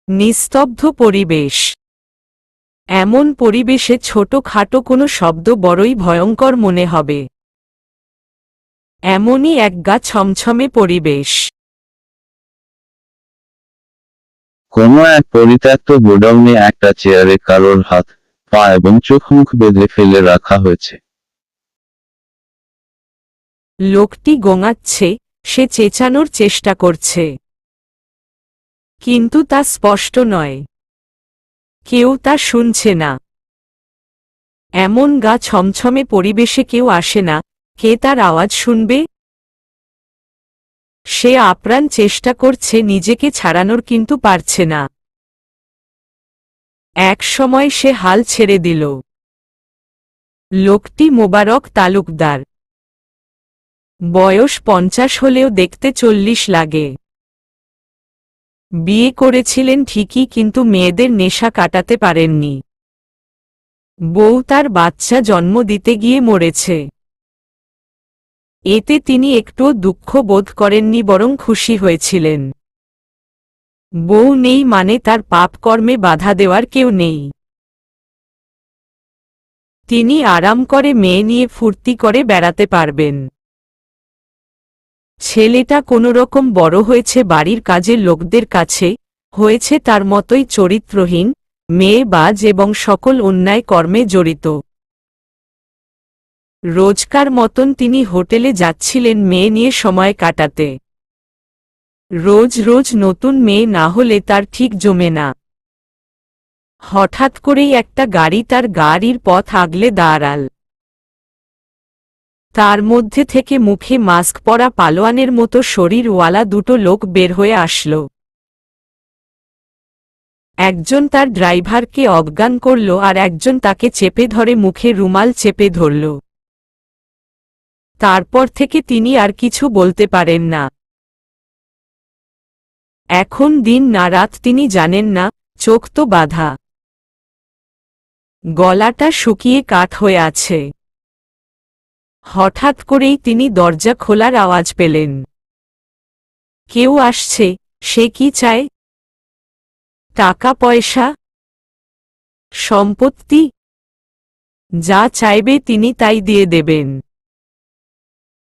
নিস্তব্ধ পরিবেশ। এমন পরিবেশে ছোটখাটো কোনো শব্দ বড়ই ভয়ঙ্কর মনে হবে। এমনই এক গা ছমছমে পরিবেশ। কোনো এক পরিত্যক্ত গোডাউনে একটা চেয়ারে কারোর হাত, পা এবং চোখ মুখ বেঁধে ফেলে রাখা হয়েছে। লোকটি গোঙাচ্ছে, সে চেঁচানোর চেষ্টা করছে, কিন্তু তা স্পষ্ট নয়। কেউ তা শুনছে না। এমন গা ছমছমে পরিবেশে কেউ আসে না, কে তার আওয়াজ শুনবে? সে আপ্রাণ চেষ্টা করছে নিজেকে ছাড়ানোর, কিন্তু পারছে না। এক সময় সে হাল ছেড়ে দিল। লোকটি মোবারক তালুকদার। বয়স 50 হলেও দেখতে 40 লাগে। বিয়ে করেছিলেন ঠিকই, কিন্তু মেয়েদের নেশা কাটাতে পারেননি। বউ তার বাচ্চা জন্ম দিতে গিয়ে মরেছে। এতে তিনি একটুও দুঃখ বোধ করেননি, বরং খুশি হয়েছিলেন। বউ নেই মানে তার পাপ কর্মে বাধা দেওয়ার কেউ নেই। তিনি আরাম করে মেয়ে নিয়ে ফুর্তি করে বেড়াতে পারবেন। ছেলেটা কোনোরকম বড় হয়েছে বাড়ির কাজের লোকদের কাছে, হয়েছে তার মতোই চরিত্রহীন, মেয়েবাজ এবং সকল অন্যায় কর্মে জড়িত। রোজকার মতন তিনি হোটেলে যাচ্ছিলেন মেয়ে নিয়ে সময় কাটাতে। রোজ রোজ নতুন মেয়ে না হলে তার ঠিক জমে না। হঠাৎ করেই একটা গাড়ি তার গাড়ির পথ আগলে দাঁড়াল। তার মধ্যে থেকে মুখে মাস্ক পরা পালোয়ানের মতো শরীরওয়ালা দুটো লোক বের হয়ে আসল। একজন তার ড্রাইভারকে অজ্ঞান করল আর একজন তাকে চেপে ধরে মুখে রুমাল চেপে ধরল। তারপর থেকে তিনি আর কিছু বলতে পারেন না। এখন দিন না রাত তিনি জানেন না, চোখ তো বাঁধা। গলাটা শুকিয়ে কাঠ হয়ে আছে। হঠাৎ করেই তিনি দরজা খোলার আওয়াজ পেলেন। কেউ আসছে। সে কি চায়? টাকা পয়সা, সম্পত্তি? যা চাইবে তিনি তাই দিয়ে দেবেন।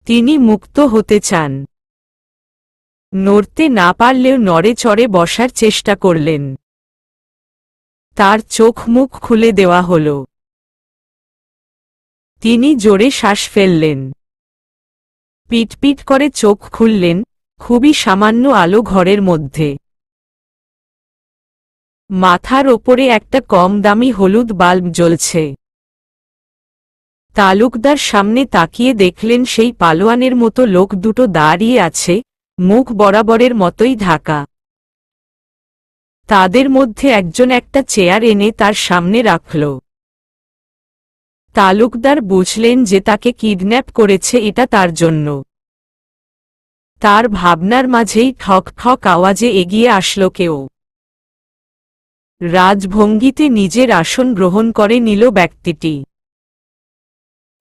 তিনি মুক্ত হতে চান। নড়তে না পারলেও নড়ে চড়ে বসার চেষ্টা করলেন। তার চোখ মুখ খুলে দেওয়া হল। তিনি জোরে শ্বাস ফেললেন। পিটপিট করে চোখ খুললেন। খুবই সামান্য আলো ঘরের মধ্যে। মাথার ওপরে একটা কম দামি হলুদ বাল্ব জ্বলছে। তালুকদার সামনে তাকিয়ে দেখলেন সেই পালোয়ানের মতো লোক দুটো দাঁড়িয়ে আছে, মুখ বরাবরের মতোই ঢাকা। তাদের মধ্যে একজন একটা চেয়ার এনে তার সামনে রাখল। তালুকদার বুঝলেন যে তাকে কিডন্যাপ করেছে, এটা তার জন্য। তার ভাবনার মাঝেই ঠক ঠক আওয়াজে এগিয়ে আসলো কেউ। রাজভঙ্গিতে নিজের আসন গ্রহণ করে নিল ব্যক্তিটি।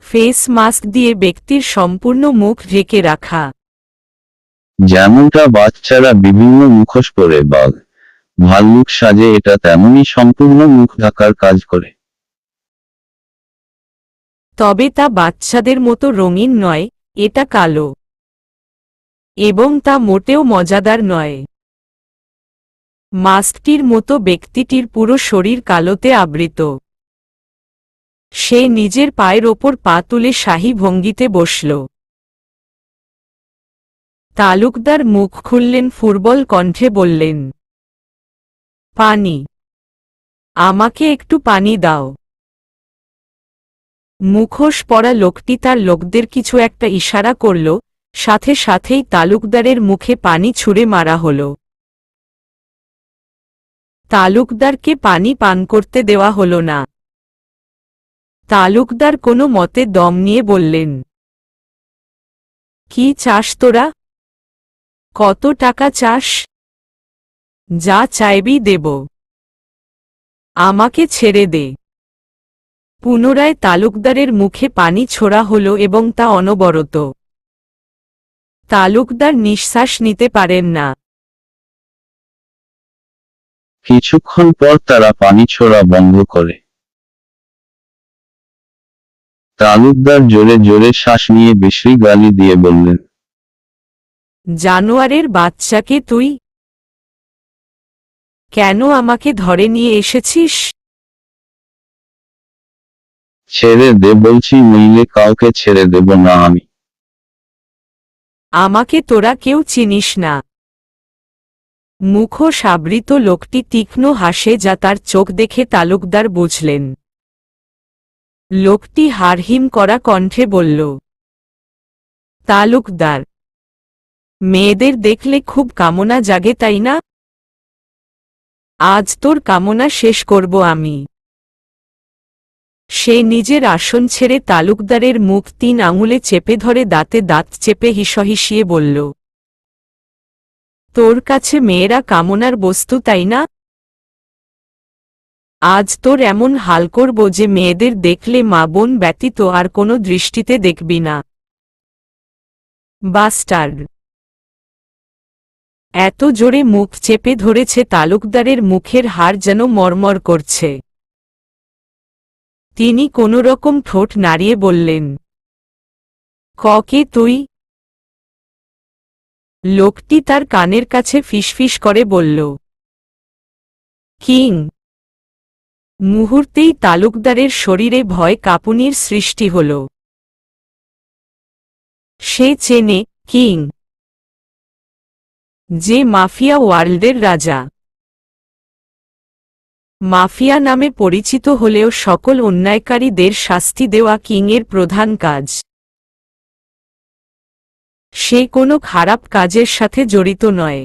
ফেস মাস্ক দিয়ে ব্যক্তির সম্পূর্ণ মুখ ঢেকে রাখা। যেমনটা বাচ্চারা বিভিন্ন মুখোশ পরে বাঘ, ভাল্লুক সাজে, এটা তেমনই সম্পূর্ণ মুখ ঢাকার কাজ করে। তবে তা বাচ্চাদের মতো রঙিন নয়, এটা কালো। এবং তা মোটেও মজাদার নয়। মাস্কটির মতো ব্যক্তিটির পুরো শরীর কালোতে আবৃত। সে নিজের পায়ের ওপর পা তুলে শাহী ভঙ্গিতে বসল। তালুকদার মুখ খুললেন, ফুরবল কণ্ঠে বললেন, পানি। আমাকে একটু পানি দাও। মুখোশ পরা লোকটি তার লোকদের কিছু একটা ইশারা করল, সাথে সাথেই তালুকদারের মুখে পানি ছুঁড়ে মারা হল। তালুকদারকে পানি পান করতে দেওয়া হল না। তালুকদার কোনো মতে দম নিয়ে বললেন, কি চাস তোরা? কত টাকা চাস? যা চাইবি দেব। আমাকে ছেড়ে দে। পুনরায় তালুকদারের মুখে পানি ছোড়া হল এবং তা অনবরত। তালুকদার নিঃশ্বাস নিতে পারেন না। কিছুক্ষণ পর তারা পানি ছোড়া বন্ধ করে। তালুকদার জোরে জোরে শ্বাস নিয়ে বিশ্রী গালি দিয়ে বললেন, জানোয়ারের বাচ্চাকে তুই কেন আমাকে ধরে নিয়ে এসেছিস? ছেড়ে দে বলছি, নইলে কাউকে ছেড়ে দেব না আমি। আমাকে তোরা কেউ চিনিস না। মুখোশ আবৃত লোকটি তীক্ষ্ণ হাসে, যা তার চোখ দেখে তালুকদার বুঝলেন। লোকটি হাড়হিম করা কণ্ঠে বলল, তালুকদার, মেয়েদের দেখলে খুব কামনা জাগে তাই না? আজ তোর কামনা শেষ করব আমি। সে নিজের আসন ছেড়ে তালুকদারের মুখ 3 আঙুলে চেপে ধরে দাঁতে দাঁত চেপে হিসহিসিয়ে বলল, তোর কাছে মেয়েরা কামনার বস্তু তাই না? আজ তোর এমন হাল করব যে মেয়েদের দেখলে মা বোন ব্যতীত আর কোনো দৃষ্টিতে দেখবি না। বাস্টার্ড! এত জোরে মুখ চেপে ধরেছে তালুকদারের মুখের হাড় যেন মরমর করছে। তিনি কোনোরকম ঠোঁট নাড়িয়ে বললেন, কে তুই? লোকটি তার কানের কাছে ফিসফিস করে বলল, কিং। মুহূর্তেই তালুকদারের শরীরে ভয় কাঁপুনির সৃষ্টি হল। সে চেনে কিং, যে মাফিয়া ওয়ার্ল্ডের রাজা। মাফিয়া নামে পরিচিত হলেও সকল অন্যায়কারীদের শাস্তি দেওয়া কিংয়ের প্রধান কাজ। সে কোনো খারাপ কাজের সাথে জড়িত নয়।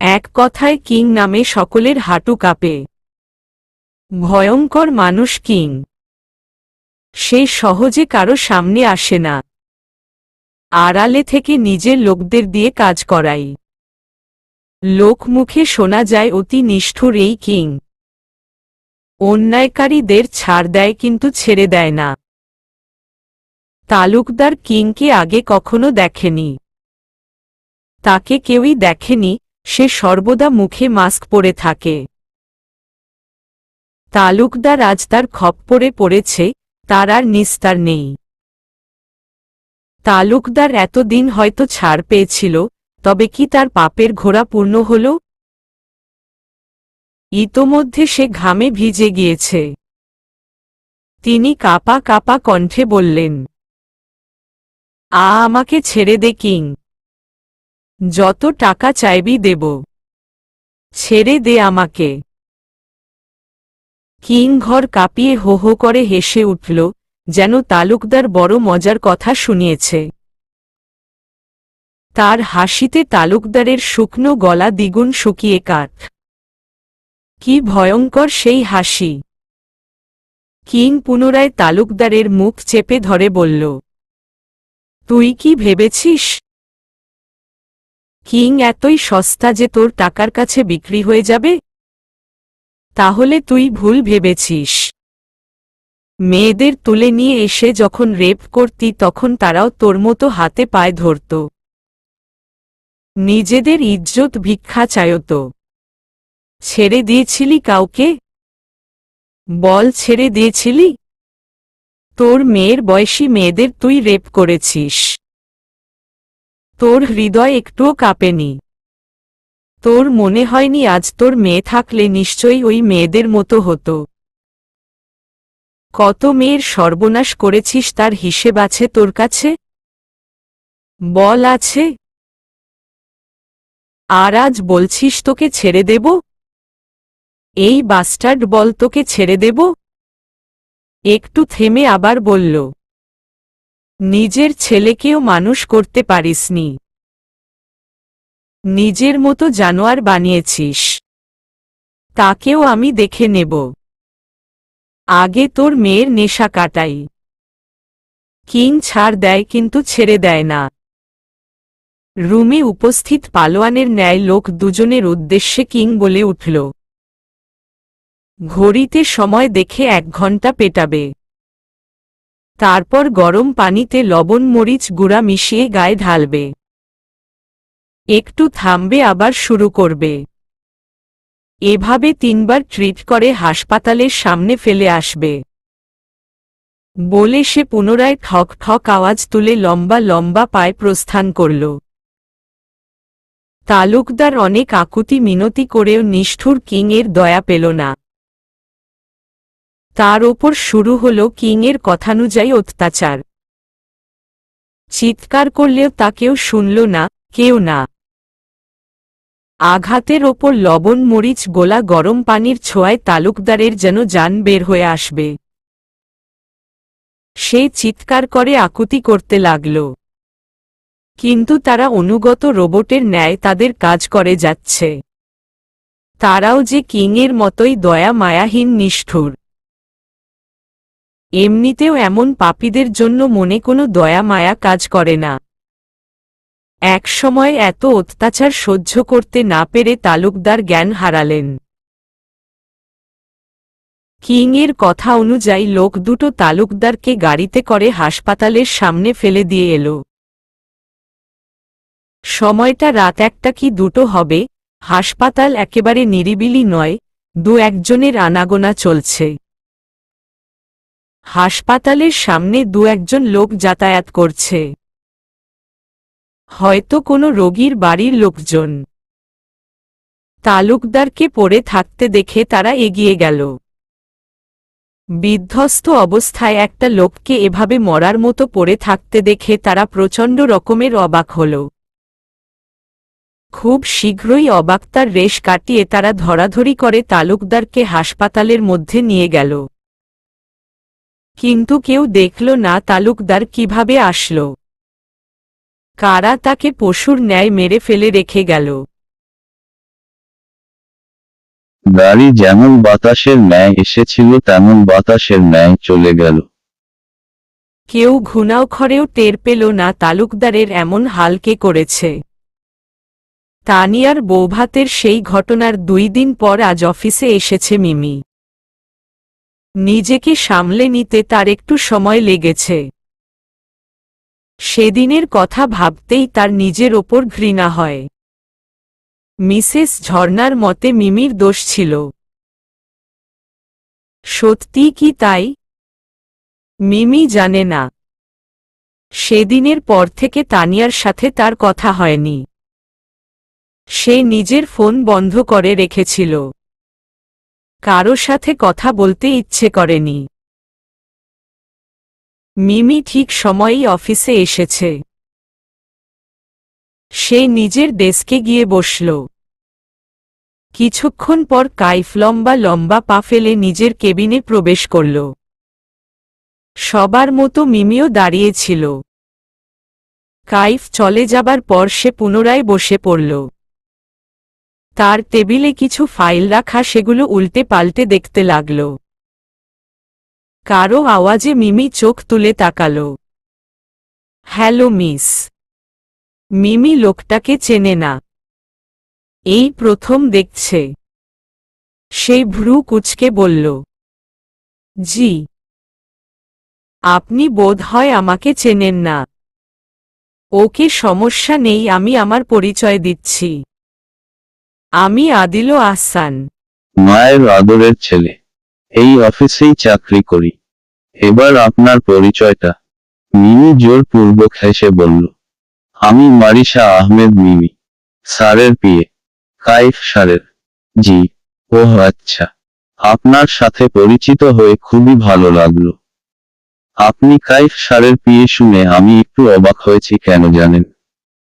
এক কথায় কিং নামে সকলের হাঁটু কাঁপে। ভয়ঙ্কর মানুষ কিং। সে সহজে কারো সামনে আসে না। আড়ালে থেকে নিজের লোকদের দিয়ে কাজ করাই। লোক মুখে শোনা যায় অতি নিষ্ঠুর এই কিং। অন্যায়কারীদের ছাড় দেয় কিন্তু ছেড়ে দেয় না। তালুকদার কিংকে আগে কখনো দেখেনি। তাকে কেউই দেখেনি, সে সর্বদা মুখে মাস্ক পরে থাকে। তালুকদার আজ তার খপ্পরে পড়েছে, তার আর নিস্তার নেই। তালুকদার এতদিন হয়তো ছাড় পেয়েছিল, তবে কি তার পাপের ঘোড়া পূর্ণ হল? ইতোমধ্যে সে ঘামে ভিজে গিয়েছে। তিনি কাঁপা কাঁপা কণ্ঠে বললেন, আমাকে ছেড়ে দে কিং। যত টাকা চাইবি দেব। ছেড়ে দে আমাকে। কিং ঘর কাঁপিয়ে হো হো করে হেসে উঠল, যেন তালুকদার বড় মজার কথা শুনিয়েছে। তার হাসিতে তালুকদারের শুকনো গলা দ্বিগুণ শুকিয়ে কাঠ। কি ভয়ঙ্কর সেই হাসি! কিং পুনরায় তালুকদারের মুখ চেপে ধরে বলল, তুই কি ভেবেছিস কিং এতই সস্তা যে তোর টাকার কাছে বিক্রি হয়ে যাবে? তাহলে তুই ভুল ভেবেছিস। মেয়েদের তুলে নিয়ে এসে যখন রেপ করতি তখন তারাও তোর মতো হাতে পায়ে ধরত। নিজেদের ইজ্জত ভিক্ষা চায়ত। ছেড়ে দিয়েছিলি কাউকে? বল, ছেড়ে দিয়েছিলি? তোর মেয়ের বয়সী মেয়েদের তুই রেপ করেছিস। তোর হৃদয় একটুও কাঁপেনি। তোর মনে হয়নি আজ তোর মেয়ে থাকলে নিশ্চয়ই ওই মেয়েদের মতো হতো? কত মেয়ের সর্বনাশ করেছিস তার হিসেব আছে তোর কাছে? বল, আছে? আর আজ বলছিস তোকে ছেড়ে দেব? এই বাস্টার্ড, বল তোকে ছেড়ে দেব? একটু থেমে আবার বলল, নিজের ছেলেকেও মানুষ করতে পারিসনি। নিজের মতো জানোয়ার বানিয়েছিস। তাকেও আমি দেখে নেব। আগে তোর মেয়ের নেশা কাটাই। কিং ছাড় দেয় কিন্তু ছেড়ে দেয় না। রুমে উপস্থিত পালোয়ানের ন্যায় লোক দুজনের উদ্দেশ্যে কিং বলে উঠল, ঘড়িতে সময় দেখে 1 ঘন্টা পেটাবে। তারপর গরম পানিতে লবণ মরিচ গুঁড়া মিশিয়ে গায়ে ঢালবে। একটু থামবে, আবার শুরু করবে। এভাবে 3বার ট্রিট করে হাসপাতালের সামনে ফেলে আসবে বলে সে পুনরায় ঠক ঠক আওয়াজ তুলে লম্বা লম্বা পায়ে প্রস্থান করল। তালুকদার অনেক আকুতি মিনতি করেও নিষ্ঠুর কিংয়ের দয়া পেল না। তার ওপর শুরু হল কিংয়ের কথানুযায়ী অত্যাচার। চিৎকার করলেও তা কেউ শুনল না, কেউ না। আঘাতের ওপর লবণ মরিচ গোলা গরম পানির ছোঁয়ায় তালুকদারের যেন জান বের হয়ে আসবে। সে চিৎকার করে আকুতি করতে লাগল, কিন্তু তারা অনুগত রোবটের ন্যায় তাদের কাজ করে যাচ্ছে। তারাও যে কিংয়ের মতোই দয়া মায়াহীন নিষ্ঠুর। এমনিতেও এমন পাপীদের জন্য মনে কোনো দয়া মায়া কাজ করে না। এক সময় এত অত্যাচার সহ্য করতে না পেরে তালুকদার জ্ঞান হারালেন। কিংয়ের কথা অনুযায়ী লোক দুটো তালুকদারকে গাড়িতে করে হাসপাতালের সামনে ফেলে দিয়ে এলো। সময়টা রাত 1টা কি 2টো হবে। হাসপাতাল একেবারে নিরিবিলি নয়, 2-1জনের আনাগোনা চলছে। হাসপাতালের সামনে 2-1জন লোক যাতায়াত করছে, হয়তো কোনো রোগীর বাড়ির লোকজন। তালুকদারকে পড়ে থাকতে দেখে তারা এগিয়ে গেল। বিধ্বস্ত অবস্থায় একটা লোককে এভাবে মরার মতো পড়ে থাকতে দেখে তারা প্রচণ্ড রকমের অবাক হল। খুব শীঘ্রই অবাকতার রেশ কাটিয়ে তারা ধরাধরি করে তালুকদারকে হাসপাতালের মধ্যে নিয়ে গেল। কিন্তু কেউ দেখল না তালুকদার কিভাবে আসলো। কারা তাকে পশুর ন্যায় মেরে ফেলে রেখে গেল। গাড়ি যেমন বাতাসের ন্যায় এসেছিল তেমন বাতাসের ন্যায় চলে গেল। কেউ ঘুণাক্ষরেও টের পেল না তালুকদারের এমন হাল কে করেছে। তানিয়ার বৌভাতের সেই ঘটনার 2 দিন পর আজ অফিসে এসেছে মিমি। নিজেকে সামলে নিতে তার একটু সময় লেগেছে। সেদিনের কথা ভাবতেই তার নিজের ওপর ঘৃণা হয়। মিসেস ঝর্ণার মতে মিমির দোষ ছিল। সত্যি কি তাই? মিমি জানে না। সেদিনের পর থেকে তানিয়ার সাথে তার কথা হয়নি। সে নিজের ফোন বন্ধ করে রেখেছিল। কারো সাথে কথা বলতে ইচ্ছে করেনি। মিমি ঠিক সময়েই অফিসে এসেছে। সে নিজের ডেস্কে গিয়ে বসল। কিছুক্ষণ পর কাইফ লম্বা লম্বা পা ফেলে নিজের কেবিনে প্রবেশ করল। সবার মতো মিমিও দাঁড়িয়েছিল। কাইফ চলে যাবার পর সে পুনরায় বসে পড়ল। তার টেবিলে কিছু ফাইল রাখা, সেগুলো উল্টে পাল্টে দেখতে লাগল। কারো আওয়াজে মিমি চোখ তুলে তাকাল। Hello miss. মিমি লোকটাকে চেনে না, এই প্রথম দেখছে। সেই ভ্রু কুঁচকে বলল, জি। আপনি বোধহয় আমাকে চেনেন না। ওকে, সমস্যা নেই, আমি আমার পরিচয় দিচ্ছি। আমি আদিল আহসান, মায়ের আদরের ছেলে। এই অফিসেই চাকরি করি। এবার আপনার পরিচয়টা। মিমি জোরপূর্বক হেসে বলল, আমি মারিশা আহমেদ, মিমি স্যারের পিএ। কাইফ স্যারের? জি। ওহ আচ্ছা, আপনার সাথে পরিচিত হয়ে খুবই ভালো লাগলো। আপনি কাইফ স্যারের পিএ শুনে আমি একটু অবাক হয়েছি, কেন জানেন?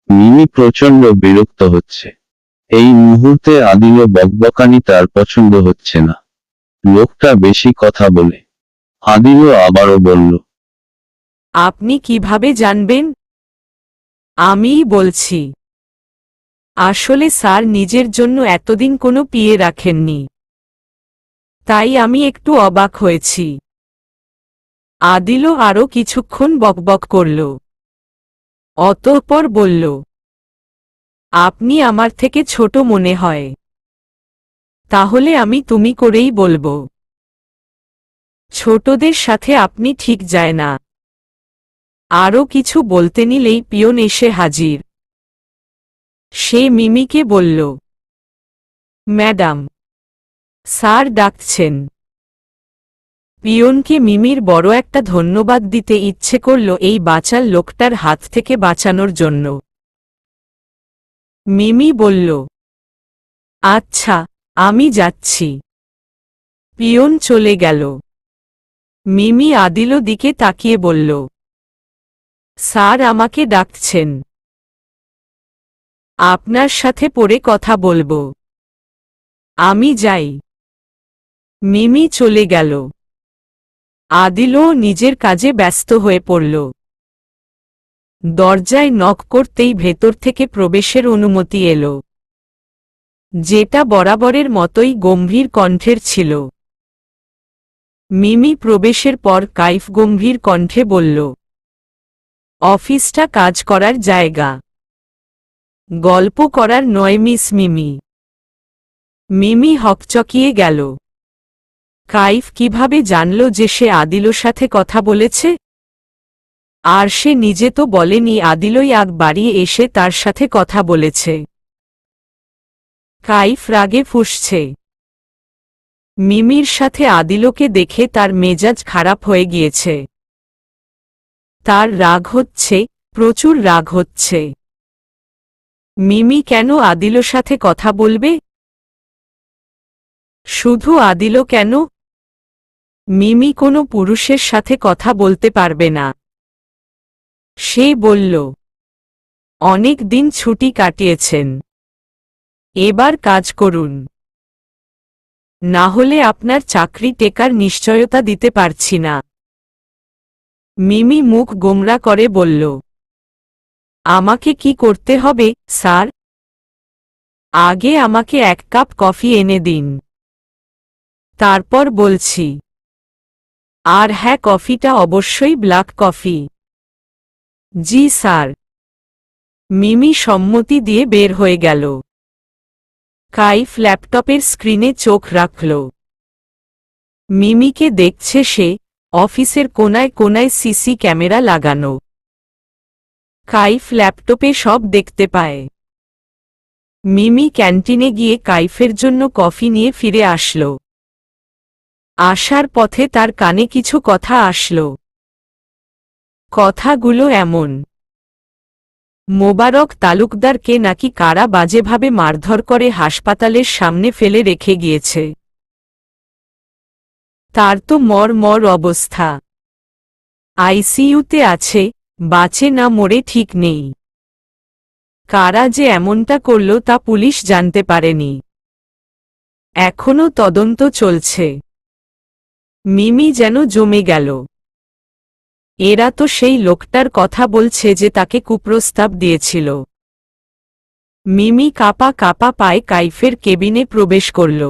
মিমি প্রচণ্ড বিরক্ত হচ্ছে। এই মুহূর্তে আদিল বকবকানি তার পছন্দ হচ্ছে না। লোকটা বেশি কথা বলে। আদিল আবারও বলল, আপনি কিভাবে জানবেন? আমিই বলছি। আসলে স্যার নিজের জন্য এতদিন কোনো পিএ রাখেননি, তাই আমি একটু অবাক হয়েছি। আদিল আরও কিছুক্ষণ বকবক করল, অতঃপর বলল, আপনি আমার থেকে ছোট মনে হয়। তাহলে আমি তুমি করেই বলবো। ছোটদের সাথে আপনি ঠিক যায় না। আরও কিছু বলতে নিলেই পিয়ন এসে হাজির। সে মিমিকে বলল, ম্যাডাম, স্যার ডাকছেন। পিয়নকে মিমির বড় একটা ধন্যবাদ দিতে ইচ্ছে করল এই বাচাল লোকটার হাত থেকে বাঁচানোর জন্য। মিমি বলল, আচ্ছা, আমি যাচ্ছি। পিয়ন চলে গেল। মিমি আদিল দিকে তাকিয়ে বলল, স্যার আমাকে ডাকছেন। আপনার সাথে পরে কথা বলবো। আমি যাই। মিমি চলে গেল। আদিলও নিজের কাজে ব্যস্ত হয়ে পড়ল। দরজায় নক করতেই ভেতর থেকে প্রবেশের অনুমতি এলো, যেটা বরাবরের মতোই গম্ভীর কণ্ঠের ছিল। মিমি প্রবেশের পর কাইফ গম্ভীর কণ্ঠে বলল, অফিসটা কাজ করার জায়গা, গল্প করার নয় মিস মিমি। মিমি হকচকিয়ে গেল। কাইফ কিভাবে জানল যে সে আদিলর সাথে কথা বলেছে? আর সে নিজে তো বলেনি আদিলই আগ বাড়িয়ে এসে তার সাথে কথা বলেছে। কাইফ রাগে ফুঁসছে। মিমির সাথে আদিলকে দেখে তার মেজাজ খারাপ হয়ে গিয়েছে। তার রাগ হচ্ছে, প্রচুর রাগ হচ্ছে। মিমি কেন আদিলর সাথে কথা বলবে? শুধু আদিল কেন? মিমি কোনো পুরুষের সাথে কথা বলতে পারবে না। সে বলল, অনেক দিন ছুটি কাটিয়েছেন, এবার কাজ করুন, না হলে আপনার চাকরি টেকার নিশ্চয়তা দিতে পারছি না। মিমি মুখ গোমরা করে বলল, আমাকে কি করতে হবে, স্যার? আগে আমাকে এক কাপ কফি এনে দিন, তারপর বলছি। আর হ্যাঁ, কফিটা অবশ্যই ব্ল্যাক কফি। জি স্যার। মিমি সম্মতি দিয়ে বের হয়ে গেল। কাইফ ল্যাপটপের স্ক্রিনে চোখ রাখল। মিমিকে দেখছে সে। অফিসের কোনায় কোনায় সিসি ক্যামেরা লাগানো। কাইফ ল্যাপটপে সব দেখতে পায়। মিমি ক্যান্টিনে গিয়ে কাইফের জন্য কফি নিয়ে ফিরে আসল। আসার পথে তার কানে কিছু কথা আসল। কথাগুলো এমন, মোবারক তালুকদারকে নাকি কারা বাজেভাবে মারধর করে হাসপাতালের সামনে ফেলে রেখে গিয়েছে। তার তো মর অবস্থা, আইসিইউতে আছে, বাঁচে না মরে ঠিক নেই। কারা যে এমনটা করল তা পুলিশ জানতে পারেনি। এখনো তদন্ত চলছে। মিমি যেন জমে গেল। এরা তো সেই লোকটার কথা বলছে যে তাকে কুপ্রস্তাব দিয়েছিল। মিমি কাপা কাপা পায়ে কাইফের কেবিনে প্রবেশ করল।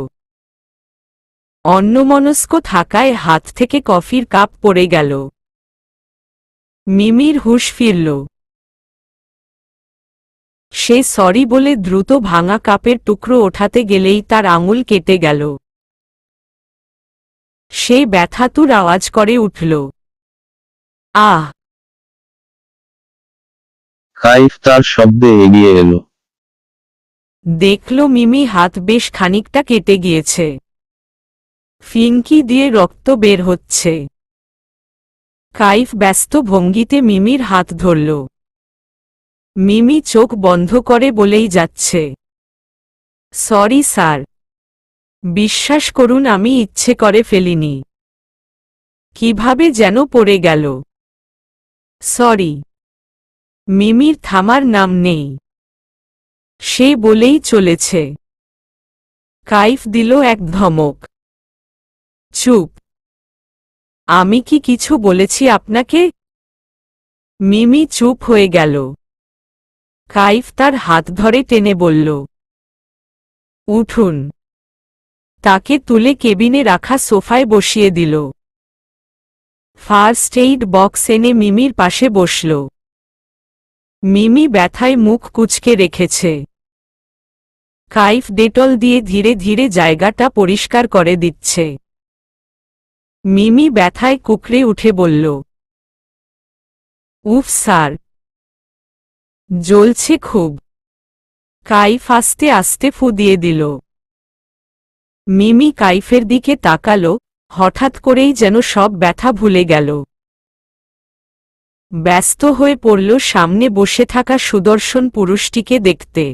অন্যমনস্ক থাকায় হাত থেকে কফির কাপ পড়ে গেল। মিমির হুঁশ ফিরল। সে সরি বলে দ্রুত ভাঙা কাপের টুকরো ওঠাতে গেলেই তার আঙুল কেটে গেল। সে ব্যথাতুর আওয়াজ করে উঠল, আহ! কাইফ তার শব্দে এগিয়ে এলো। দেখল মিমি হাত বেশ খানিকটা কেটে গিয়েছে। ফিনকি দিয়ে রক্ত বের হচ্ছে। কাইফ ব্যস্ত ভঙ্গিতে মিমির হাত ধরল। মিমি চোখ বন্ধ করে বলেই যাচ্ছে, সরি স্যার, বিশ্বাস করুন আমি ইচ্ছে করে ফেলিনি। কিভাবে যেন পড়ে গেল। সরি। মিমির থামার নাম নেই। সে বলেই চলেছে। কাইফ দিল এক ধমক। চুপ! আমি কি কিছু বলেছি আপনাকে? মিমি চুপ হয়ে গেল। কাইফ তার হাত ধরে টেনে বলল, উঠুন। তাকে তুলে কেবিনে রাখা সোফায় বসিয়ে দিল। ফার্স্ট এইড বক্স এনে মিমির পাশে বসল। মিমি ব্যথায় মুখ কুঁচকে রেখেছে। কাইফ ডেটল দিয়ে ধীরে ধীরে জায়গাটা পরিষ্কার করে দিচ্ছে। মিমি ব্যথায় কুকড়ে উঠে বলল, উফ স্যার, জ্বলছে খুব। কাইফ আস্তে আস্তে ফু দিয়ে দিল। মিমি কাইফের দিকে তাকালো, হঠাৎ করেই যেন সব ব্যথা ভুলে গেল। ব্যস্ত হয়ে পড়ল সামনে বসে থাকা সুদর্শন পুরুষটিকে দেখতে।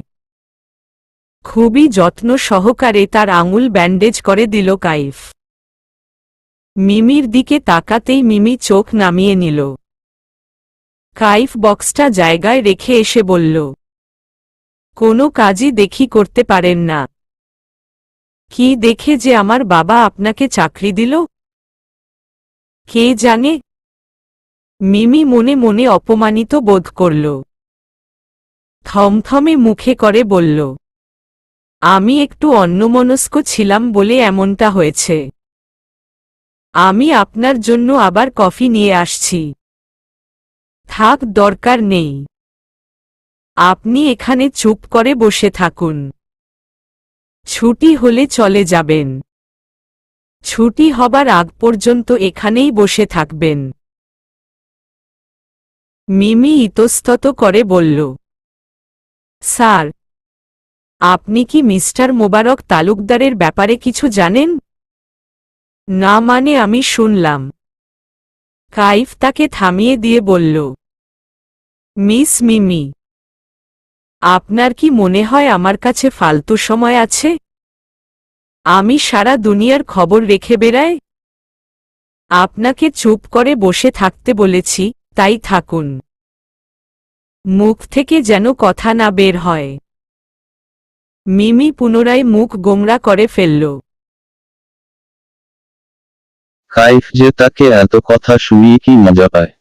খুবই যত্ন সহকারে তার আঙুল ব্যান্ডেজ করে দিল কাইফ। মিমির দিকে তাকাতেই মিমি চোখ নামিয়ে নিল। কাইফ বক্সটা জায়গায় রেখে এসে বলল, কোনো কাজই দেখি করতে পারেন না। কি দেখে যে আমার বাবা আপনাকে চাকরি দিল? কে জানে। মিমি মনে মনে অপমানিত বোধ করল। থমথমে মুখে করে বলল, আমি একটু অন্যমনস্ক ছিলাম বলে এমনটা হয়েছে। আমি আপনার জন্য আবার কফি নিয়ে আসছি। থাক, দরকার নেই। আপনি এখানে চুপ করে বসে থাকুন। ছুটি হলে চলে যাবেন। ছুটি হবার আগ পর্যন্ত এখানেই বসে থাকবেন। মিমি ইতস্তত করে বলল, স্যার, আপনি কি মিস্টার মোবারক তালুকদারের ব্যাপারে কিছু জানেন? না মানে আমি শুনলাম। কাইফ তাকে থামিয়ে দিয়ে বলল, মিস মিমি, আপনার কি মনে হয় আমার কাছে ফালতু সময় আছে? আমি সারা দুনিয়ার খবর রেখে বেড়াই। আপনাকে চুপ করে বসে থাকতে বলেছি, তাই থাকুন। মুখ থেকে যেন কথা না বের হয়। মিমি পুনরায় মুখ গোমড়া করে ফেলল। কাইফ যে তাকে এত কথা শুনিয়ে কি মজা পায়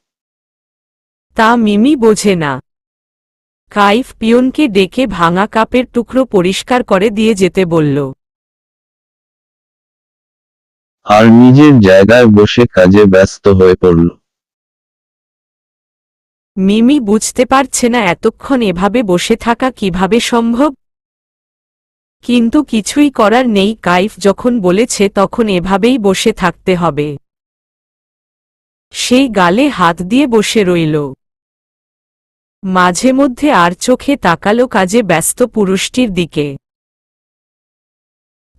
তা মিমি বোঝে না। কাইফ পিয়নকে ডেকে ভাঙা কাপের টুকরো পরিষ্কার করে দিয়ে যেতে বলল। আর নিজের জায়গায় বসে কাজে ব্যস্ত হয়ে পড়ল। মিমি বুঝতে পারছে না এতক্ষণ এভাবে বসে থাকা কিভাবে সম্ভব। কিন্তু কিছুই করার নেই, কাইফ যখন বলেছে তখন এভাবেই বসে থাকতে হবে। সেই গালে হাত দিয়ে বসে রইল। মাঝে মধ্যে আর চোখে তাকালো কাজে ব্যস্ত পুরুষটির দিকে।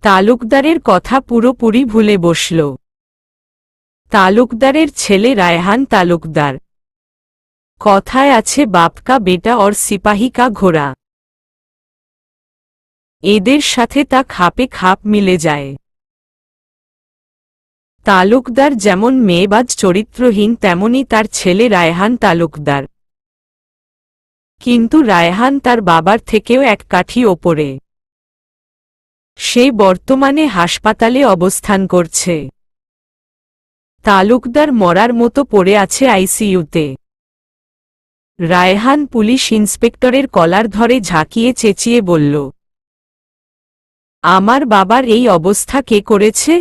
তালুকদারের কথা পুরোপুরি ভুলে বসল। তালুকদারের ছেলে রায়হান তালুকদার। কথায় আছে বাপ কা বেটা और সিপাহী কা ঘোড়া। এদের সাথে তা খাপে খাপ মিলে যায়। তালুকদার যেমন মেয়েবাজ চরিত্রহীন, তেমনি তার ছেলে রায়হান তালুকদার। কিন্তু রায়হান তার বাবার থেকেও এক কাঠি ওপরে। সে বর্তমানে হাসপাতালে অবস্থান করছে। তালুকদার মরার মতো পড়ে আছে আইসিইউতে। রায়হান পুলিশ ইন্সপেক্টরের কলার ধরে ঝাঁকিয়ে চেঁচিয়ে বলল, আমার বাবার এই অবস্থা কে করেছে?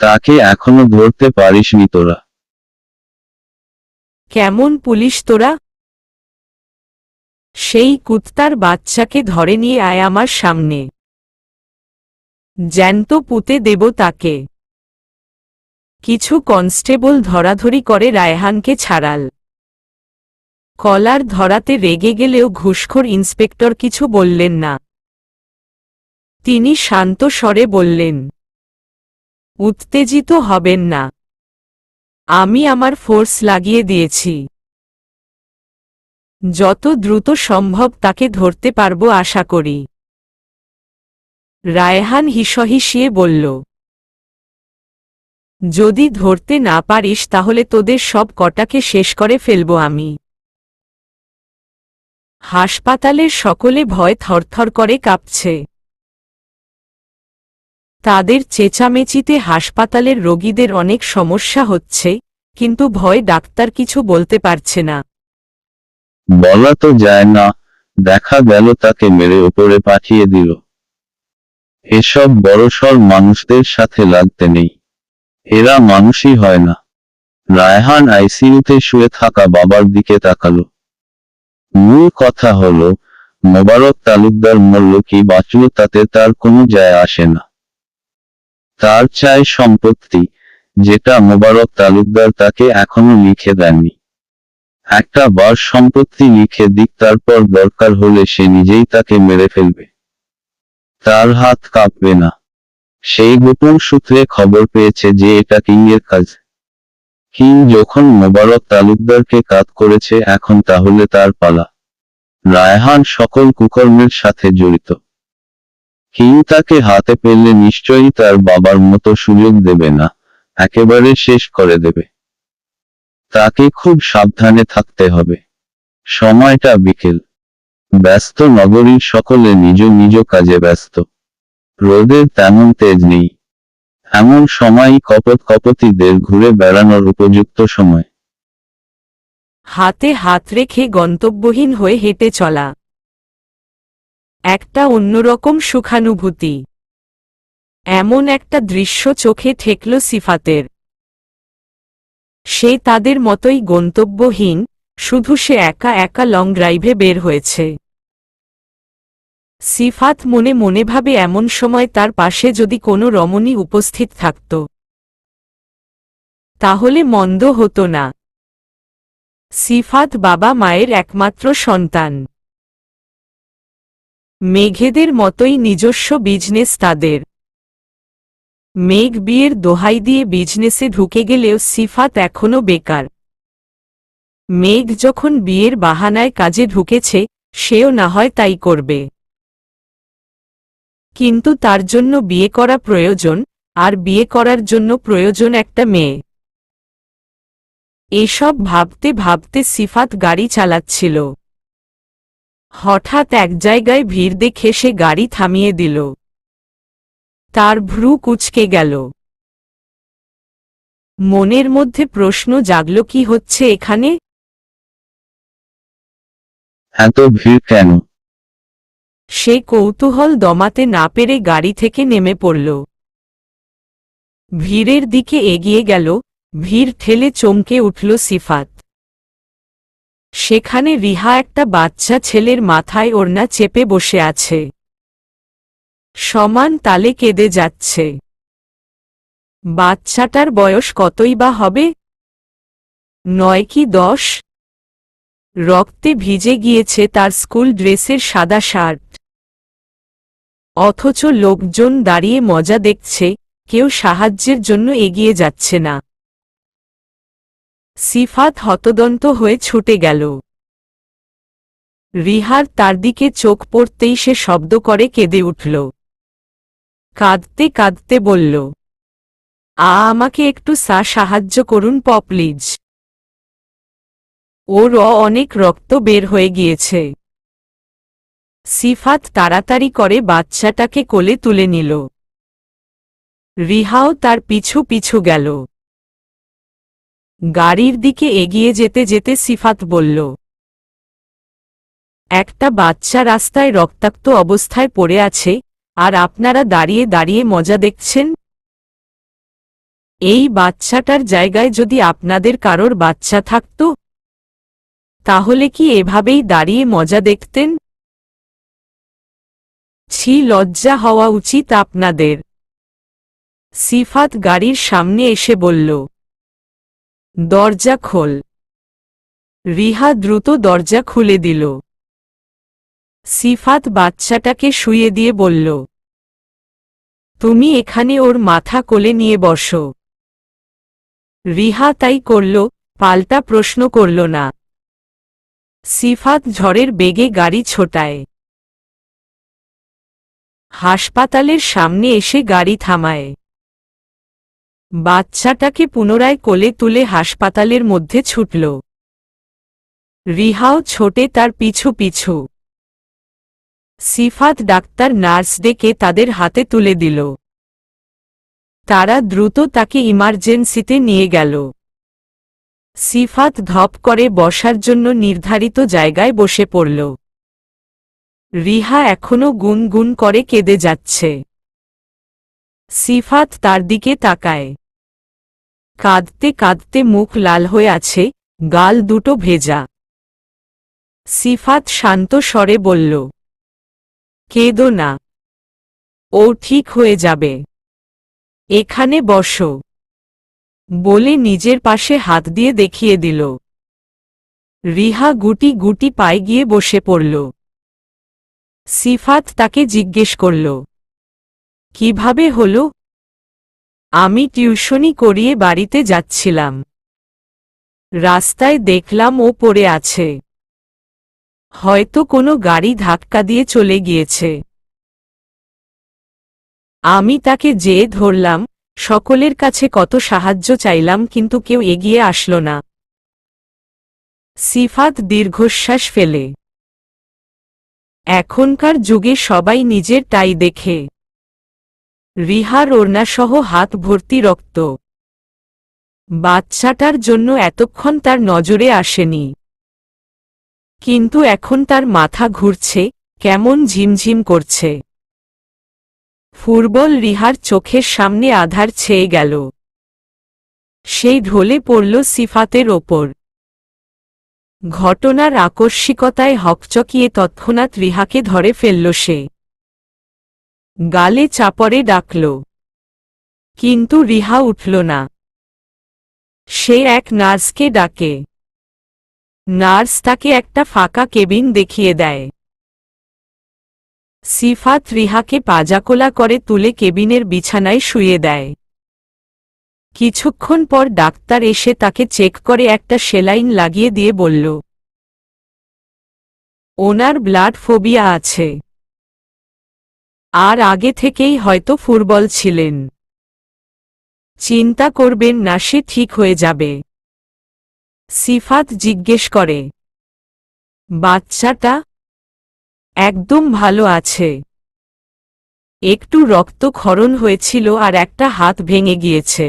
তাকে এখনো ধরতে পারিসনি তোরা? কেমন পুলিশ তোরা? সেই কুত্তার বাচ্চাকে ধরে নিয়ে আয় আমার সামনে। জ্যান্ত পুঁতে দেব তাকে। কিছু কনস্টেবল ধরাধরি করে রায়হানকে ছাড়াল। কলার ধরাতে রেগে গেলেও ঘুষখোর ইন্সপেক্টর কিছু বললেন না। তিনি শান্ত স্বরে বললেন, উত্তেজিত হবেন না। আমি আমার ফোর্স লাগিয়ে দিয়েছি। যত দ্রুত সম্ভব তাকে ধরতে পারব আশা করি। রায়হান হিসহিসিয়ে বলল, যদি ধরতে না পারিস তাহলে তোদের সব কটাকে শেষ করে ফেলব আমি। হাসপাতালের সকলে ভয় থরথর করে কাঁপছে। তাদের চেঁচামেচিতে হাসপাতালের রোগীদের অনেক সমস্যা হচ্ছে, কিন্তু ভয় ডাক্তার কিছু বলতে পারছে না। বলা তো যায় না, দেখা গেল তাকে মেরে উপরে পাঠিয়ে দিল। এসব বড়সড় মানুষদের সাথে লাগতে নেই। এরা মানুষই হয় না। রায়হান আইসিইউতে শুয়ে থাকা বাবার দিকে তাকালো। মূল কথা হলো, মোবারক তালুকদার মরল কি বাঁচল তাতে তার কোনো যায় আসে না। তার চাই সম্পত্তি, যেটা মোবারক তালুকদার তাকে এখনো লিখে দেননি। একটা বার সম্পত্তি লিখে দিক, তারপর দরকার হলে সে নিজেই তাকে মেরে ফেলবে। তার হাত কাঁপবে না। সেই গোপন সূত্রে খবর পেয়েছে যে এটা কিংয়ের কাজ। কিং যখন মোবারক তালুকদারকে কাত করেছে, এখন তাহলে তার পালা। রায়হান সকল কুকর্মের সাথে জড়িত। কিং তাকে হাতে পেলে নিশ্চয়ই তার বাবার মতো সুযোগ দেবে না, একেবারে শেষ করে দেবে। তাকে খুব সাবধানে থাকতে হবে। সময়টা বিকেল। ব্যস্ত নগরীর সকলে নিজ নিজ কাজে ব্যস্ত। রোদের তেমন তেজ নেই। এমন সময়ই কপোতিদের ঘুরে বেড়ানোর উপযুক্ত সময়। হাতে হাত রেখে গন্তব্যহীন হয়ে হেঁটে চলা একটা অন্যরকম সুখানুভূতি। এমন একটা দৃশ্য চোখে ঠেকল সিফাতের। সে তাদের মতোই গন্তব্যহীন, শুধু সে একা একা লং ড্রাইভে বের হয়েছে। সিফাত মনে মনে ভাবে, এমন সময় তার পাশে যদি কোনো রমণী উপস্থিত থাকত তাহলে মন্দ হতো না। সিফাত বাবা মায়ের একমাত্র সন্তান। মেঘেদের মতোই নিজস্ব বিজনেস তাদের। মেঘ বিয়ের দোহাই দিয়ে বিজনেসে ঢুকে গেলেও সিফাত এখনো বেকার। মেঘ যখন বিয়ের বাহানায় কাজে ঢুকেছে, সেও না হয় তাই করবে। কিন্তু তার জন্য বিয়ে করা প্রয়োজন, আর বিয়ে করার জন্য প্রয়োজন একটা মেয়ে। এসব ভাবতে ভাবতে সিফাত গাড়ি চালাচ্ছিল। হঠাৎ এক জায়গায় ভিড় দেখে সে গাড়ি থামিয়ে দিল। তার ভ্রু কুঁচকে গেল। মনের মধ্যে প্রশ্ন জাগল, কি হচ্ছে এখানে? এত ভিড় কেন? সে কৌতূহল দমাতে না পেরে গাড়ি থেকে নেমে পড়ল। ভিড়ের দিকে এগিয়ে গেল। ভিড় ঠেলে চমকে উঠল সিফাত। সেখানে রিহা একটা বাচ্চা ছেলের মাথায় ওড়না চেপে বসে আছে। সমান তালে কেঁদে যাচ্ছে। বাচ্চাটার বয়স কতই বা হবে? 9 কি 10? রক্তে ভিজে গিয়েছে তার স্কুল ড্রেসের সাদা শার্ট। অথচ লোকজন দাঁড়িয়ে মজা দেখছে, কেউ সাহায্যের জন্য এগিয়ে যাচ্ছে না। সিফাত হতদন্ত হয়ে ছুটে গেল। রিহার তার দিকে চোখ পড়তেই সে শব্দ করে কেঁদে উঠল। কাঁদতে কাঁদতে বলল, আমাকে একটু সাহায্য করুন প্লিজ। ওর অনেক রক্ত বের হয়ে গিয়েছে। সিফাত তাড়াতাড়ি করে বাচ্চাটাকে কোলে তুলে নিল। রিহাও তার পিছু পিছু গেল। গাড়ির দিকে এগিয়ে যেতে যেতে সিফাত বলল, একটা বাচ্চা রাস্তায় রক্তাক্ত অবস্থায় পড়ে আছে, আর আপনারা দাঁড়িয়ে দাঁড়িয়ে মজা দেখছেন? এই বাচ্চাটার জায়গায় যদি আপনাদের কারোর বাচ্চা থাকত, তাহলে কি এভাবেই দাঁড়িয়ে মজা দেখতেন? ছি, লজ্জা হওয়া উচিত আপনাদের। সিফাত গাড়ির সামনে এসে বলল, দরজা খোল। রিহা দ্রুত দরজা খুলে দিল। সিফাত বাচ্চাটাকে শুইয়ে দিয়ে বলল, তুমি এখানে ওর মাথা কোলে নিয়ে বসো। রিহা তাই করল, পাল্টা প্রশ্ন করল না। সিফাত ঝড়ের বেগে গাড়ি ছোটায়। হাসপাতালের সামনে এসে গাড়ি থামায়। বাচ্চাটাকে পুনরায় কোলে তুলে হাসপাতালের মধ্যে ছুটল। রিহাও ছোটে তার পিছু পিছু। সিফাত ডাক্তার নার্স ডেকে তাদের হাতে তুলে দিল। তারা দ্রুত তাকে ইমার্জেন্সিতে নিয়ে গেল। সিফাত ধপ করে বসার জন্য নির্ধারিত জায়গায় বসে পড়ল। রিহা এখনো গুনগুন করে কেঁদে যাচ্ছে। সিফাত তার দিকে তাকায়। কাঁদতে কাঁদতে মুখ লাল হয়ে আছে, গাল দুটো ভেজা। সিফাত শান্ত স্বরে বলল, কেঁদো না, ও ঠিক হয়ে যাবে। এখানে বসো, বলে নিজের পাশে হাত দিয়ে দেখিয়ে দিল। রিহা গুটি গুটি পায়ে গিয়ে বসে পড়ল। সিফাত তাকে জিজ্ঞেস করল, কিভাবে হলো? আমি টিউশনি করিয়ে বাড়িতে যাচ্ছিলাম। রাস্তায় দেখলাম ও পড়ে আছে। হয়তো কোনো গাড়ি ধাক্কা দিয়ে চলে গিয়েছে। আমি তাকে যেয়ে ধরলাম, সকলের কাছে কত সাহায্য চাইলাম কিন্তু কেউ এগিয়ে আসলো না। সিফাত দীর্ঘশ্বাস ফেলে। এখনকার যুগে সবাই নিজের টাই দেখে। রিহার ওড়নাসহ হাত ভর্তি রক্ত। বাচ্চাটার জন্য এতক্ষণ তার নজরে আসেনি, কিন্তু এখন তার মাথা ঘুরছে, কেমন ঝিমঝিম করছে। ফুটবল রিহার চোখের সামনে আধার ছেয়ে গেল। সেই ঢলে পড়ল সিফাতের ওপর। ঘটনার আকস্মিকতায় হকচকিয়ে তৎক্ষণাৎ রিহাকে ধরে ফেলল সে। গালে চাপড়ে ডাকল, কিন্তু রিহা উঠল না। সে এক নার্সকে ডাকে। নার্স তাকে একটা ফাঁকা কেবিন দেখিয়ে দেয়। সিফাত রিহাকে পাজাকোলা করে তুলে কেবিনের বিছানায় শুইয়ে দেয়। কিছুক্ষণ পর ডাক্তার এসে তাকে চেক করে একটা সেলাইন লাগিয়ে দিয়ে বলল, ওনার ব্লাড ফোবিয়া আছে, আর আগে থেকেই হয়তো ফুটবল ছিলেন। চিন্তা করবেন না, সে ঠিক হয়ে যাবে। সিফাত জিজ্ঞেস করে, বাচ্চাটা? একদম ভালো আছে। একটু রক্তক্ষরণ হয়েছিল আর একটা হাত ভেঙে গিয়েছে।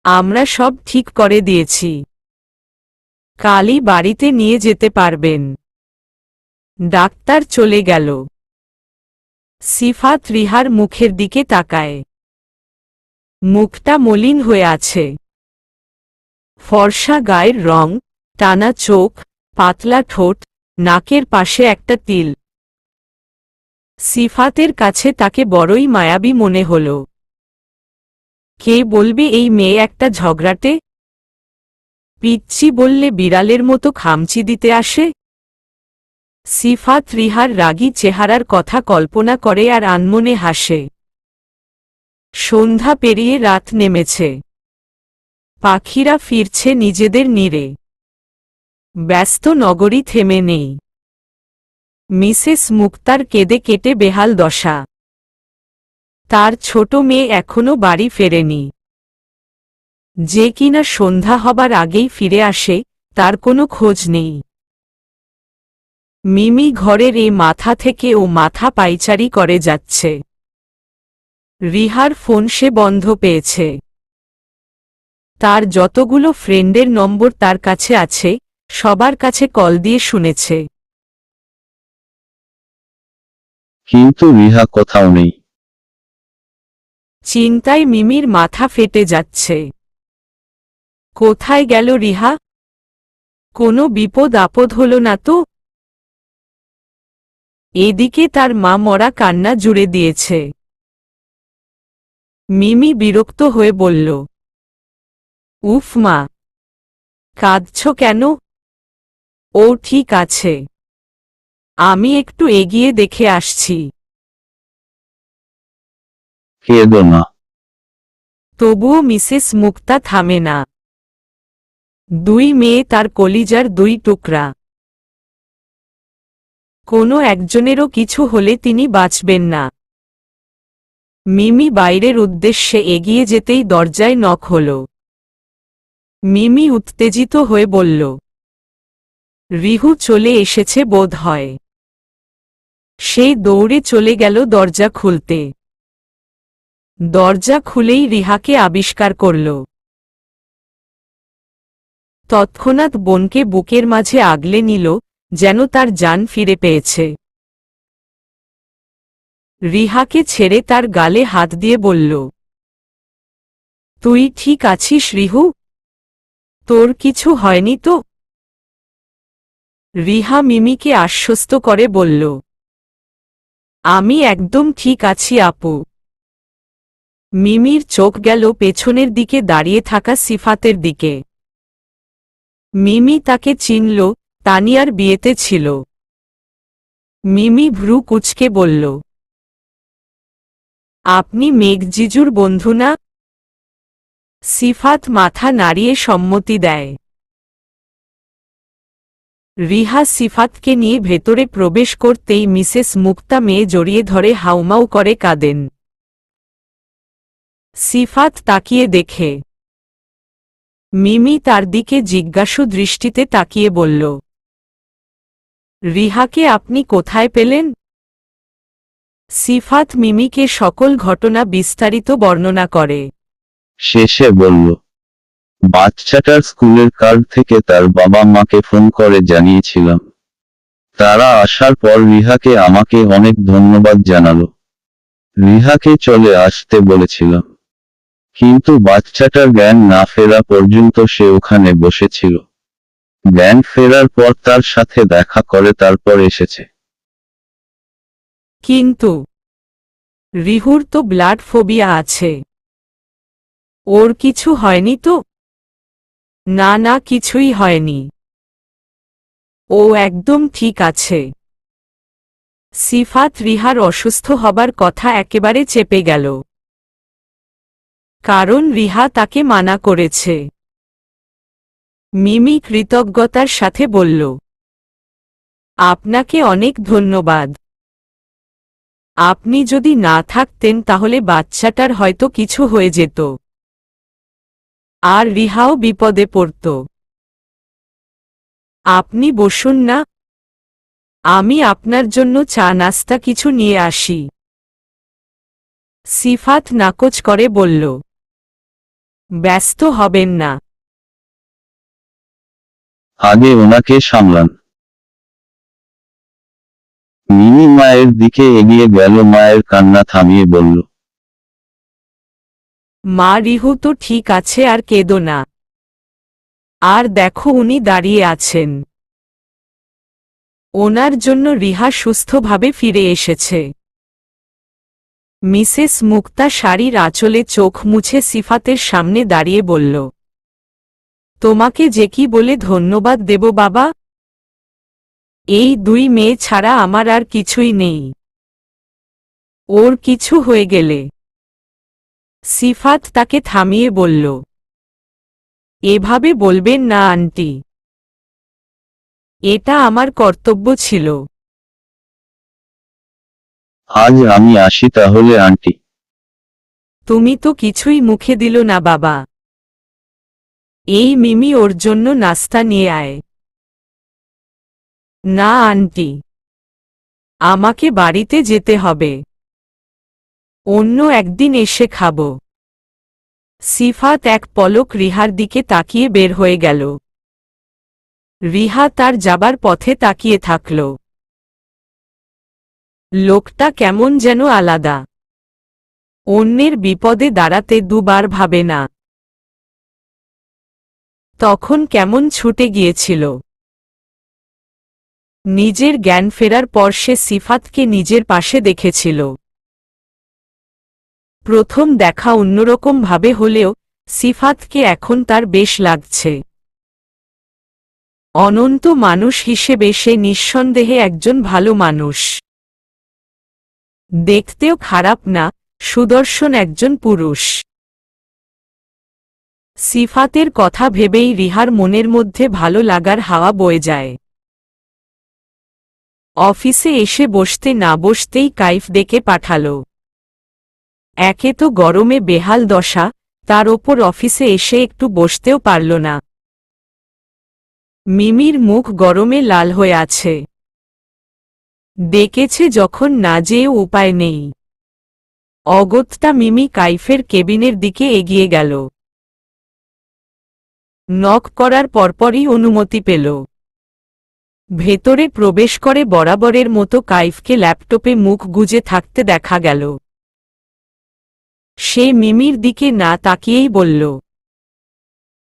আমরা সব ঠিক করে দিয়েছি। কালই বাড়িতে নিয়ে যেতে পারবেন। ডাক্তার চলে গেল। সিফাত রিহার মুখের দিকে তাকায়। মুখটা মলিন হয়ে আছে। ফর্সা গায়ের রং, টানা চোখ, পাতলা ঠোঁট, নাকের পাশে একটা তিল। সিফাতের কাছে তাকে বড়ই মায়াবী মনে হল। কে বলবে এই মেয়ে একটা ঝগড়াটে? পিচ্চি বললে বিড়ালের মতো খামচি দিতে আসে। সিফাত রিহার রাগী চেহারার কথা কল্পনা করে আর আনমনে হাসে। সন্ধ্যা পেরিয়ে রাত নেমেছে। পাখিরা ফিরছে নিজেদের নীড়ে। ব্যস্ত নগরী থেমে নেই। মিসেস মুক্তার কেঁদে কেটে বেহাল দশা। তার ছোট মেয়ে এখনো বাড়ি ফেরেনি। যে কিনা সন্ধ্যা হবার আগেই ফিরে আসে, তার কোনো খোঁজ নেই। মিমি ঘরের এ মাথা থেকে ও মাথা পাইচারি করে যাচ্ছে। রিহার ফোন সে বন্ধ পেয়েছে। তার যতগুলো ফ্রেন্ডের নম্বর তার কাছে আছে, সবার কাছে কল দিয়ে শুনেছে। কিন্তু রিহা কোথাও নেই। চিন্তায় মিমির মাথা ফেটে যাচ্ছে। কোথায় গেল রিহা? কোনো বিপদ আপদ হল না তো? এদিকে তার মা মরা কান্না জুড়ে দিয়েছে। মিমি বিরক্ত হয়ে বলল, উফ মা, কাঁদছ কেন? ও ঠিক আছে, আমি একটু এগিয়ে দেখে আসছি। কেঁদো না। তবুও মিসেস মুক্তা থামে না। দুই মেয়ে তার কলিজার দুই টুকরা। কোনো একজনেরও কিছু হলে তিনি বাঁচবেন না। মিমি বাইরের উদ্দেশ্যে এগিয়ে যেতেই দরজায় নক হল। মিমি উত্তেজিত হয়ে বলল, রিহু চলে এসেছে বোধ হয়। সেই দৌড়ে চলে গেল দরজা খুলতে। দরজা খুলেই রিহাকে আবিষ্কার করল। তৎক্ষণাৎ বোনকে বুকের মাঝে আগলে নিল, যেন তার জান ফিরে পেয়েছে। রিহাকে ছেড়ে তার গালে হাত দিয়ে বলল, তুই ঠিক আছিস রিহু? তোর কিছু হয়নি তো? রিহা মিমিকে আশ্বস্ত করে বলল, আমি একদম ঠিক আছি আপু। মিমির চোখ গেল পেছনের দিকে দাঁড়িয়ে থাকা সিফাতের দিকে। মিমি তাকে চিনল, তানিয়ার বিয়েতে ছিল। মিমি ভ্রু কুঁচকে বলল, আপনি মেঘ জিজুর বন্ধু না? সিফাত মাথা নাড়িয়ে সম্মতি দেয়। রিহা সিফাতকে নিয়ে ভেতরে প্রবেশ করতেই মিসেস মুক্তা মেয়ে জড়িয়ে ধরে হাউমাউ করে কাঁদেন। সিফাত তাকিয়ে দেখে মিমি তার দিকে জিজ্ঞাসু দৃষ্টিতে তাকিয়ে বলল, রিহাকে আপনি কোথায় পেলেন? সিফাত মিমিকে সকল ঘটনা বিস্তারিত বর্ণনা করে। শেষে বলল, বাচ্চাটার স্কুলের কার্ড থেকে তার বাবা মাকে ফোন করে জানিয়েছিলাম। তারা আসার পর রিহাকে আমাকে অনেক ধন্যবাদ জানালো। রিহাকে চলে আসতে বলেছিলাম, কিন্তু বাচ্চাটার জ্ঞান না ফেরা পর্যন্ত সে ওখানে বসেছিল। জ্ঞান ফেরার পর তার সাথে দেখা করে তারপর এসেছে। কিন্তু রিহুর তো ব্লাড ফোবিয়া আছে। ওর কিছু হয়নি তো? না না, কিছুই হয়নি, ও একদম ঠিক আছে। সিফাত রিহার অসুস্থ হবার কথা একেবারে চেপে গেল, কারণ রিহা তাকে মানা করেছে। মিমি কৃতজ্ঞতার সাথে বলল, আপনাকে অনেক ধন্যবাদ। আপনি যদি না থাকতেন তাহলে বাচ্চাটার হয়তো কিছু হয়ে যেত, আর রিহাও বিপদে পড়ত। আপনি বসুন না, আমি আপনার জন্য চা নাস্তা কিছু নিয়ে আসি। সিফাত নাকচ করে বলল, ব্যস্ত হবেন না, আগে ওনাকে সামলান। মিমি মায়ের দিকে এগিয়ে গেল, মায়ের কান্না থামিয়ে বলল, মা রিহু তো ঠিক আছে, আর কেঁদো না। আর দেখো উনি দাঁড়িয়ে আছেন, ওনার জন্য রিহা সুস্থভাবে ফিরে এসেছে। মিসেস মুক্তা শাড়ির আঁচলে চোখ মুছে সিফাতের সামনে দাঁড়িয়ে বলল, তোমাকে যে কি বলে ধন্যবাদ দেব বাবা? এই দুই মেয়ে ছাড়া আমার আর কিছুই নেই। ওর কিছু হয়ে গেলে। সিফাত তাকে থামিয়ে বলল, এভাবে বলবেন না আন্টি, এটা আমার কর্তব্য ছিল। আজ আমি আসি তাহলে আন্টি। তুমি তো কিছুই মুখে দিল না বাবা। এই মিমি ওর জন্য নাস্তা নিয়ে আয়। না আন্টি, আমাকে বাড়িতে যেতে হবে, অন্য একদিন এসে খাব। সিফাত এক পলক রিহার দিকে তাকিয়ে বের হয়ে গেল। রিহা তার যাবার পথে তাকিয়ে থাকল। লোকটা কেমন যেন আলাদা, অন্যের বিপদে দাঁড়াতে দুবার ভাবে না। তখন কেমন ছুটে গিয়েছিল। নিজের জ্ঞান ফেরার পর সে সিফাতকে নিজের পাশে দেখেছিল। প্রথম দেখা অন্যরকম ভাবে হলেও সিফাতকে এখন তার বেশ লাগছে। অনন্ত মানুষ হিসেবে সে নিঃসন্দেহে একজন ভালো মানুষ। দেখতেও খারাপ না, সুদর্শন একজন পুরুষ। সিফাতের কথা ভেবেই রিহার মনের মধ্যে ভালো লাগার হাওয়া বয়ে যায়। অফিসে এসে বসতে না বসতেই কাইফ ডেকে পাঠাল। একে তো গরমে বেহাল দশা, তার ওপর অফিসে এসে একটু বসতেও পারল না। মিমির মুখ গরমে লাল হয়ে আছে। ডেকেছে যখন না যেয়েও উপায় নেই। অগত্যা মিমি কাইফের কেবিনের দিকে এগিয়ে গেল। নক করার পরপরই অনুমতি পেল। ভেতরে প্রবেশ করে বরাবরের মতো কাইফকে ল্যাপটপে মুখ গুজে থাকতে দেখা গেল। সে মিমির দিকে না তাকিয়েই বলল,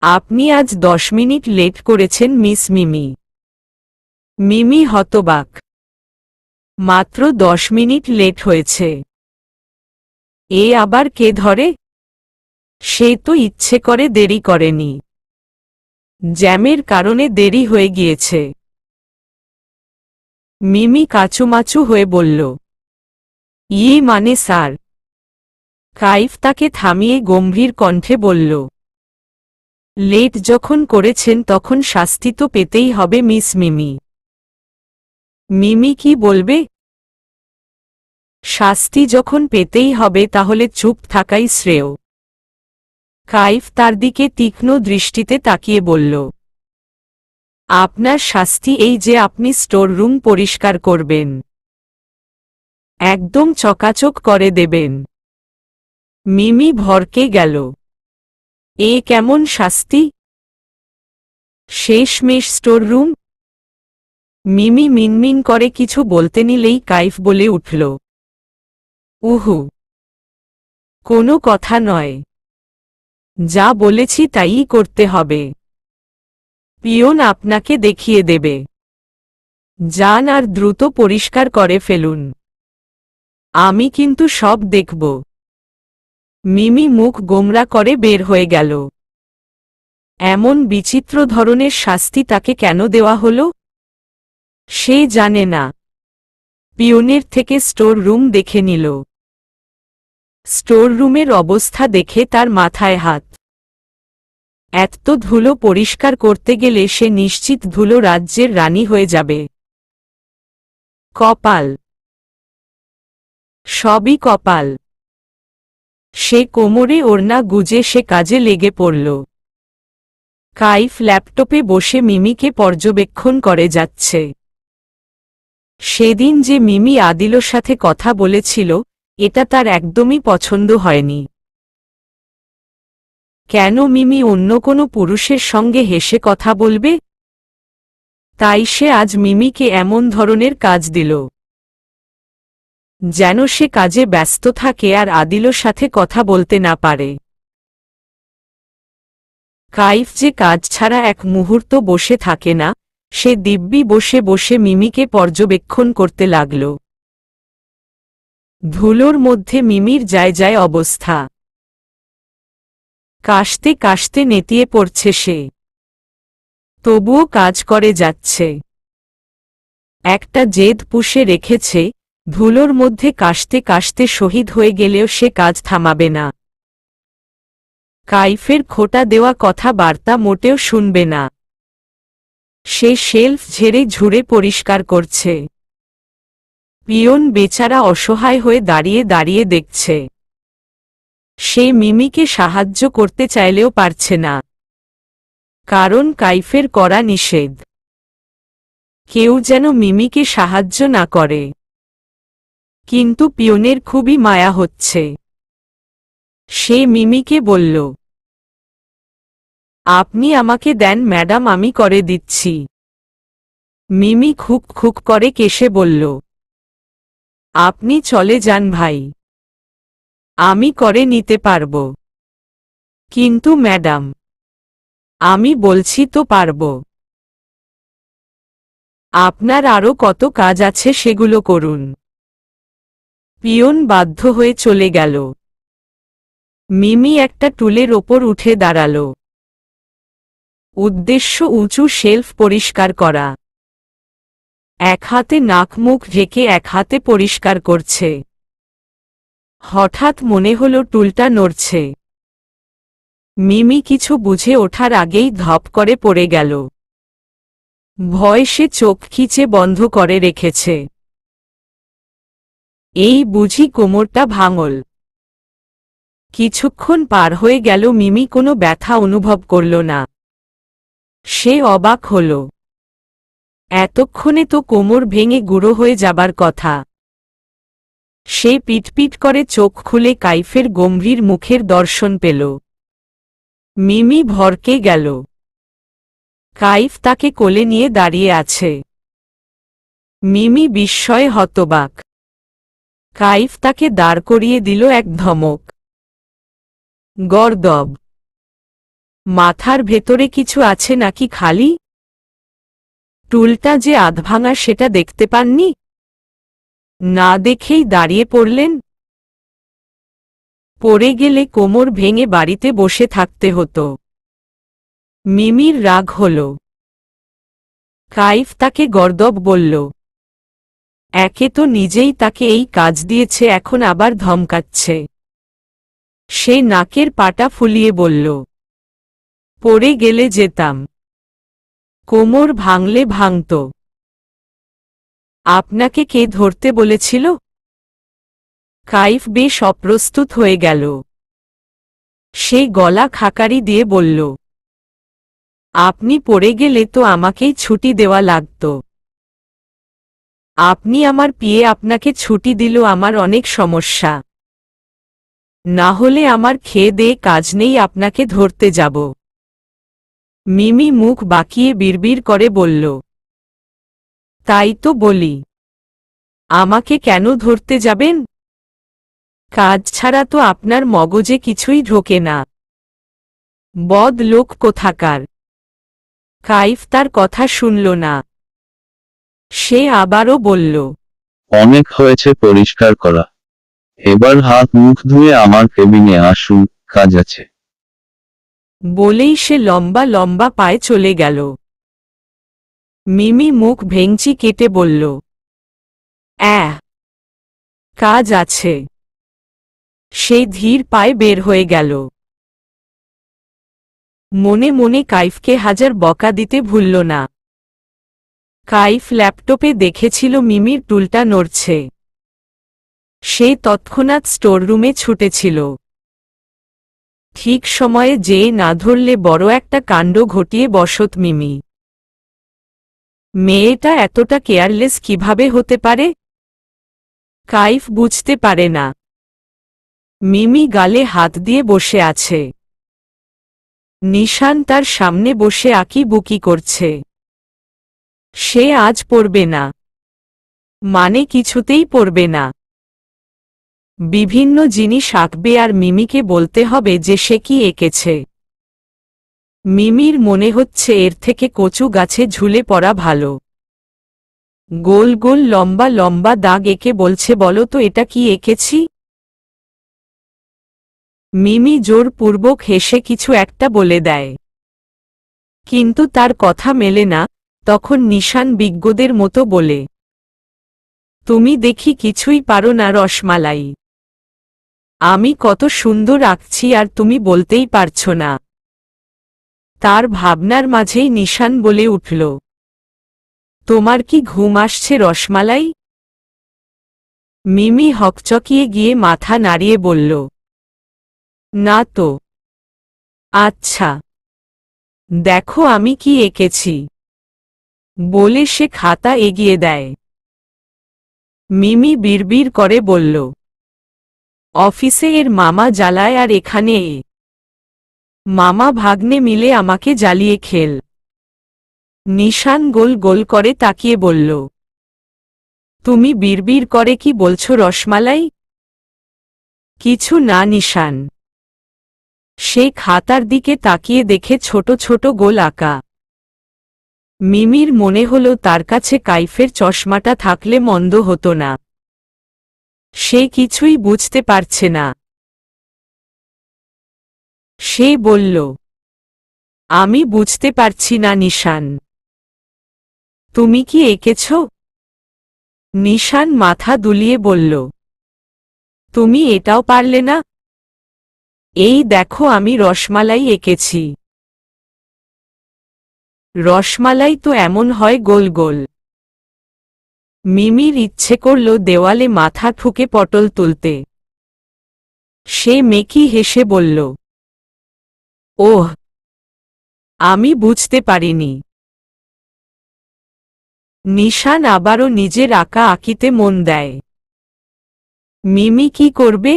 আপনি আজ 10 মিনিট লেট করেছেন মিস মিমি। মিমি হতবাক। মাত্র 10 মিনিট লেট হয়েছে? এ আবার কে ধরে? সে তো ইচ্ছে করে দেরি করেনি, জ্যামের কারণে দেরি হয়ে গিয়েছে। মিমি কাচুমাচু হয়ে বলল, ইয়ে মানে স্যার। কাইফ তাকে থামিয়ে গম্ভীর কণ্ঠে বলল, লেট যখন করেছেন তখন শাস্তি তো পেতেই হবে মিস মিমি। মিমি কি বলবে? শাস্তি যখন পেতেই হবে তাহলে চুপ থাকাই শ্রেয়। কাইফ তার দিকে তীক্ষ্ণ দৃষ্টিতে তাকিয়ে বলল, আপনার শাস্তি এই যে আপনি স্টোর রুম পরিষ্কার করবেন, একদম চকাচক করে দেবেন। মিমি ভরকে গেল, এ কেমন শাস্তি? শেষমেশ স্টোর রুম? মিমি মিনমিন করে কিছু বলতে নিলেই কাইফ বলে উঠল, উহু, কোনো কথা নয়, যা বলেছি তাই করতে হবে। পিয়ন আপনাকে দেখিয়ে দেবে। যান আর দ্রুত পরিষ্কার করে ফেলুন, আমি কিন্তু সব দেখব। মিমি মুখ গোমরা করে বের হয়ে গেল। এমন বিচিত্র ধরনের শাস্তি তাকে কেন দেওয়া হলো সে জানে না। পিয়নের থেকে স্টোর রুম দেখে নিল। স্টোর রুমের অবস্থা দেখে তার মাথায় হাত। এত ধুলো পরিষ্কার করতে গেলে সে নিশ্চিত ধুলো রাজ্যের রানী হয়ে যাবে। কপাল, সবই কপাল। সে কোমরে ওড়না গুজে সে কাজে লেগে পড়ল। কাইফ ল্যাপটপে বসে মিমিকে পর্যবেক্ষণ করে যাচ্ছে। সেদিন যে মিমি আদিলর সাথে কথা বলেছিল এটা তার একদমই পছন্দ হয়নি। কেন মিমি অন্য কোনো পুরুষের সঙ্গে হেসে কথা বলবে? তাই সে আজ মিমিকে এমন ধরনের কাজ দিল যেন সে কাজে ব্যস্ত থাকে আর আদিলর সাথে কথা বলতে না পারে। কাইফ যে কাজ ছাড়া এক মুহূর্ত বসে থাকে না, সে দিব্যি বসে বসে মিমিকে পর্যবেক্ষণ করতে লাগল। ধুলোর মধ্যে মিমির যায় যায় অবস্থা। কাশতে কাশতে নেতিয়ে পড়ছে সে, তবুও কাজ করে যাচ্ছে। একটা জেদ পুষে রেখেছে, ধুলোর মধ্যে কাশতে কাশতে শহীদ হয়ে গেলেও সে কাজ থামাবে না। কাইফের খোটা দেওয়া কথা বার্তা মোটেও শুনবে না। সে শেলফ ঝেড়ে ঝুড়ে পরিষ্কার করছে। পিয়ন বেচারা অসহায় হয়ে দাঁড়িয়ে দাঁড়িয়ে দেখছে। সে মিমিকে সাহায্য করতে চাইলেও পারছে না, কারণ কাইফের করা নিষেধ। কেউ যেন মিমিকে সাহায্য না করে। কিন্তু পিয়নের খুবই মায়া হচ্ছে। সে মিমিকে বলল, আপনি আমাকে দেন ম্যাডাম, আমি করে দিচ্ছি। মিমি খুক খুক করে কেশে বলল, আপনি চলে যান ভাই, আমি করে নিতে পারব। কিন্তু ম্যাডাম, আমি বলছি তো পারব। আপনার আরও কত কাজ আছে সেগুলো করুন। পিয়ন বাধ্য হয়ে চলে গেল। মিমি একটা টুলের ওপর উঠে দাঁড়াল। উদ্দেশ্য উঁচু শেলফ পরিষ্কার করা। এক হাতে নাক মুখ ঢেকে এক হাতে পরিষ্কার করছে। হঠাৎ মনে হলো টুলটা নড়ছে। মিমি কিছু বুঝে ওঠার আগেই ধপ করে পড়ে গেল। ভয় সে চোখ খিচে বন্ধ করে রেখেছে। এই বুঝি কোমরটা ভাঙল। কিছুক্ষণ পার হয়ে গেল, মিমি কোনো ব্যথা অনুভব করল না। সে অবাক হল। এতক্ষণে তো কোমর ভেঙে গুঁড়ো হয়ে যাবার কথা। সে পিটপিট করে চোখ খুলে কাইফের গম্ভীর মুখের দর্শন পেল। মিমি ভরকে গেল। কাইফ তাকে কোলে নিয়ে দাঁড়িয়ে আছে। মিমি বিস্ময়ে হতবাক। কাইফ তাকে দাঁড় করিয়ে দিল এক ধমক। গর্দব, মাথার ভেতরে কিছু আছে নাকি খালি? টুলটা যে আধভাঙা সেটা দেখতে পাননি? না দেখেই দাঁড়িয়ে পড়লেন? পড়ে গেলে কোমর ভেঙে বাড়িতে বসে থাকতে হতো। মিমির রাগ হল। কাইফ তাকে গর্দব বলল। একে তো নিজেই তাকে এই কাজ দিয়েছে, এখন আবার ধমকাচ্ছে। সে নাকের পাটা ফুলিয়ে বলল, পড়ে গেলে যেতাম, কোমর ভাঙলে ভাঙত। আপনাকে কে ধরতে বলেছিল? কাইফ বেশ অপ্রস্তুত হয়ে গেল। সে গলা খাকারি দিয়ে বলল, আপনি পড়ে গেলে তো আমাকেই ছুটি দেওয়া লাগত। আপনি আমার পিয়ে আপনাকে ছুটি দিল আমার অনেক সমস্যা, না হলে আমার খেয়ে দেয়ে কাজ নেই আপনাকে ধরতে যাব। মিমি মুখ বাঁকিয়ে বিড়বিড় করে বলল, তাই তো বলি, আমাকে কেন ধরতে যাবেন? কাজ ছাড়া তো আপনার মগজে কিছুই ঢোকে না, বদ লোক কোথাকার। কাইফ তার কথা শুনল না। সে আবারও বলল, অনেক হয়েছে পরিষ্কার করা, এবার হাত মুখ ধুয়ে আমার কেবিনে আসুন, কাজ আছে। বলেই সে লম্বা লম্বা পায়ে চলে গেল। মিমি মুখ ভেঙচি কেটে বলল, কাজ আছে। সেই ধীর পায়ে বের হয়ে গেল। মনে মনে কাইফকে হাজার বকা দিতে ভুলল না। কাইফ ল্যাপটপে দেখেছিল মিমির টুলটা নড়ছে। সে তৎক্ষণাৎ স্টোররুমে ছুটেছিল। ঠিক সময়ে যেয়ে না ধরলে বড় একটা কাণ্ড ঘটিয়ে বসত মিমি। মেয়েটা এতটা কেয়ারলেস কিভাবে হতে পারে? কাইফ বুঝতে পারে না। মিমি গালে হাত দিয়ে বসে আছে। নিশান তার সামনে বসে আঁকিবুকি করছে। সে আজ পড়বে না, মানে কিছুতেই পড়বে না। বিভিন্ন জিনিস আঁকবে আর মিমিকে বলতে হবে যে সে কি এঁকেছে। মিমির মনে হচ্ছে এর থেকে কচু গাছে ঝুলে পড়া ভালো। গোল গোল লম্বা লম্বা দাগ এঁকে বলছে, বলো তো এটা কি এঁকেছি? মিমি জোরপূর্বক হেসে কিছু একটা বলে দেয়, কিন্তু তার কথা মেলে না। তখন নিশান বিজ্ঞদের মতো বলে, তুমি দেখি কিছুই পারো না রসমালাই। আমি কত সুন্দর আঁকছি আর তুমি বলতেই পারছো না। তার ভাবনার মাঝেই নিশান বলে উঠল, তোমার কি ঘুম আসছে রসমালাই? মিমি হকচকিয়ে গিয়ে মাথা নাড়িয়ে বলল, না তো। আচ্ছা, দেখো আমি কি এঁকেছি, বলে সে খাতা এগিয়ে দেয়। মিমি বিড়বিড় করে বলল, অফিসে এর মামা জ্বালায় আর এখানে মামা ভাগ্নে মিলে আমাকে জ্বালিয়ে খেল। নিশান গোল গোল করে তাকিয়ে বলল, তুমি বিড়বিড় করে কি বলছো রসমালাই? কিছু না নিশান। সে খাতার দিকে তাকিয়ে দেখে ছোট ছোট গোল আঁকা। মিমির মনে হল তার কাছে কাইফের চশমাটা থাকলে মন্দ হতো না। সে কিছুই বুঝতে পারছে না। সে বলল, আমি বুঝতে পারছি না নিশান, তুমি কি এঁকেছ? নিশান মাথা দুলিয়ে বলল, তুমি এটাও পারলে না? এই দেখো আমি রসমালাই এঁকেছি। রসমালাই তো এমন হয় গোল গোল। মিমির ইচ্ছে করল দেওয়ালে মাথা ঠুকে পটল তুলতে। সে মেকি হেসে বলল, ওহ, আমি বুঝতে পারিনি। নিশান আবারও নিজের আঁকা আঁকিতে মন দেয়। মিমি কি করবে?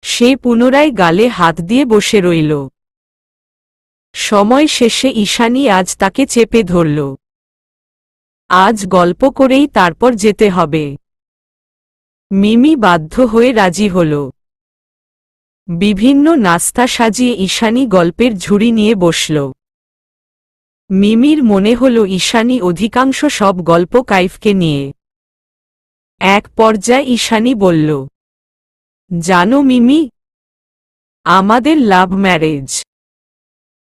সে পুনরায় গালে হাত দিয়ে বসে রইল। সময় শেষে ঈশানী আজ তাকে চেপে ধরল। আজ গল্প করেই তারপর যেতে হবে। মিমি বাধ্য হয়ে রাজি হল। বিভিন্ন নাস্তা সাজিয়ে ঈশানী গল্পের ঝুড়ি নিয়ে বসল। মিমির মনে হল ঈশানী অধিকাংশ সব গল্প কাইফকে নিয়ে। এক পর্যায়ে ঈশানী বলল, জানো মিমি, আমাদের লাভ ম্যারেজ।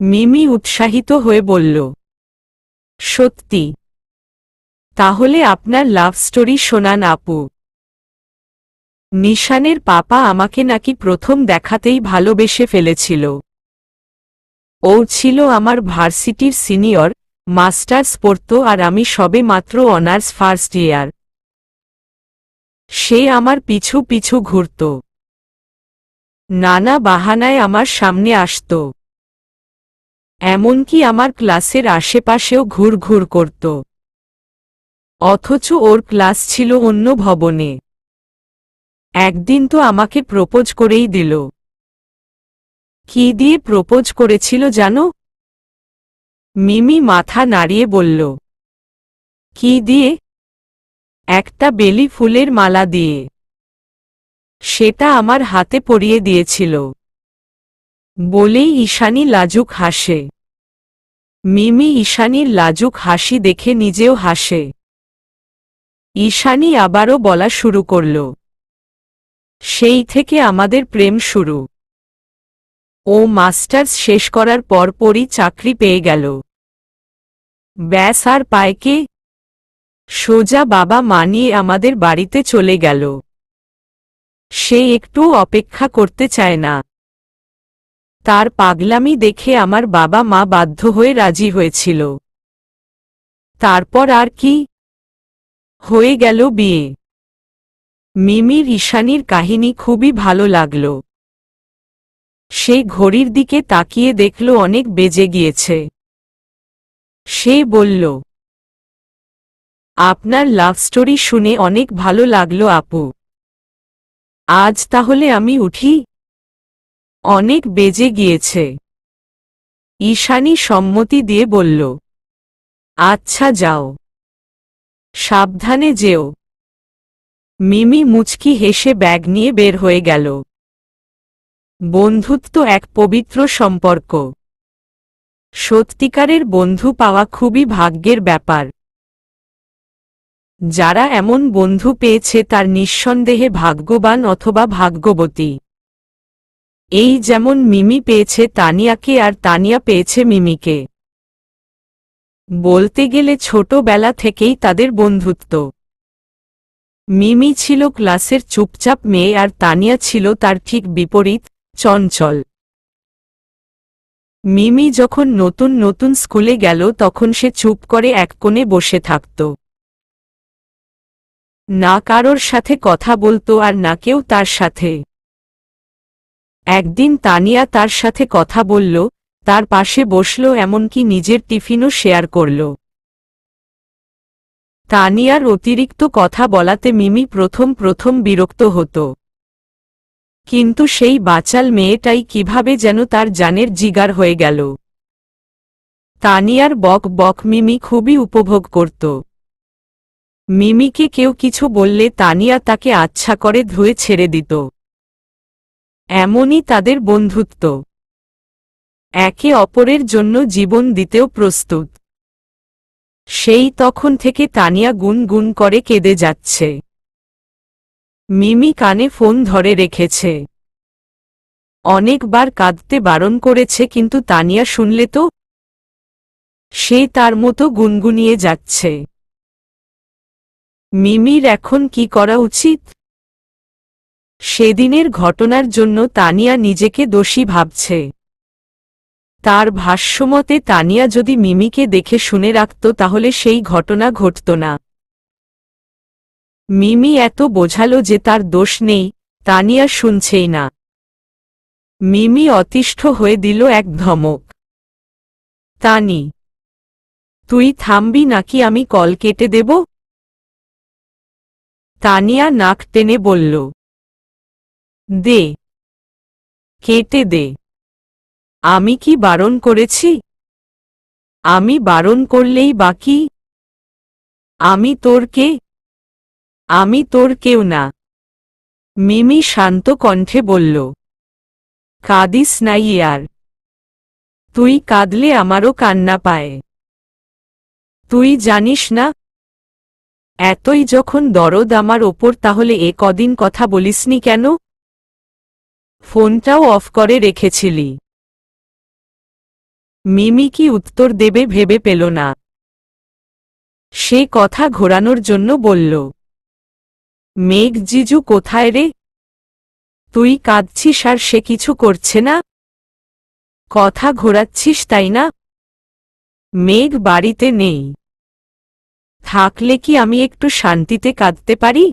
মিমি উৎসাহিত হয়ে বলল, সত্যি? তাহলে আপনার লাভ স্টোরি শোনান আপু। নিশানের পাপা আমাকে নাকি প্রথম দেখাতেই ভালোবেসে ফেলেছিল। ও ছিল আমার ভার্সিটির সিনিয়র, মাস্টার্স পড়তো আর আমি সবে মাত্র অনার্স ফার্স্ট ইয়ার। সে আমার পিছু পিছু ঘুরত, নানা বাহানায় আমার সামনে আসত, এমনকি আমার ক্লাসের আশেপাশেও ঘুর ঘুর করত। অথচ ওর ক্লাস ছিল অন্য ভবনে। একদিন তো আমাকে প্রপোজ করেই দিল। কি দিয়ে প্রপোজ করেছিল জানো? মিমি মাথা নাড়িয়ে বলল, কি দিয়ে? একটা বেলি ফুলের মালা দিয়ে। সেটা আমার হাতে পরিয়ে দিয়েছিল। বলেই ঈশানী লাজুক হাসে। মিমি ঈশানীর লাজুক হাসি দেখে নিজেও হাসে। ঈশানী আবারও বলা শুরু করল, সেই থেকে আমাদের প্রেম শুরু। ও মাস্টার্স শেষ করার পরপরই চাকরি পেয়ে গেল। ব্যাস আর পায় কে? সোজা বাবা মা নিয়ে আমাদের বাড়িতে চলে গেল। সে একটু অপেক্ষা করতে চায় না। তার পাগলামি দেখে আমার বাবা মা বাধ্য হয়ে রাজি হয়েছিল। তারপর আর কি, হয়ে গেল বিয়ে। মিমির ঈশানীর কাহিনী খুবই ভালো লাগল। সে ঘড়ির দিকে তাকিয়ে দেখল অনেক বেজে গিয়েছে। সে বলল, আপনার লাভ স্টোরি শুনে অনেক ভালো লাগলো আপু। আজ তাহলে আমি উঠি? অনেক বেজে গিয়েছে। ঈশানী সম্মতি দিয়ে বলল, আচ্ছা যাও, সাবধানে যেও। মিমি মুচকি হেসে ব্যাগ নিয়ে বের হয়ে গেল। বন্ধুত্ব এক পবিত্র সম্পর্ক। সত্যিকারের বন্ধু পাওয়া খুবই ভাগ্যের ব্যাপার। যারা এমন বন্ধু পেয়েছে তার নিঃসন্দেহে ভাগ্যবান অথবা ভাগ্যবতী। এই যেমন মিমি পেয়েছে তানিয়াকে আর তানিয়া পেয়েছে মিমিকে। বলতে গেলে ছোটবেলা থেকেই তাদের বন্ধুত্ব। মিমি ছিল ক্লাসের চুপচাপ মেয়ে আর তানিয়া ছিল তার ঠিক বিপরীত, চঞ্চল। মিমি যখন নতুন নতুন স্কুলে গেল তখন সে চুপ করে এক কোণে বসে থাকত। না কারোর সাথে কথা বলতো আর না কেউ তার সাথে। একদিন তানিয়া তার সাথে কথা বলল, তার পাশে বসল, এমনকি নিজের টিফিনও শেয়ার করল। তানিয়ার অতিরিক্ত কথা বলাতে মিমি প্রথম প্রথম বিরক্ত হতো। কিন্তু সেই বাচাল মেয়েটাই কিভাবে যেন তার জানের জিগার হয়ে গেল। তানিয়ার বক বক মিমি খুবই উপভোগ করত। মিমিকে কেউ কিছু বললে তানিয়া তাকে আচ্ছা করে ধুয়ে ছেড়ে দিত। এমনই তাদের বন্ধুত্ব। একে অপরের জন্য জীবন দিতেও প্রস্তুত। সেই তখন থেকে তানিয়া গুনগুন করে কেঁদে যাচ্ছে। মিমি কানে ফোন ধরে রেখেছে। অনেকবার কাঁদতে বারণ করেছে কিন্তু তানিয়া শুনলে তো। সে তার মতো গুনগুনিয়ে যাচ্ছে। মিমির এখন কি করা উচিত? সেদিনের ঘটনার জন্য তানিয়া নিজেকে দোষী ভাবছে। তার ভাষ্যমতে তানিয়া যদি মিমিকে দেখে শুনে রাখত তাহলে সেই ঘটনা ঘটত না। মিমি এত বোঝালো যে তার দোষ নেই, তানিয়া শুনছেই না। মিমি অতিষ্ঠ হয়ে দিল এক ধমক। তানি, তুই থামবি নাকি আমি কল কেটে দেব? তানিয়া নাক টেনে বলল, দে, কেটে দে। আমি কি বারণ করেছি? আমি বারণ করলেই বাকি? আমি তোর কে? আমি তোর কেউ না। মিমি শান্ত কণ্ঠে বলল, কাঁদিস না ইয়ার। তুই কাঁদলে আমারও কান্না পায়। তুই জানিস না, এতই যখন দরদ আমার ওপর তাহলে এ কদিন কথা বলিসনি কেন? ফোনটাও অফ করে রেখেছিলি। মিমি কি উত্তর দেবে ভেবে পেল না। সে কথা ঘোরানোর জন্য বলল, মেঘ জিজু কোথায় রে? তুই কাঁদছিস আর সে কিছু করছে না? কথা ঘোরাচ্ছিস তাই না? মেঘ বাড়িতে নেই। থাকলে কি আমি একটু শান্তিতে কাঁদতে পারি?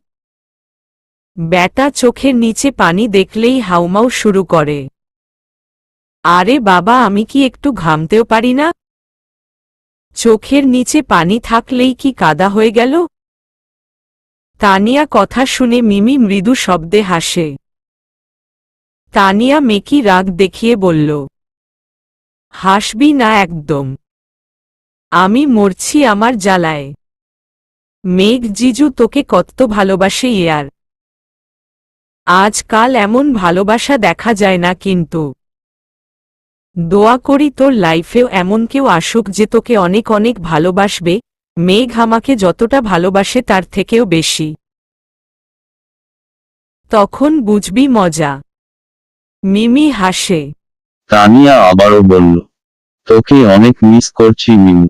ব্যাটা চোখের নিচে পানি দেখলেই হাউমাউ শুরু করে। আরে বাবা, আমি কি একটু ঘামতেও পারি না? চোখের নিচে পানি থাকলেই কি কাদা হয়ে গেল? তানিয়া কথা শুনে মিমি মৃদু শব্দে হাসে। তানিয়া মেকি রাগ দেখিয়ে বলল, হাসবি না একদম। আমি মরছি আমার জ্বালায়। মেঘ জিজু তোকে কত ভালোবাসে ইয়ার। আজকাল এমন ভালোবাসা দেখা যায় না, কিন্তু দোয়া করি তোর লাইফেও এমন কেউ আসুক যে তোকে অনেক অনেক ভালোবাসবে। মেঘ আমাকে যতটা ভালোবাসে তার থেকেও বেশি। তখন বুঝবি মজা। মিমি হাসে। তানিয়া আবারও বলল, তোকে অনেক মিস করছি মিমু।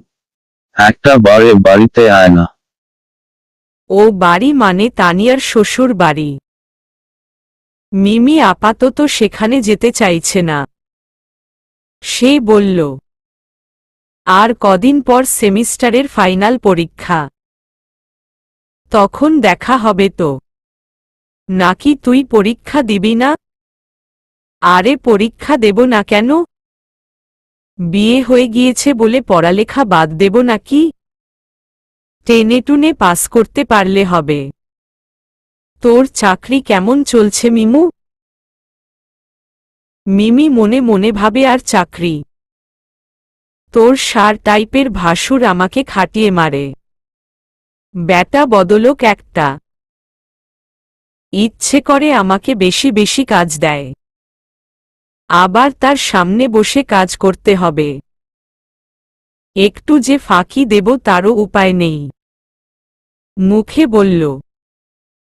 একটা বারে বাড়িতে আয় না। ও বাড়ি মানে তানিয়ার শ্বশুর বাড়ি। মিমি আপাতত সেখানে যেতে চাইছে না। সে বলল, আর কদিন পর সেমিস্টারের ফাইনাল পরীক্ষা। তখন দেখা হবে তো। নাকি তুই পরীক্ষা দিবি না? আরে পরীক্ষা দেব না কেন? বিয়ে হয়ে গিয়েছে বলে পড়ালেখা বাদ দেব নাকি? টেনে টুনে পাস করতে পারলে হবে। তোর চাকরি কেমন চলছে মিমু? মিমি মনে মনে ভাবে, আর চাকরি? তোর সার টাইপের ভাসুর আমাকে খাটিয়ে মারে। ব্যাটা বদলোক একটা। ইচ্ছে করে আমাকে বেশি বেশি কাজ দেয়। আবার তার সামনে বসে কাজ করতে হবে। একটু যে ফাঁকি দেব তারও উপায় নেই। মুখে বলল,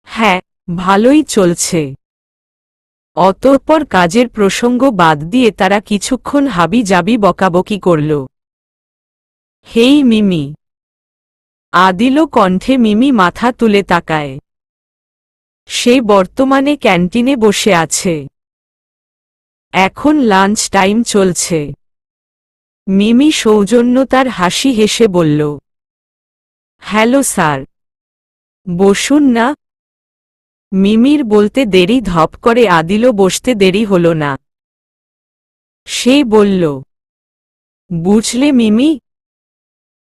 হ্যাঁ, ভালোই চলছে। অতঃপর কাজের প্রসঙ্গ বাদ দিয়ে তারা কিছুক্ষণ হাবি জাবি বকাবকি করল। হেই মিমি। আদিল কণ্ঠে মিমি মাথা তুলে তাকায়। সে বর্তমানে ক্যান্টিনে বসে আছে। এখন লাঞ্চ টাইম চলছে। মিমি সৌজন্যতার হাসি হেসে বলল, হ্যালো স্যার, বসুন না। মিমির বলতে দেরি ধপ করে আদিলও বসতে দেরি হল না। সে বলল, বুঝলে মিমি,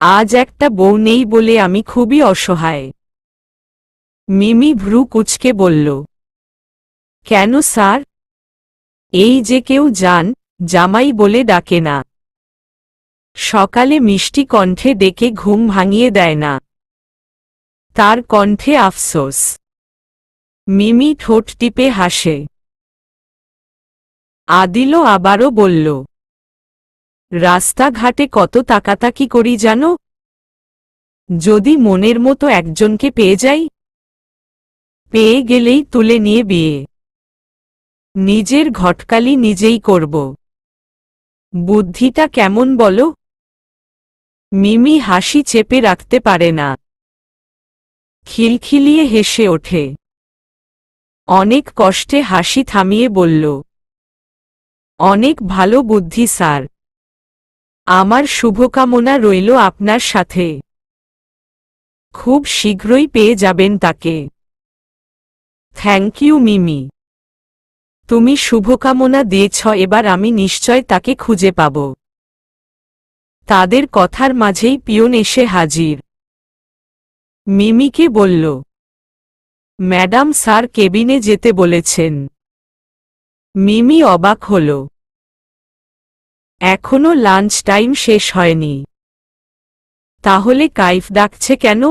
আজ একটা বউ নেই বলে আমি খুবই অসহায়। মিমি ভ্রু কুঁচকে বলল, কেন স্যার? এই যে কেউ জামাই বলে ডাকে না। সকালে মিষ্টি কণ্ঠে ডেকে ঘুম ভাঙিয়ে দেয় না। তার কণ্ঠে আফসোস। মিমি ঠোঁট টিপে হাসে। আদিলও আবারও বলল, রাস্তাঘাটে কত তাকাতাকি করি জানো? যদি মনের মতো একজনকে পেয়ে যাই, পেয়ে গেলেই তুলে নিয়ে বিয়ে। নিজের ঘটকালি নিজেই করব। বুদ্ধিটা কেমন বলো? মিমি হাসি চেপে রাখতে পারে না। খিলখিলিয়ে হেসে ওঠে। অনেক কষ্টে হাসি থামিয়ে বলল, অনেক ভালো বুদ্ধি স্যার। আমার শুভকামনা রইল আপনার সাথে। খুব শীঘ্রই পেয়ে যাবেন তাকে। থ্যাংক ইউ মিমি। তুমি শুভকামনা দিয়েছ, এবার আমি নিশ্চয় তাকে খুঁজে পাব। তাদের কথার মাঝেই পিয়ন এসে হাজির। মিমিকে বলল, ম্যাডাম স্যার কেবিনে যেতে বলেছেন। মিমি অবাক হল। এখনো লাঞ্চ টাইম শেষ হয়নি। তাহলে কাইফ ডাকছে কেন?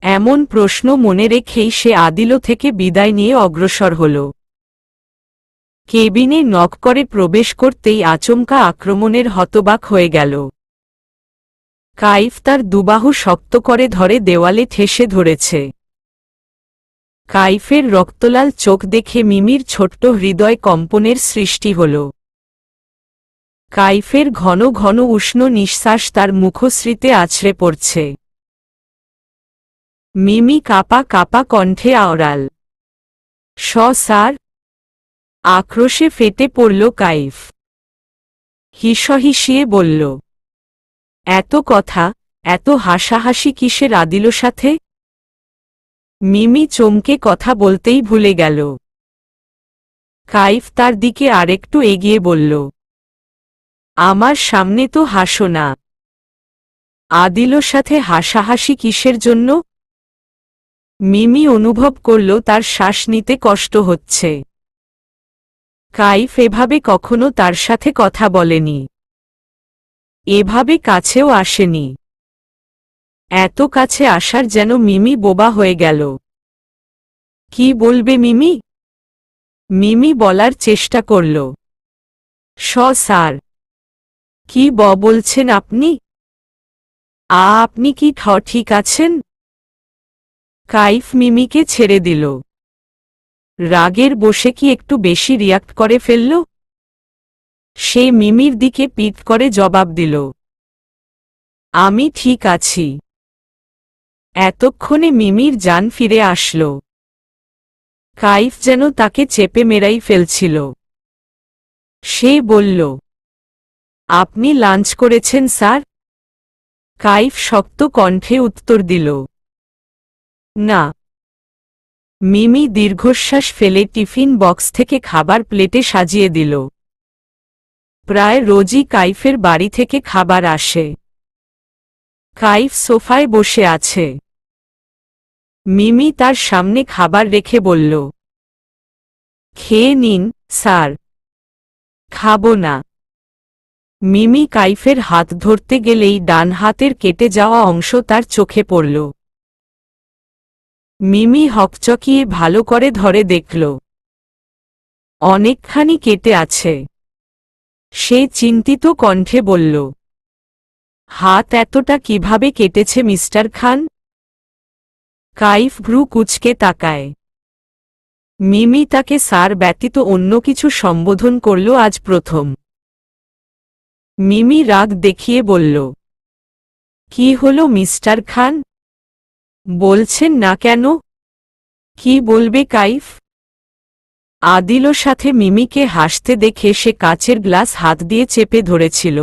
এমন প্রশ্ন মনে রেখেই সে আদিল থেকে বিদায় নিয়ে অগ্রসর হল। কেবিনে নক করে প্রবেশ করতেই আচমকা আক্রমণের হতবাক হয়ে গেল। কাইফ তার দুবাহু শক্ত করে ধরে দেওয়ালে ঠেসে ধরেছে। কাইফের রক্তলাল চোখ দেখে মিমির ছোট্ট হৃদয় কম্পনের সৃষ্টি হল। কাইফের ঘন ঘন উষ্ণ নিঃশ্বাস তার মুখশ্রীতে আছড়ে পড়ছে। মিমি কাপা কাপা কণ্ঠে আওড়াল। স্যার! আক্রোশে ফেটে পড়ল কাইফ। হিসহিসিয়ে বলল, এত কথা, এত হাসাহাসি কিসের আদিল সাথে? মিমি চমকে কথা বলতেই ভুলে গেল। কাইফ তার দিকে আরেকটু এগিয়ে বলল, আমার সামনে তো হাসো না। আদিল সাথে হাসাহাসি কিসের জন্য? মিমি অনুভব করল তার শ্বাস নিতে কষ্ট হচ্ছে। কাইফ এভাবে কখনো তার সাথে কথা বলেনি, এভাবে কাছেও আসেনি। এত কাছে আসার যেন মিমি বোবা হয়ে গেল। কি বলবে মিমি? মিমি বলার চেষ্টা করল, স্যার। কি বলছেন আপনি? আপনি কি ঠিক আছেন? কাইফ মিমিকে ছেড়ে দিল। রাগের বসে কি একটু বেশি রিয়াক্ট করে ফেলল? সে মিমির দিকে পিট করে জবাব দিল, আমি ঠিক আছি। এতক্ষণে মিমির জান ফিরে আসল। কাইফ যেন তাকে চেপে মেরাই ফেলছিল। সে বলল, আপনি লাঞ্চ করেছেন স্যার? কাইফ শক্ত কণ্ঠে উত্তর দিল, না। মিমি দীর্ঘশ্বাস ফেলে টিফিন বক্স থেকে খাবার প্লেটে সাজিয়ে দিল। প্রায় রোজই কাইফের বাড়ি থেকে খাবার আসে। কাইফ সোফায় বসে আছে। মিমি তার সামনে খাবার রেখে বলল, খেয়ে নিন স্যার। খাবো না। মিমি কাইফের হাত ধরতে গেলেই ডান হাতের কেটে যাওয়া অংশ তার চোখে পড়ল। মিমি হকচকিয়ে ভালো করে ধরে দেখল, অনেকখানি কেটে আছে। সে চিন্তিত কণ্ঠে বলল, হাত এতটা কিভাবে কেটেছে মিস্টার খান? কাইফ ভ্রু কুঁচকে তাকায়। মিমি তাকে স্যার ব্যতীত অন্য কিছু সম্বোধন করল আজ প্রথম। মিমি রাগ দেখিয়ে বলল, কি হলো মিস্টার খান? বলছেন না কেন? কি বলবে কাইফ? আদিল সাথে মিমিকে হাসতে দেখে সে কাচের গ্লাস হাত দিয়ে চেপে ধরেছিল।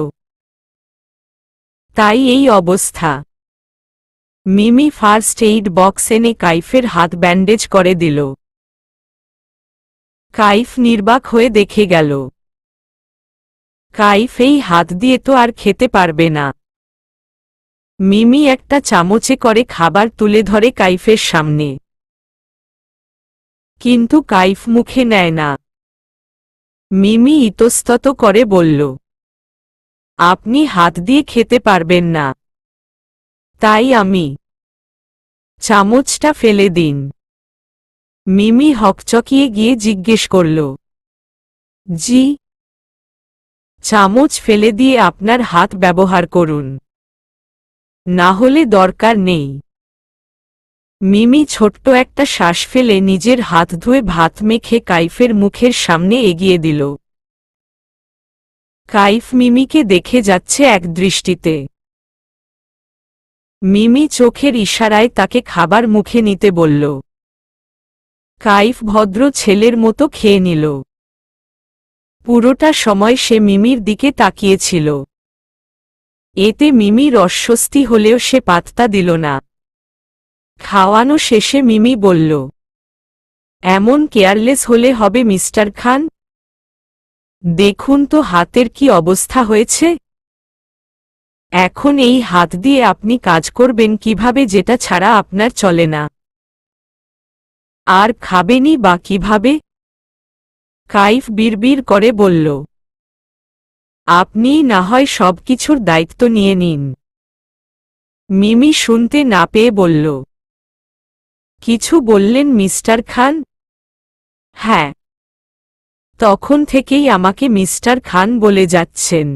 তাই এই অবস্থা। মিমি ফার্স্ট এইড বক্স এনে কাইফের হাত ব্যান্ডেজ করে দিল। কাইফ নির্বাক হয়ে দেখে গেল। কাইফ এই হাত দিয়ে তো আর খেতে পারবে না। মিমি একটা চামচে করে খাবার তুলে ধরে কাইফের সামনে। কিন্তু কাইফ মুখে নেয় না। মিমি ইতস্তত করে বলল, আপনি হাত দিয়ে খেতে পারবেন না, তাই আমি। চামচটা ফেলে দিন। মিমি হকচকিয়ে গিয়ে জিজ্ঞেস করল, জি। চামচ ফেলে দিয়ে আপনার হাত ব্যবহার করুন, না হলে দরকার নেই। মিমি ছোট্ট একটা শ্বাস ফেলে নিজের হাত ধুয়ে ভাত মেখে কাইফের মুখের সামনে এগিয়ে দিল। কাইফ মিমিকে দেখে যাচ্ছে এক দৃষ্টিতে। মিমি চোখের ইশারায় তাকে খাবার মুখে নিতে বলল। কাইফ ভদ্র ছেলের মতো খেয়ে নিল। পুরোটা সময় সে মিমির দিকে তাকিয়েছিল। এতে মিমির অস্বস্তি হলেও সে পাত্তা দিল না। খাওয়ানো শেষে মিমি বলল, এমন কেয়ারলেস হলে হবে মিস্টার খান? দেখুন তো হাতের কি অবস্থা হয়েছে। এখন এই হাত দিয়ে আপনি কাজ করবেন কিভাবে, যেটা ছাড়া আপনার চলে না? আর খাবেনই বা কিভাবে? কাইফ বিড়বিড় করে বলল, আপনিই না হয় সবকিছুর দায়িত্ব নিয়ে নিন। মিমি শুনতে না পেয়ে বলল, কিছু বললেন মিস্টার খান? হ্যাঁ। তখন থেকেই আমাকে মিস্টার খান বলে যাচ্ছেন।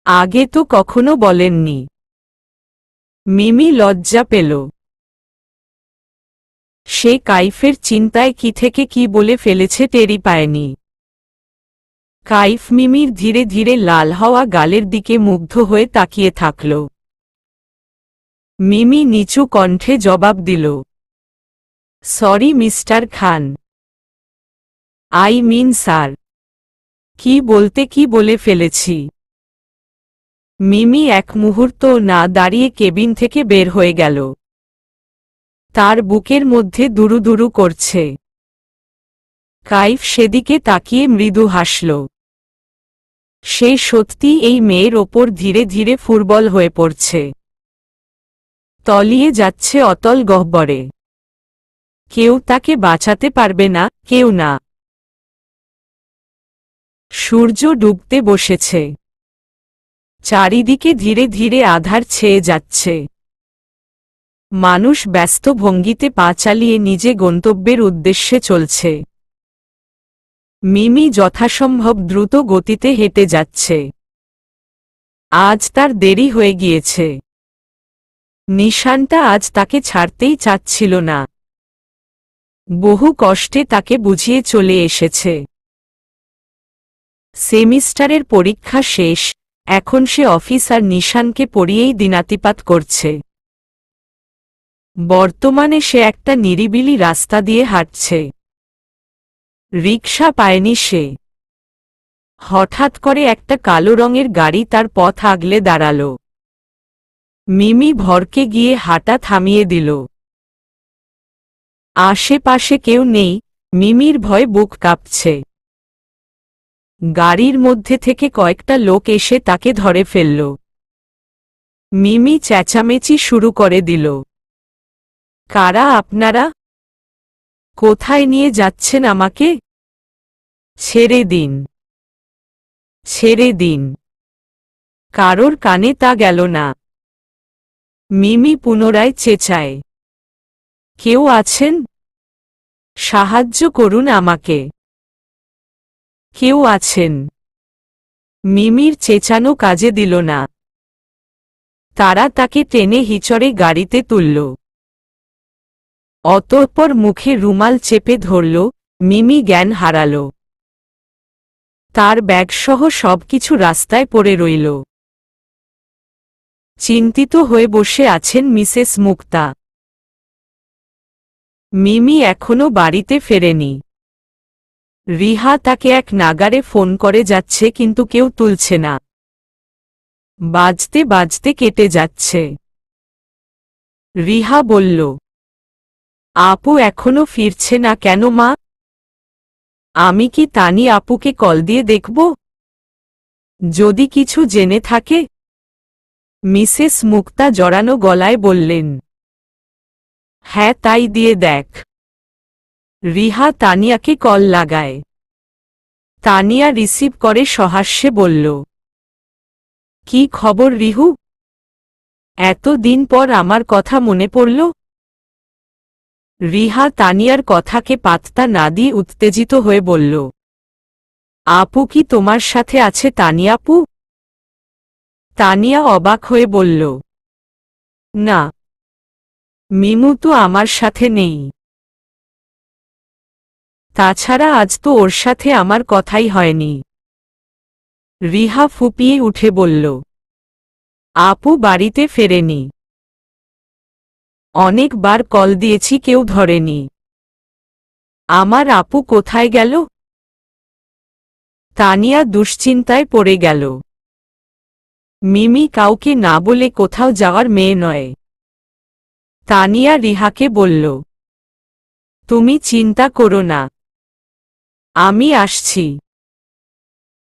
আগে তো কখনো বলেননি। মিমি লজ্জা পেল। সে কাইফের চিন্তায় কি থেকে কি বলে ফেলেছে টেরি পায়নি। কাইফ মিমির ধীরে ধীরে লাল হওয়া গালের দিকে মুগ্ধ হয়ে তাকিয়ে থাকল। মিমি নিচু কণ্ঠে জবাব দিল, sorry mister Khan. I mean sir. কি বলতে কি বলে ফেলেছি। মিমি এক মুহূর্ত না দাঁড়িয়ে কেবিন থেকে বের হয়ে গেল। তার বুকের মধ্যে দুরু করছে। কাইফ সেদিকে তাকিয়ে মৃদু হাসল। সে সত্যি এই মেয়ের ওপর ধীরে ধীরে ফুরবল হয়ে পড়ছে। তলিয়ে যাচ্ছে অতল গহ্বরে। কেউ তাকে বাঁচাতে পারবে না, কেউ না। সূর্য ডুবতে বসেছে। চারিদিকে ধীরে ধীরে আধার ছেয়ে যাচ্ছে। মানুষ ব্যস্ত ভঙ্গিতে পা চালিয়ে নিজে গন্তব্যের উদ্দেশ্যে চলছে। মিমি যথাসম্ভব দ্রুত গতিতে হেঁটে যাচ্ছে। আজ তার দেরি হয়ে গিয়েছে। নিশানটা আজ তাকে ছাড়তেই চাচ্ছিল না। বহু কষ্টে তাকে বুঝিয়ে চলে এসেছে। সেমিস্টারের পরীক্ষা শেষ, এখন সে অফিস আর নিশানকে পড়িয়েই দিনাতিপাত করছে। বর্তমানে সে একটা নিরিবিলি রাস্তা দিয়ে হাঁটছে। রিকশা পায়নি সে। হঠাৎ করে একটা কালো রঙের গাড়ি তার পথ আগলে দাঁড়াল। মিমি ভরকে গিয়ে হাঁটা থামিয়ে দিল। আশেপাশে কেউ নেই, মিমির ভয়ে বুক কাঁপছে। গাড়ির মধ্যে থেকে কয়েকটা লোক এসে তাকে ধরে ফেলল। মিমি চেঁচামেচি শুরু করে দিল, কারা আপনারা? কোথায় নিয়ে যাচ্ছেন আমাকে? ছেড়ে দিন, ছেড়ে দিন। কারোর কানে তা গেল না। মিমি পুনরায় চেঁচায়, কেউ আছেন? সাহায্য করুন আমাকে। কেউ আছেন? মিমির চেঁচানো কাজে দিল না। তারা তাকে টেনে হিচড়ে গাড়িতে তুলল। অতঃপর মুখে রুমাল চেপে ধরল। মিমি জ্ঞান হারাল। তার ব্যাগসহ সবকিছু রাস্তায় পড়ে রইল। চিন্তিত হয়ে বসে আছেন মিসেস মুক্তা। মিমি এখনো বাড়িতে ফেরেনি। রিহা তাকে এক নাগারে ফোন করে যাচ্ছে, কিন্তু কেউ তুলছে না। বাজতে বাজতে কেটে যাচ্ছে। রিহা বলল, আপু এখনো ফিরছে না কেন মা? আমি কি তানি আপুকে কল দিয়ে দেখব? যদি কিছু জেনে থাকে? মিসেস মুক্তা জড়ানো গলায় বললেন, হ্যাঁ তাই দিয়ে দেখ। রিহা তানিয়াকে কল লাগায়। তানিয়া রিসিভ করে সহাস্যে বলল, কি খবর রিহু? এত দিন পর আমার কথা মনে পড়ল? রিহা তানিয়ার কথাকে পাত্তা না দিয়ে উত্তেজিত হয়ে বলল, আপু কি তোমার সাথে আছে তানিয়াপু? তানিয়া অবাক হয়ে বলল, না, মিমু তো আমার সাথে নেই। তাছাড়া আজ তো ওর সাথে আমার কথাই হয়নি। রিহা ফুপিয়ে উঠে বলল, আপু বাড়িতে ফেরেনি। অনেকবার কল দিয়েছি, কেউ ধরেনি। আমার আপু কোথায় গেল? তানিয়া দুশ্চিন্তায় পড়ে গেল। মিমি কাউকে না বলে কোথাও যাওয়ার মেয়ে নয়। তানিয়া রিহাকে বলল, তুমি চিন্তা করো না, আমি আসছি।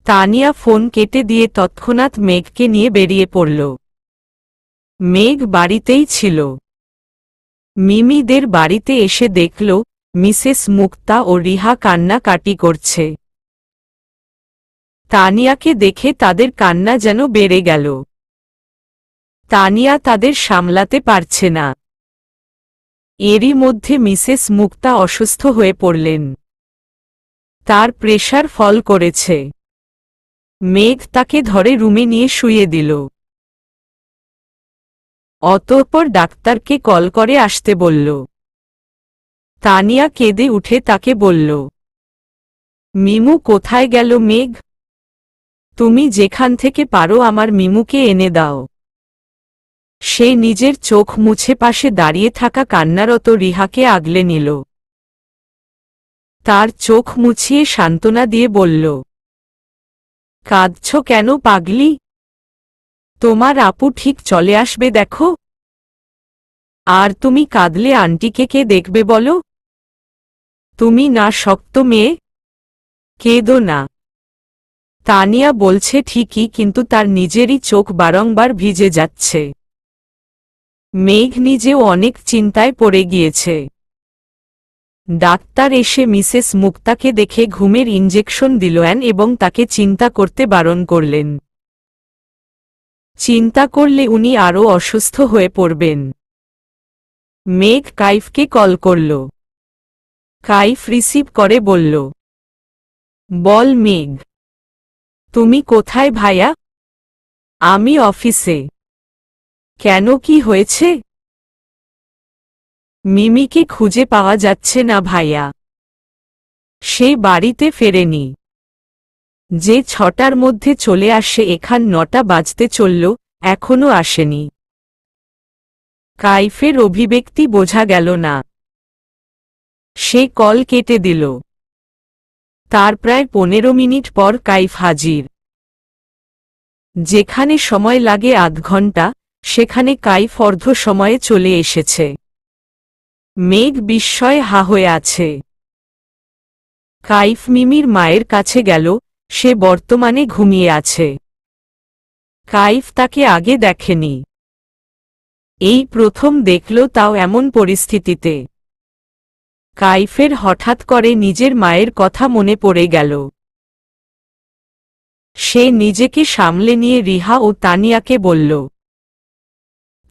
তানিয়া ফোন কেটে দিয়ে তৎক্ষণাৎ মেঘকে নিয়ে বেরিয়ে পড়ল। মেঘ বাড়িতেই ছিল। মিমিদের বাড়িতে এসে দেখল মিসেস মুক্তা ও রিহা কান্নাকাটি করছে। তানিয়াকে দেখে তাদের কান্না যেন বেড়ে গেল। তানিয়া তাদের সামলাতে পারছে না। এরই মধ্যে মিসেস মুক্তা অসুস্থ হয়ে পড়লেন। তার প্রেশার ফল করেছে। মেঘ তাকে ধরে রুমে নিয়ে শুইয়ে দিল। অতঃপর ডাক্তারকে কল করে আসতে বলল। তানিয়া কেঁদে উঠে তাকে বলল, মিমু কোথায় গেল মেঘ? তুমি যেখান থেকে পারো আমার মিমুকে এনে দাও। সে নিজের চোখ মুছে পাশে দাঁড়িয়ে থাকা কান্নারত রিহাকে আগলে নিল। তার চোখ মুছিয়ে সান্ত্বনা দিয়ে বলল, কাঁদছ কেন পাগলি? তোমার আপু ঠিক চলে আসবে দেখো। আর তুমি কাঁদলে আন্টিকে কে দেখবে বলো? তুমি না শক্ত মেয়ে, কেঁদো না। তানিয়া বলছে ঠিকই, কিন্তু তার নিজেরই চোখ বারংবার ভিজে যাচ্ছে। মেঘ নিজেও অনেক চিন্তায় পড়ে গিয়েছে। ডাক্তার এসে মিসেস মুক্তাকে দেখে ঘুমের ইঞ্জেকশন দিলেন এবং তাকে চিন্তা করতে বারণ করলেন। চিন্তা করলে উনি আরও অসুস্থ হয়ে পড়বেন। মেঘ কাইফকে কল করল। কাইফ রিসিভ করে বলল, বল মেঘ, তুমি কোথায় ভাইয়া? আমি অফিসে। কেন, কি হয়েছে? মিমিকে খুঁজে পাওয়া যাচ্ছে না ভাইয়া। সে বাড়িতে ফেরেনি। যে 6টার মধ্যে চলে আসে এখান 9টা বাজতে চলল, এখনো আসেনি। কাইফের অভিব্যক্তি বোঝা গেল না। সে কল কেটে দিল। তার প্রায় 15 মিনিট পর কাইফ হাজির। যেখানে সময় লাগে আধ ঘন্টা, সেখানে কাইফ অর্ধ সময়ে চলে এসেছে। মেঘ বিস্ময়ে হা হয়ে আছে। কাইফ মিমির মায়ের কাছে গেল, সে বর্তমানে ঘুমিয়ে আছে। কাইফ তাকে আগে দেখেনি। এই প্রথম দেখল, তাও এমন পরিস্থিতিতে। কাইফের হঠাৎ করে নিজের মায়ের কথা মনে পড়ে গেল। সে নিজেকে সামলে নিয়ে রিহা ও তানিয়াকে বলল,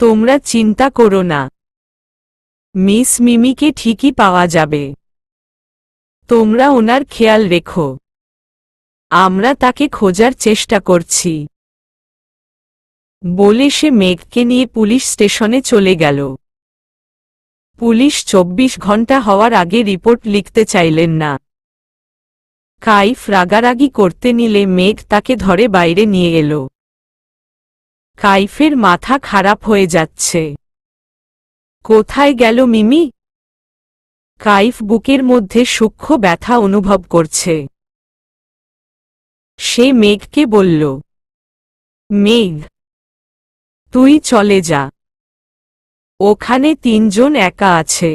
তোমরা চিন্তা করো না, মিস মিমিকে ঠিকই পাওয়া যাবে। তোমরা ওনার খেয়াল রেখো। আমরা তাকে খোঁজার চেষ্টা করছি। বলে সে মেঘকে নিয়ে পুলিশ স্টেশনে চলে গেল। পুলিশ 24 ঘন্টা হওয়ার আগে রিপোর্ট লিখতে চাইলেন না। কাইফ রাগারাগি করতে নিলে মেঘ তাকে ধরে বাইরে নিয়ে এলো। কাইফের মাথা খারাপ হয়ে যাচ্ছে। কোথায় গেল মিমি? কাইফ বুকের মধ্যে সূক্ষ্ম ব্যথা অনুভব করছে। সে মেঘকে বলল, মেঘ, তুই চলে যা। ওখানে 3 জন একা আছে,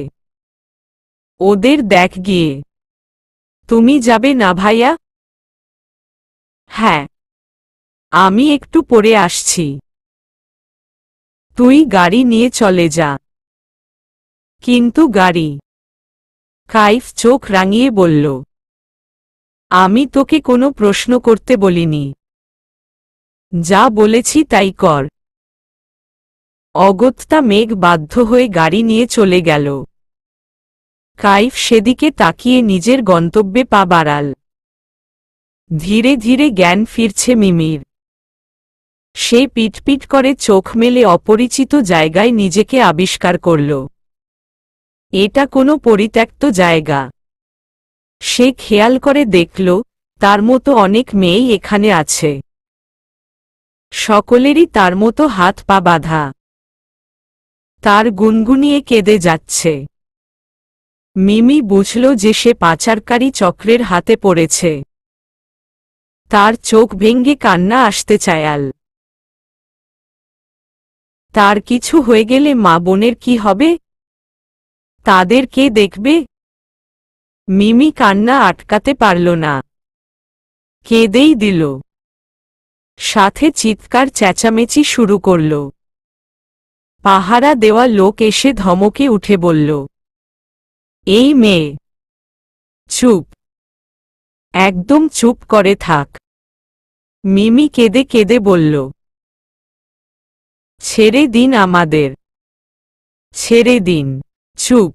ওদের দেখ গিয়ে। তুমি যাবে না ভাইয়া? হ্যাঁ, আমি একটু পরে আসছি। তুই গাড়ি নিয়ে চলে যা। কিন্তু গাড়ি? কাইফ চোখ রাঙিয়ে বলল, আমি তোকে কোনো প্রশ্ন করতে বলিনি। যা বলেছি তাই কর। অগত্যা মেঘ বাধ্য হয়ে গাড়ি নিয়ে চলে গেল। কাইফ সেদিকে তাকিয়ে নিজের গন্তব্যে পা বাড়াল। ধীরে ধীরে জ্ঞান ফিরছে মিমির। সে পিটপিট করে চোখ মেলে অপরিচিত জায়গায় নিজেকে আবিষ্কার করল। এটা কোনো পরিত্যক্ত জায়গা। সে খেয়াল করে দেখল, তার মতো অনেক মেয়েই এখানে আছে। সকলেরই তার মতো হাত পা বাঁধা। তার গুনগুনিয়ে কেঁদে যাচ্ছে। মিমি বুঝল যে সে পাচারকারী চক্রের হাতে পড়েছে। তার চোখ ভেঙে কান্না আসতে চায়াল। তার কিছু হয়ে গেলে মা বোনের কি হবে? তাদের কে দেখবে? মিমি কান্না আটকাতে পারল না। কেঁদেই দিল। সাথে চিৎকার চেঁচামেচি শুরু করল। পাহারা দেওয়া লোক এসে ধমকে উঠে বলল, এই মেয়ে, চুপ, একদম চুপ করে থাক। মিমি কেঁদে কেঁদে বলল, ছেড়ে দিন আমাদের, ছেড়ে দিন। চুপ,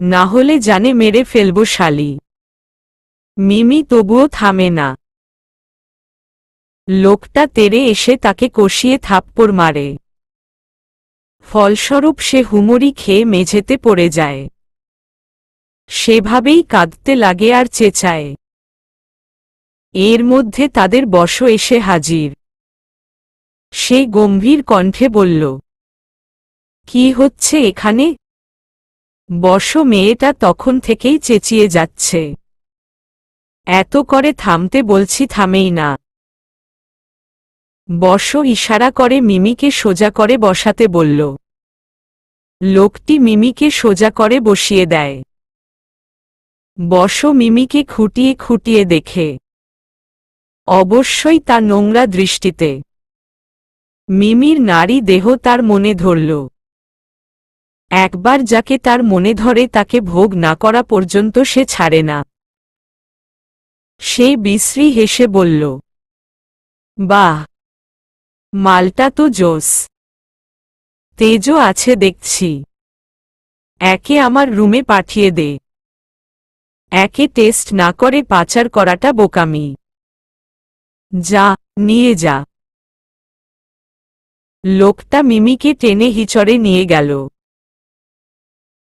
না হলে জানে মেরে ফেলব শালি। মিমি তবুও থামে না। লোকটা তেড়ে এসে তাকে কষিয়ে থাপ্পড় মারে। ফলস্বরূপ সে হুমড়ি খেয়ে মেঝেতে পড়ে যায়। সেভাবেই কাঁদতে লাগে আর চেঁচায়। এর মধ্যে তাদের বশ এসে হাজির। সে গম্ভীর কণ্ঠে বলল, কি হচ্ছে এখানে? বসো। মেয়েটা তখন থেকেই চেঁচিয়ে যাচ্ছে। এত করে থামতে বলছি, থামেই না। বসো। ইশারা করে মিমিকে সোজা করে বসাতে বলল। লোকটি মিমিকে সোজা করে বসিয়ে দেয়। বসো। মিমিকে খুঁটিয়ে খুঁটিয়ে দেখে। অবশ্যই তা নোংরা দৃষ্টিতে। মিমির নারী দেহ তার মনে ধরল। একবার যাকে তার মনে ধরে তাকে ভোগ না করা পর্যন্ত সে ছাড়ে না। সে বিশ্রী হেসে বলল, বাহ, মালটা তো জোস। তেজও আছে দেখছি। একে আমার রুমে পাঠিয়ে দে। একে টেস্ট না করে পাচার করাটা বোকামি। যা, নিয়ে যা। লোকটা মিমিকে টেনে হিচড়ে নিয়ে গেল।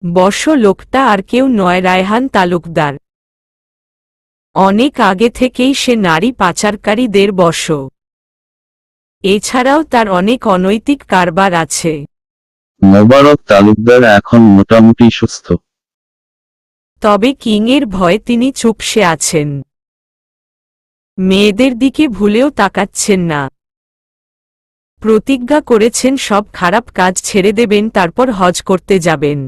বসো। লোকটা আর কেউ নয়, রায়হান তালুকদার। অনেক আগে থেকেই সে নারী পাচারকারীদের বশ। এছাড়াও তার অনেক অনৈতিক কারবার আছে। মোবারক তালুকদার এখন মোটামুটি সুস্থ। তবে কিংয়ের ভয়ে তিনি চুপসে আছেন। মেয়েদের দিকে ভুলেও তাকাচ্ছেন না। প্রতিজ্ঞা করেছেন সব খারাপ কাজ ছেড়ে দেবেন, তারপর হজ করতে যাবেন।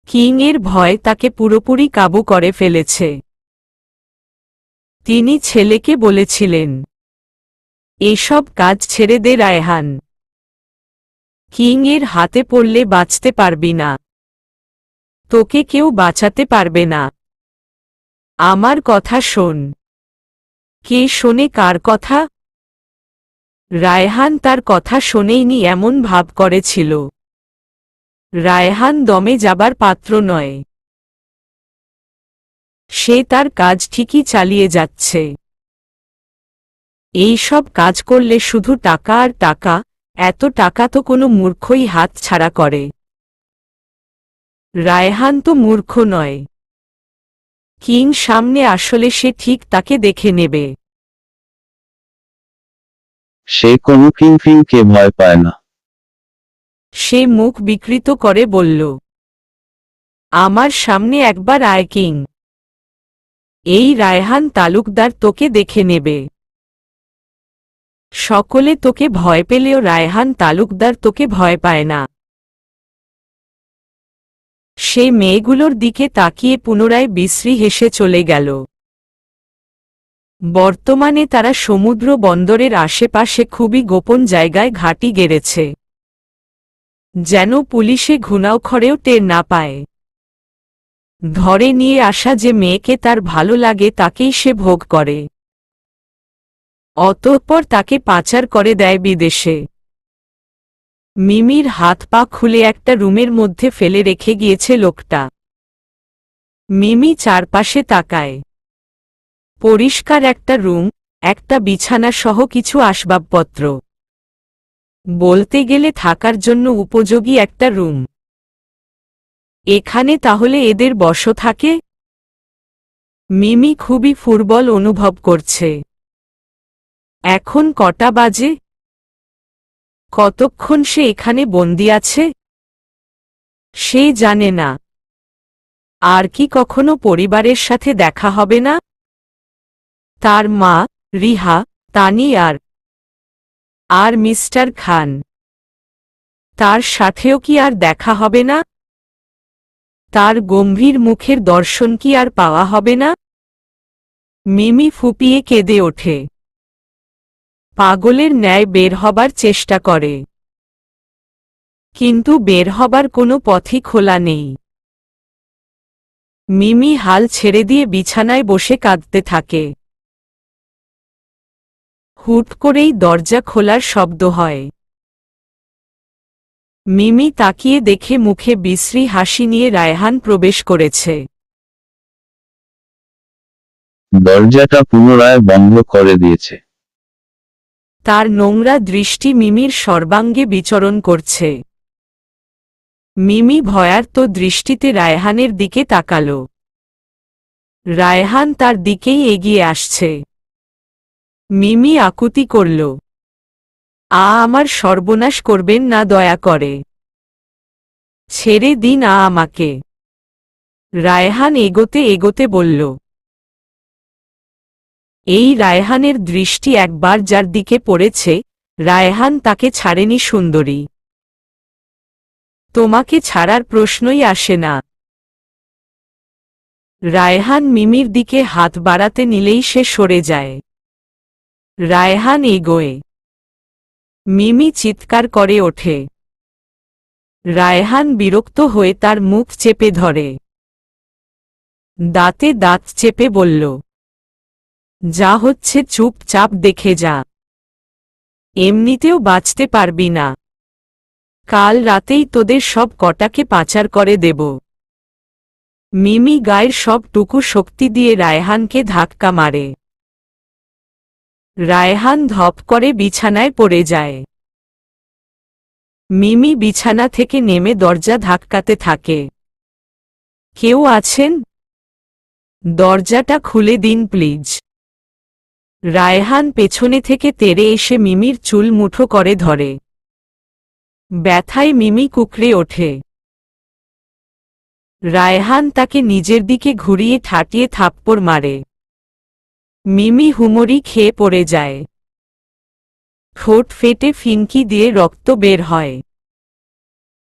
কিংয়ের ভয় তাকে পুরোপুরি কাবু করে ফেলেছে। তিনি ছেলেকে বলেছিলেন, এসব কাজ ছেড়ে দে রায়হান। কিংয়ের হাতে পড়লে বাঁচতে পারবি না। তোকে কেউ বাঁচাতে পারবে না। আমার কথা শোন। কে শোনে কার কথা? রায়হান তার কথা শোনেইনি এমন ভাব করেছিল। রায়হান দমে যাবার পাত্র নয়। সে তার কাজ ঠিকই চালিয়ে যাচ্ছে। এই সব কাজ করলে শুধু টাকা আর টাকা, এত টাকা তো কোনো মূর্খই হাত ছাড়া করে। রায়হান তো মূর্খ নয়। কিং সামনে আসলে সে ঠিক তাকে দেখে নেবে। সে কোনো কিংফিংকে ভয় পায় না। সে মুখ বিকৃত করে বলল, আমার সামনে একবার আয় কিং। এই রায়হান তালুকদার তোকে দেখে নেবে। সকলে তোকে ভয় পেলেও রায়হান তালুকদার তোকে ভয় পায় না। সে মেয়েগুলোর দিকে তাকিয়ে পুনরায় বিশ্রী হেসে চলে গেল। বর্তমানে তারা সমুদ্র বন্দরের আশেপাশে খুবই গোপন জায়গায় ঘাঁটি গেড়েছে, যেন পুলিশে ঘুণাক্ষরেও টের না পায়। ধরে নিয়ে আসা যে মেয়েকে তার ভালো লাগে তাকেই সে ভোগ করে। অতঃপর তাকে পাচার করে দেয় বিদেশে। মিমির হাত পা খুলে একটা রুমের মধ্যে ফেলে রেখে গিয়েছে লোকটা। মিমি চারপাশে তাকায়। পরিষ্কার একটা রুম, একটা বিছানা সহ কিছু আসবাবপত্র। বলতে গেলে থাকার জন্য উপযোগী একটা রুম। এখানে তাহলে এদের বশ থাকে? মিমি খুবই ফুরবল অনুভব করছে। এখন কটা বাজে? কতক্ষণ সে এখানে বন্দি আছে? সে জানে না। আর কি কখনো পরিবারের সাথে দেখা হবে না? তার মা, রিহা, তানি আর মিস্টার খান, তার সাথেও কি আর দেখা হবে না? তার গম্ভীর মুখের দর্শন কি আর পাওয়া হবে না? মিমি ফুপিয়ে কেঁদে ওঠে। পাগলের ন্যায় বের হবার চেষ্টা করে, কিন্তু বের হবার কোনো পথই খোলা নেই। মিমি হাল ছেড়ে দিয়ে বিছানায় বসে কাঁদতে থাকে। হুট করেই দরজা খোলার শব্দ হয়। মিমি তাকিয়ে দেখে মুখে বিশ্রী হাসি নিয়ে রায়হান প্রবেশ করেছে। দরজাটা পুনরায় বন্ধ করে দিয়েছে। তার নোংরা দৃষ্টি মিমির সর্বাঙ্গে বিচরণ করছে। মিমি ভয়ার্ত দৃষ্টিতে রায়হানের দিকে তাকাল। রায়হান তার দিকেই এগিয়ে আসছে। মিমি আকুতি করল, আমার সর্বনাশ করবেন না দয়া করে। ছেড়ে দিন আমাকে। রায়হান এগোতে এগোতে বলল। এই রায়হানের দৃষ্টি একবার যার দিকে পড়েছে, রায়হান তাকে ছাড়েনি। সুন্দরী, তোমাকে ছাড়ার প্রশ্নই আসে না। রায়হান মিমির দিকে হাত বাড়াতে নিলেই সে সরে যায়। রায়হান এগোয়। মিমি চিৎকার করে ওঠে। রায়হান বিরক্ত হয়ে তার মুখ চেপে ধরে। দাঁতে দাঁত চেপে বলল, যা হচ্ছে চুপচাপ দেখে যা। এমনিতেও বাঁচতে পারবি না। কাল রাতেই তোদের সব কটাকে পাচার করে দেব। মিমি গায়ের সবটুকু শক্তি দিয়ে রায়হানকে ধাক্কা মারে। রায়হান ধপ করে বিছানায় পড়ে যায়। মিমি বিছানা থেকে নেমে দরজা ধাক্কাতে থাকে। কেউ আছেন? দরজাটা খুলে দিন প্লিজ। রায়হান পেছনে থেকে তেড়ে এসে মিমির চুল মুঠো করে ধরে। ব্যথায় মিমি কুকড়ে ওঠে। রায়হান তাকে নিজের দিকে ঘুরিয়ে ঠাটিয়ে থাপ্পড় মারে। মিমি হুমড়ি খেয়ে পড়ে যায়। ঠোঁট ফেটে ফিনকি দিয়ে রক্ত বের হয়।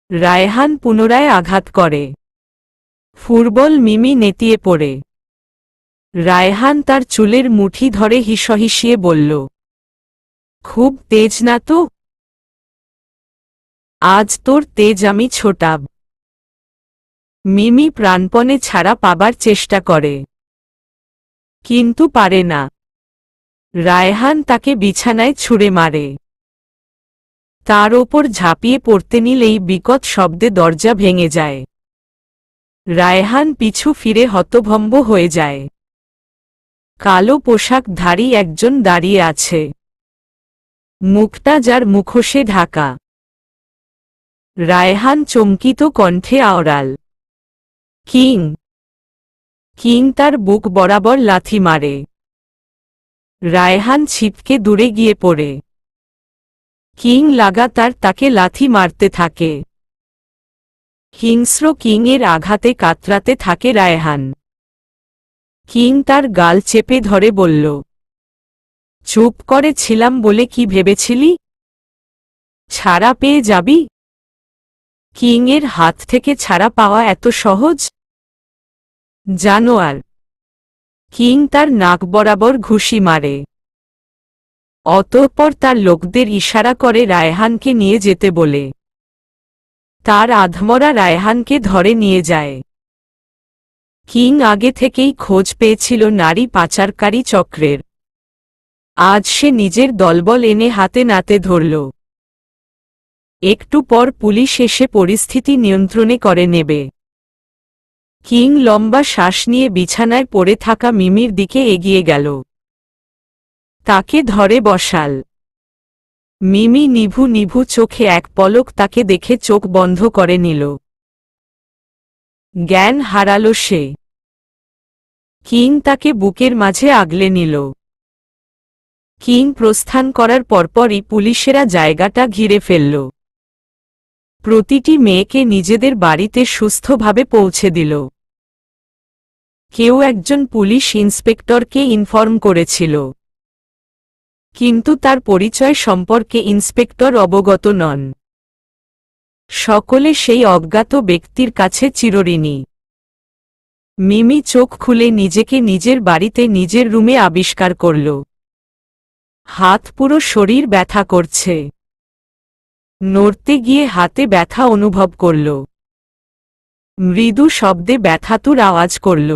রায়হান পুনরায় আঘাত করে। ফুটবল মিমি নেতিয়ে পড়ে। রায়হান তার চুলের মুঠি ধরে হিসহিসিয়ে বলল, খুব তেজ না তো? আজ তোর তেজ আমি ছোটাব। মিমি প্রাণপণে ছাড়া পাবার চেষ্টা করে, কিন্তু পারে না। রায়হান তাকে বিছানায় ছুঁড়ে মারে। তার ওপর ঝাঁপিয়ে পড়তে নিলেই বিকট শব্দে দরজা ভেঙে যায়। রায়হান পিছু ফিরে হতভম্ব হয়ে যায়। কালো পোশাকধারী একজন দাঁড়িয়ে আছে, মুখটা যার মুখোশে ঢাকা। রায়হান চমকিত কণ্ঠে আওড়াল, কিং! কিং তার বুক বরাবর লাথি মারে। রায়হান ছিটকে দূরে গিয়ে পড়ে। কিং লাগাতার তাকে লাথি মারতে থাকে। হিংস্র কিংয়ের আঘাতে কাতরাতে থাকে রায়হান। কিং তার গাল চেপে ধরে বলল, চুপ করে ছিলাম বলে কি ভেবেছিলি? ছাড়া পেয়ে যাবি? কিংয়ের হাত থেকে ছাড়া পাওয়া এত সহজ? জানোয়ার! কিং তার নাক বরাবর ঘুষি মারে। অতঃপর তার লোকদের ইশারা করে রায়হানকে নিয়ে যেতে বলে। তার আধমরা রায়হানকে ধরে নিয়ে যায়। কিং আগে থেকেই খোঁজ পেয়েছিল নারী পাচারকারী চক্রের। আজ সে নিজের দলবল এনে হাতে নাতে ধরল। একটু পর পুলিশ এসে পরিস্থিতি নিয়ন্ত্রণে করে নেবে। কিং লম্বা শ্বাস নিয়ে বিছানায় পড়ে থাকা মিমির দিকে এগিয়ে গেল। তাকে ধরে বসাল। মিমি নিভু নিভু চোখে এক পলক তাকে দেখে চোখ বন্ধ করে নিল। জ্ঞান হারালো সে। কিং তাকে বুকের মাঝে আগলে নিল। কিং প্রস্থান করার পরপরই পুলিশেরা জায়গাটা ঘিরে ফেলল। প্রতিটি মেয়েকে নিজেদের বাড়িতে সুস্থভাবে পৌঁছে দিল। কেউ একজন পুলিশ ইন্সপেক্টরকে ইনফর্ম করেছিল, কিন্তু তার পরিচয় সম্পর্কে ইন্সপেক্টর অবগত নন। সকলে সেই অজ্ঞাত ব্যক্তির কাছে চিরঋণী। মিমি চোখ খুলে নিজেকে নিজের বাড়িতে নিজের রুমে আবিষ্কার করল। হাত পুরো শরীর ব্যথা করছে। নড়তে গিয়ে হাতে ব্যথা অনুভব করল। মৃদু শব্দে ব্যথাতুর আওয়াজ করল।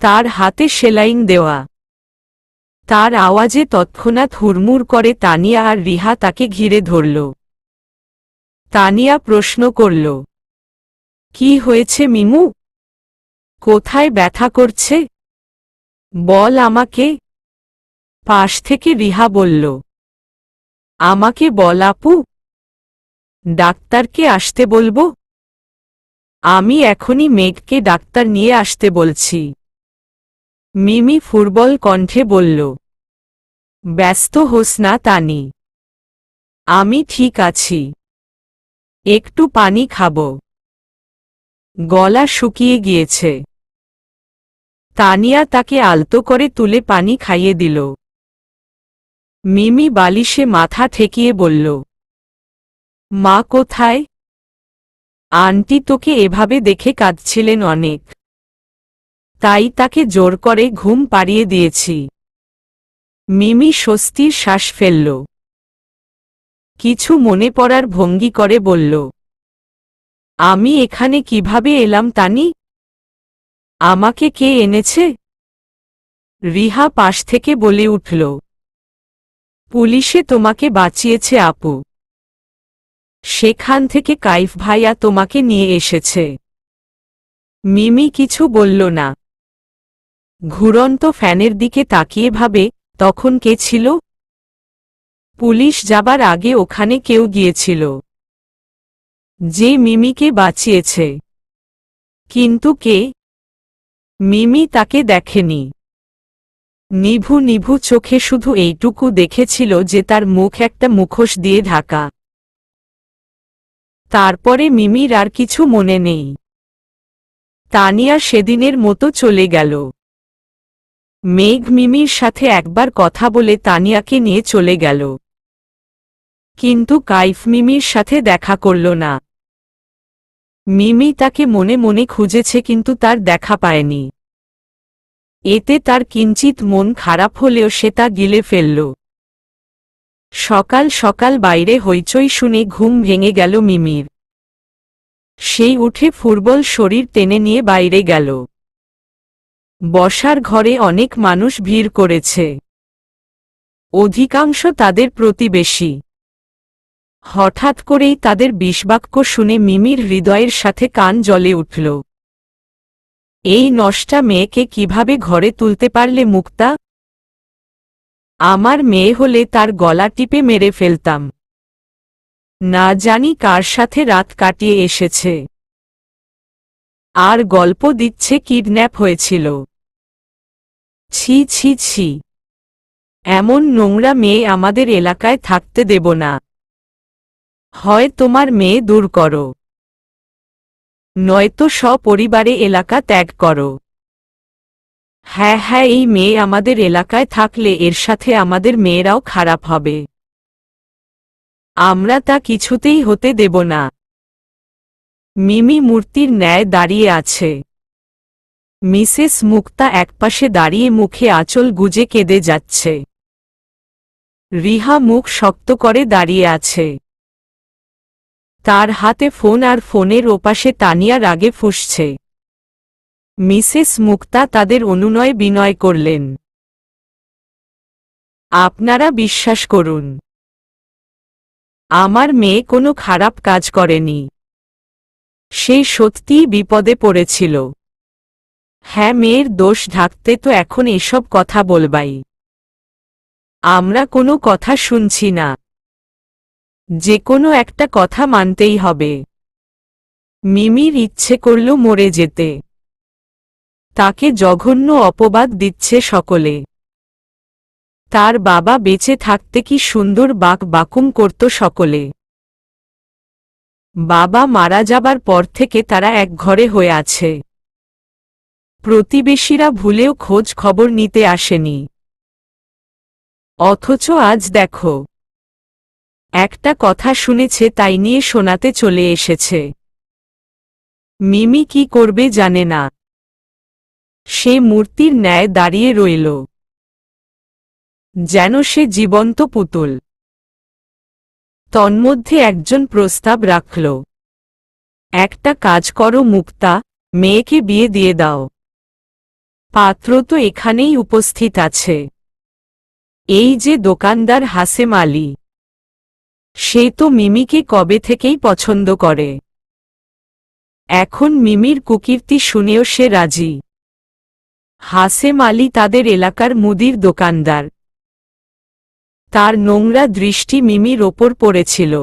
তার হাতে সেলাইন দেওয়া। তার আওয়াজে তৎক্ষণাৎ হুড়মুড় করে তানিয়া আর রিহা তাকে ঘিরে ধরল। তানিয়া প্রশ্ন করল, কি হয়েছে মিমু? কোথায় ব্যথা করছে? বল আমাকে। পাশ থেকে রিহা বলল, আমাকে বল আপু। ডাক্তারকে আসতে বলবো? আমি এখনই মেঘকে ডাক্তার নিয়ে আসতে বলছি। মিমি ফুটবল কণ্ঠে বলল, ব্যস্ত হোস না তানি। আমি ঠিক আছি, একটু পানি খাবো, গলা শুকিয়ে গিয়েছে। তানিয়া তাকে আলতো করে তুলে পানি খাইয়ে দিল। মিমি বালিশে মাথা ঠেকিয়ে বলল, মা কোথায়? আন্টি তোকে এভাবে দেখে কাঁদছিলেন অনেক, তাই তাকে জোর করে ঘুম পাড়িয়ে দিয়েছি। মিমি স্বস্তির শ্বাস ফেলল। কিছু মনে পড়ার ভঙ্গি করে বলল, আমি এখানে কিভাবে এলাম তানি? আমাকে কে এনেছে? রিহা পাশ থেকে বলে উঠল, পুলিশে তোমাকে বাঁচিয়েছে আপু। সেখান থেকে কাইফ ভাইয়া তোমাকে নিয়ে এসেছে। মিমি কিছু বলল না। ঘুরন্ত ফ্যানের দিকে তাকিয়ে ভাবে, তখন কে ছিল? পুলিশ যাবার আগে ওখানে কেউ গিয়েছিল, যে মিমিকে বাঁচিয়েছে। কিন্তু কে? মিমি তাকে দেখেনি। নিভু নিভু চোখে শুধু এইটুকু দেখেছিল যে তার মুখ একটা মুখোশ দিয়ে ঢাকা। তারপরে মিমির আর কিছু মনে নেই। তানিয়া সেদিনের মতো চলে গেল। মেঘ মিমির সাথে একবার কথা বলে তানিয়াকে নিয়ে চলে গেল। কিন্তু কাইফ মিমির সাথে দেখা করল না। মিমি তাকে মনে মনে খুঁজেছে কিন্তু তার দেখা পায়নি। এতে তার কিঞ্চিত মন খারাপ হলেও সে তা গিলে ফেলল। সকাল সকাল বাইরে হইচই শুনে ঘুম ভেঙে গেল মিমির। সেই উঠে ফুটবল শরীর টেনে নিয়ে বাইরে গেল। বসার ঘরে অনেক মানুষ ভিড় করেছে। অধিকাংশ তাদের প্রতিবেশী। হঠাৎ করেই তাদের বিষবাক্য শুনে মিমির হৃদয়ের সাথে কান জ্বলে উঠল। এই নষ্টা মেয়েকে কিভাবে ঘরে তুলতে পারলে মুক্তা? আমার মেয়ে হলে তার গলা টিপে মেরে ফেলতাম। না জানি কার সাথে রাত কাটিয়ে এসেছে। আর গল্প দিচ্ছে কিডন্যাপ হয়েছিল। ছি ছি ছি, এমন নোংরা মেয়ে আমাদের এলাকায় থাকতে দেব না। হয় তোমার মেয়ে দূর করো, নয়তো সপরিবারে এলাকা ত্যাগ করো। হ্যাঁ হ্যাঁ, এই মেয়ে আমাদের এলাকায় থাকলে এর সাথে আমাদের মেয়েরাও খারাপ হবে। আমরা তা কিছুতেই হতে দেব না। মিমি মূর্তির ন্যায় দাঁড়িয়ে আছে। মিসেস মুক্তা একপাশে দাঁড়িয়ে মুখে আঁচল গুজে কেঁদে যাচ্ছে। রিহা মুখ শক্ত করে দাঁড়িয়ে আছে। তার হাতে ফোন আর ফোনের ওপাশে তানিয়া রাগে ফুঁসছে। মিসেস মুক্তা তাদের অনুনয় বিনয় করলেন, আপনারা বিশ্বাস করুন, আমার মেয়ে কোনো খারাপ কাজ করেনি। সে সত্যিই বিপদে পড়েছিল। হ্যাঁ, মেয়ের দোষ ঢাকতে তো এখন এসব কথা বলবাই। আমরা কোনো কথা শুনছি না। যে কোনো একটা কথা মানতেই হবে। মিমির ইচ্ছে করল মরে যেতে। তাকে জঘন্য অপবাদ দিচ্ছে সকলে। তার বাবা বেঁচে থাকতে কি সুন্দর বাকুম করত সকলে। বাবা মারা যাবার পর থেকে তারা এক ঘরে হয়ে আছে। প্রতিবেশীরা ভুলেও খোঁজ খবর নিতে আসেনি। অথচ আজ দেখো, একটা কথা শুনেছে তাই নিয়ে শোনাতে চলে এসেছে। মিমি কি করবে জানে না। সে মূর্তির ন্যায় দাঁড়িয়ে রইল, যেন সে জীবন্ত পুতুল। তন্মধ্যে একজন প্রস্তাব রাখল, একটা কাজ করো মুক্তা, মেয়েকে বিয়ে দিয়ে দাও। পাত্র তো এখানেই উপস্থিত আছে। এই যে দোকানদার হাসেম আলী, সে তো মিমিকে কবে থেকেই পছন্দ করে। এখন মিমির কুকীর্তি শুনেও সে রাজি। হাসেম আলী তাদের এলাকার মুদির দোকানদার। তার নোংরা দৃষ্টি মিমির ওপর পড়েছিল।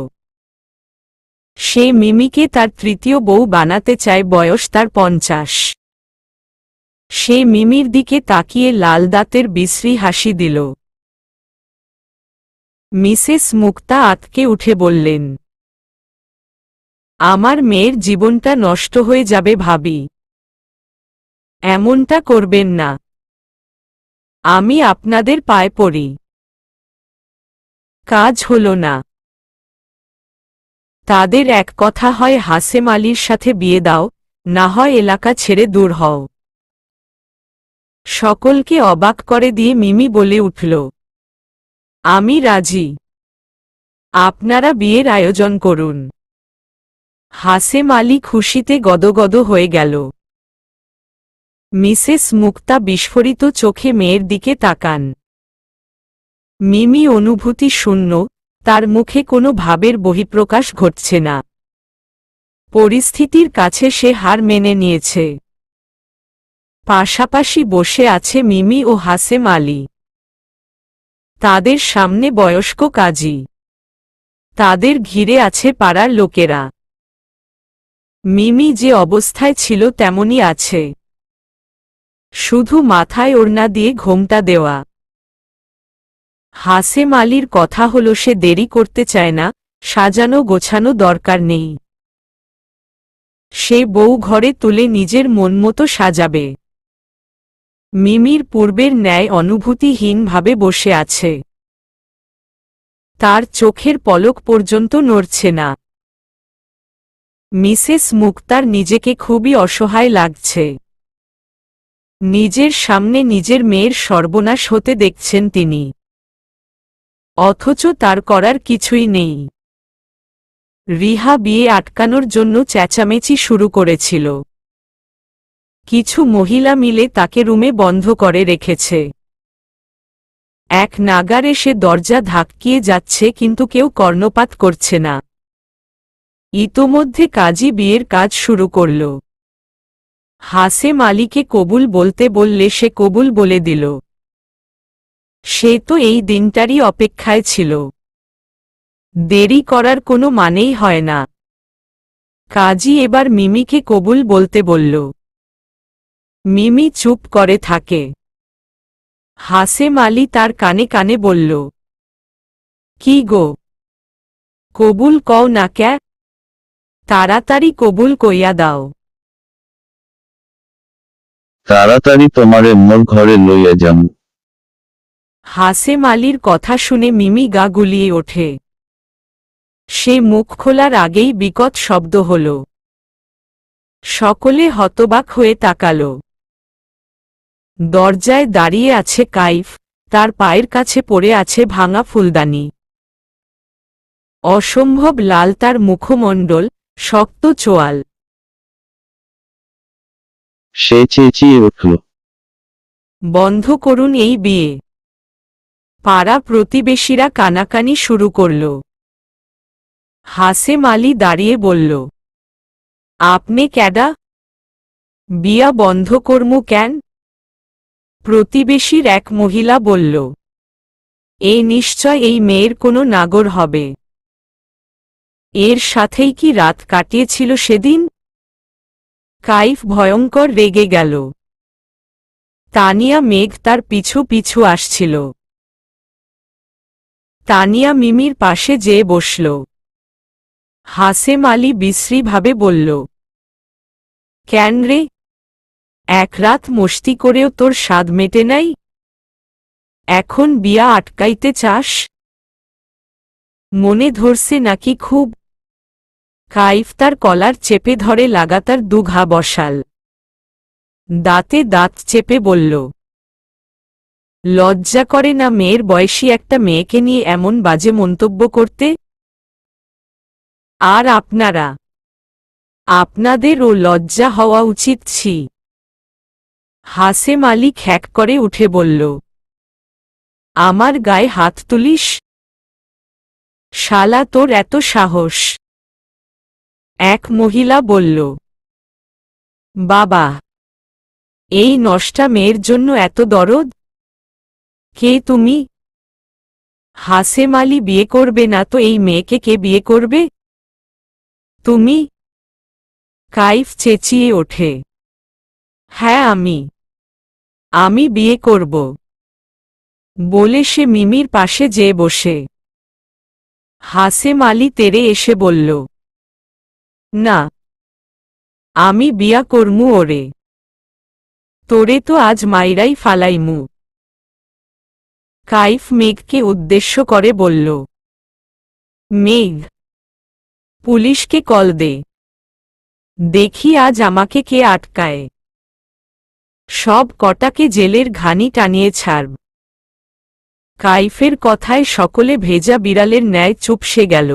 সে মিমিকে তার তৃতীয় বউ বানাতে চায়। বয়স তার 50। সে মিমির দিকে তাকিয়ে লাল দাঁতের বিশ্রী হাসি দিল। মিসেস মুক্তা আঁতকে উঠে বললেন, আমার মেয়ের জীবনটা নষ্ট হয়ে যাবে ভাবি। এমনটা করবেন না। আমি আপনাদের পায়ে পড়ি। কাজ হল না। তাদের এক কথা, হয় হাসেম আলীর সাথে বিয়ে দাও, না হয় এলাকা ছেড়ে দূর হও। সকলকে অবাক করে দিয়ে মিমি বলে উঠল, আমি রাজি। আপনারা বিয়ের আয়োজন করুন। হাসেম আলী খুশিতে গদগদ হয়ে গেল। মিসেস মুক্তা বিস্ফোরিত চোখে মেয়ের দিকে তাকান। মিমি অনুভূতি শূন্য, তার মুখে কোনো ভাবের বহিঃপ্রকাশ ঘটছে না। পরিস্থিতির কাছে সে হার মেনে নিয়েছে। পাশাপাশি বসে আছে মিমি ও হাসেম আলী। তাদের সামনে বয়স্ক কাজী। তাদের ঘিরে আছে পাড়ার লোকেরা। মিমি যে অবস্থায় ছিল তেমনই আছে, শুধু মাথায় ওড়না দিয়ে ঘোমটা দেওয়া। হাসেম আলীর কথা হলো, সে দেরি করতে চায় না, সাজানো গোছানো দরকার নেই। সে বউ ঘরে তুলে নিজের মনমতো সাজাবে। মিমির পূর্বের ন্যায় অনুভূতিহীনভাবে বসে আছে। তার চোখের পলক পর্যন্ত নড়ছে না। মিসেস মুক্তার নিজেকে খুবই অসহায় লাগছে। নিজের সামনে নিজের মেয়ের সর্বনাশ হতে দেখছেন তিনি, অথচ তার করার কিছুই নেই। রিহা বিয়ে আটকানোর জন্য চেঁচামেচি শুরু করেছিল। কিছু মহিলা মিলে তাকে রুমে বন্ধ করে রেখেছে। এক নাগারে সে দরজা ধাক্কিয়ে যাচ্ছে, কিন্তু কেউ কর্ণপাত করছে না। ইতোমধ্যে কাজী বিয়ের কাজ শুরু করল। হাসেম আলীকে কবুল বলতে বললে সে কবুল বলে দিল। সে তো এই দিনটারই অপেক্ষায় ছিল। দেরি করার কোনো মানেই হয় না। কাজী এবার মিমিকে কবুল বলতে বলল। মিমি চুপ করে থাকে। হাসেম আলী তার কানে কানে বলল, কি গো, কবুল কও না ক্যা? তাড়াতাড়ি কবুল কইয়া দাও। তাড়াতাড়ি তোমারে মোর ঘরে লইয়া যাম। হাসেম আলীর কথা শুনে মিমি গা গুলিয়ে ওঠে। সে মুখ খোলার আগেই বিকট শব্দ হল। সকলে হতবাক হয়ে তাকাল। দরজায় দাঁড়িয়ে আছে কাইফ, তার পায়ের কাছে পড়ে আছে ভাঙা ফুলদানি। অসম্ভব লাল তার মুখমণ্ডল, শক্ত চোয়াল। সে চেঁচিয়ে উঠল, বন্ধ করুন এই বিয়ে। পাড়া প্রতিবেশীরা কানাকানি শুরু করল। হাসেম আলী দাঁড়িয়ে বলল, আপনি ক্যাডা? বিয়া বন্ধ করমু কেন? প্রতিবেশীর এক মহিলা বলল, এ নিশ্চয় এই মেয়ের কোনো নাগর হবে। এর সাথেই কি রাত কাটিয়েছিল সেদিন? কাইফ ভয়ঙ্কর রেগে গেল। তানিয়া মেঘ তার পিছু পিছু আসছিল। তানিয়া মিমির পাশে যেয়ে বসল। হাসেম আলী বিশ্রীভাবে বলল, কেন রে, এক রাত মস্তি করেও তোর স্বাদ মেটে নাই? এখন বিয়া আটকাইতে চাস? মনে ধরছে নাকি খুব? কাইফ তার কলার চেপে ধরে লাগাতার দুঘা বসাল। দাঁতে দাঁত চেপে বলল, লজ্জা করে না মেয়ের বয়সী একটা মেয়েকে নিয়ে এমন বাজে মন্তব্য করতে? আর আপনারা, আপনাদেরও লজ্জা হওয়া উচিত ছি। হাসেম আলী খ্যাক করে উঠে বলল, আমার গায়ে হাত তুলিস? শালা তোর এত সাহস? এক মহিলা বলল, বাবা, এই নষ্টা মেয়ের জন্য এত দরদ? কে তুমি? হাসেম আলী বিয়ে করবে না তো এই মেয়েকে কে বিয়ে করবে? তুমি? কাইফ চেঁচিয়ে ওঠে, হ্যাঁ আমি বিয়ে করব বলে সে মিমির পাশে যেয়ে বসে। হাসেম আলী তেরে এসে বলল, না, আমি বিয়া করমু ওরে। তোরে তো আজ মাইরাই ফালাইমু। কাইফ মেঘকে উদ্দেশ্য করে বলল, মেঘ, পুলিশকে কল দে, দেখি আজ আমাকে কে আটকায়। সব কটাকে জেলের ঘানি টানিয়ে ছাড়ব। কাইফের কথায় সকলে ভেজা বিড়ালের ন্যায় চুপসে গেল।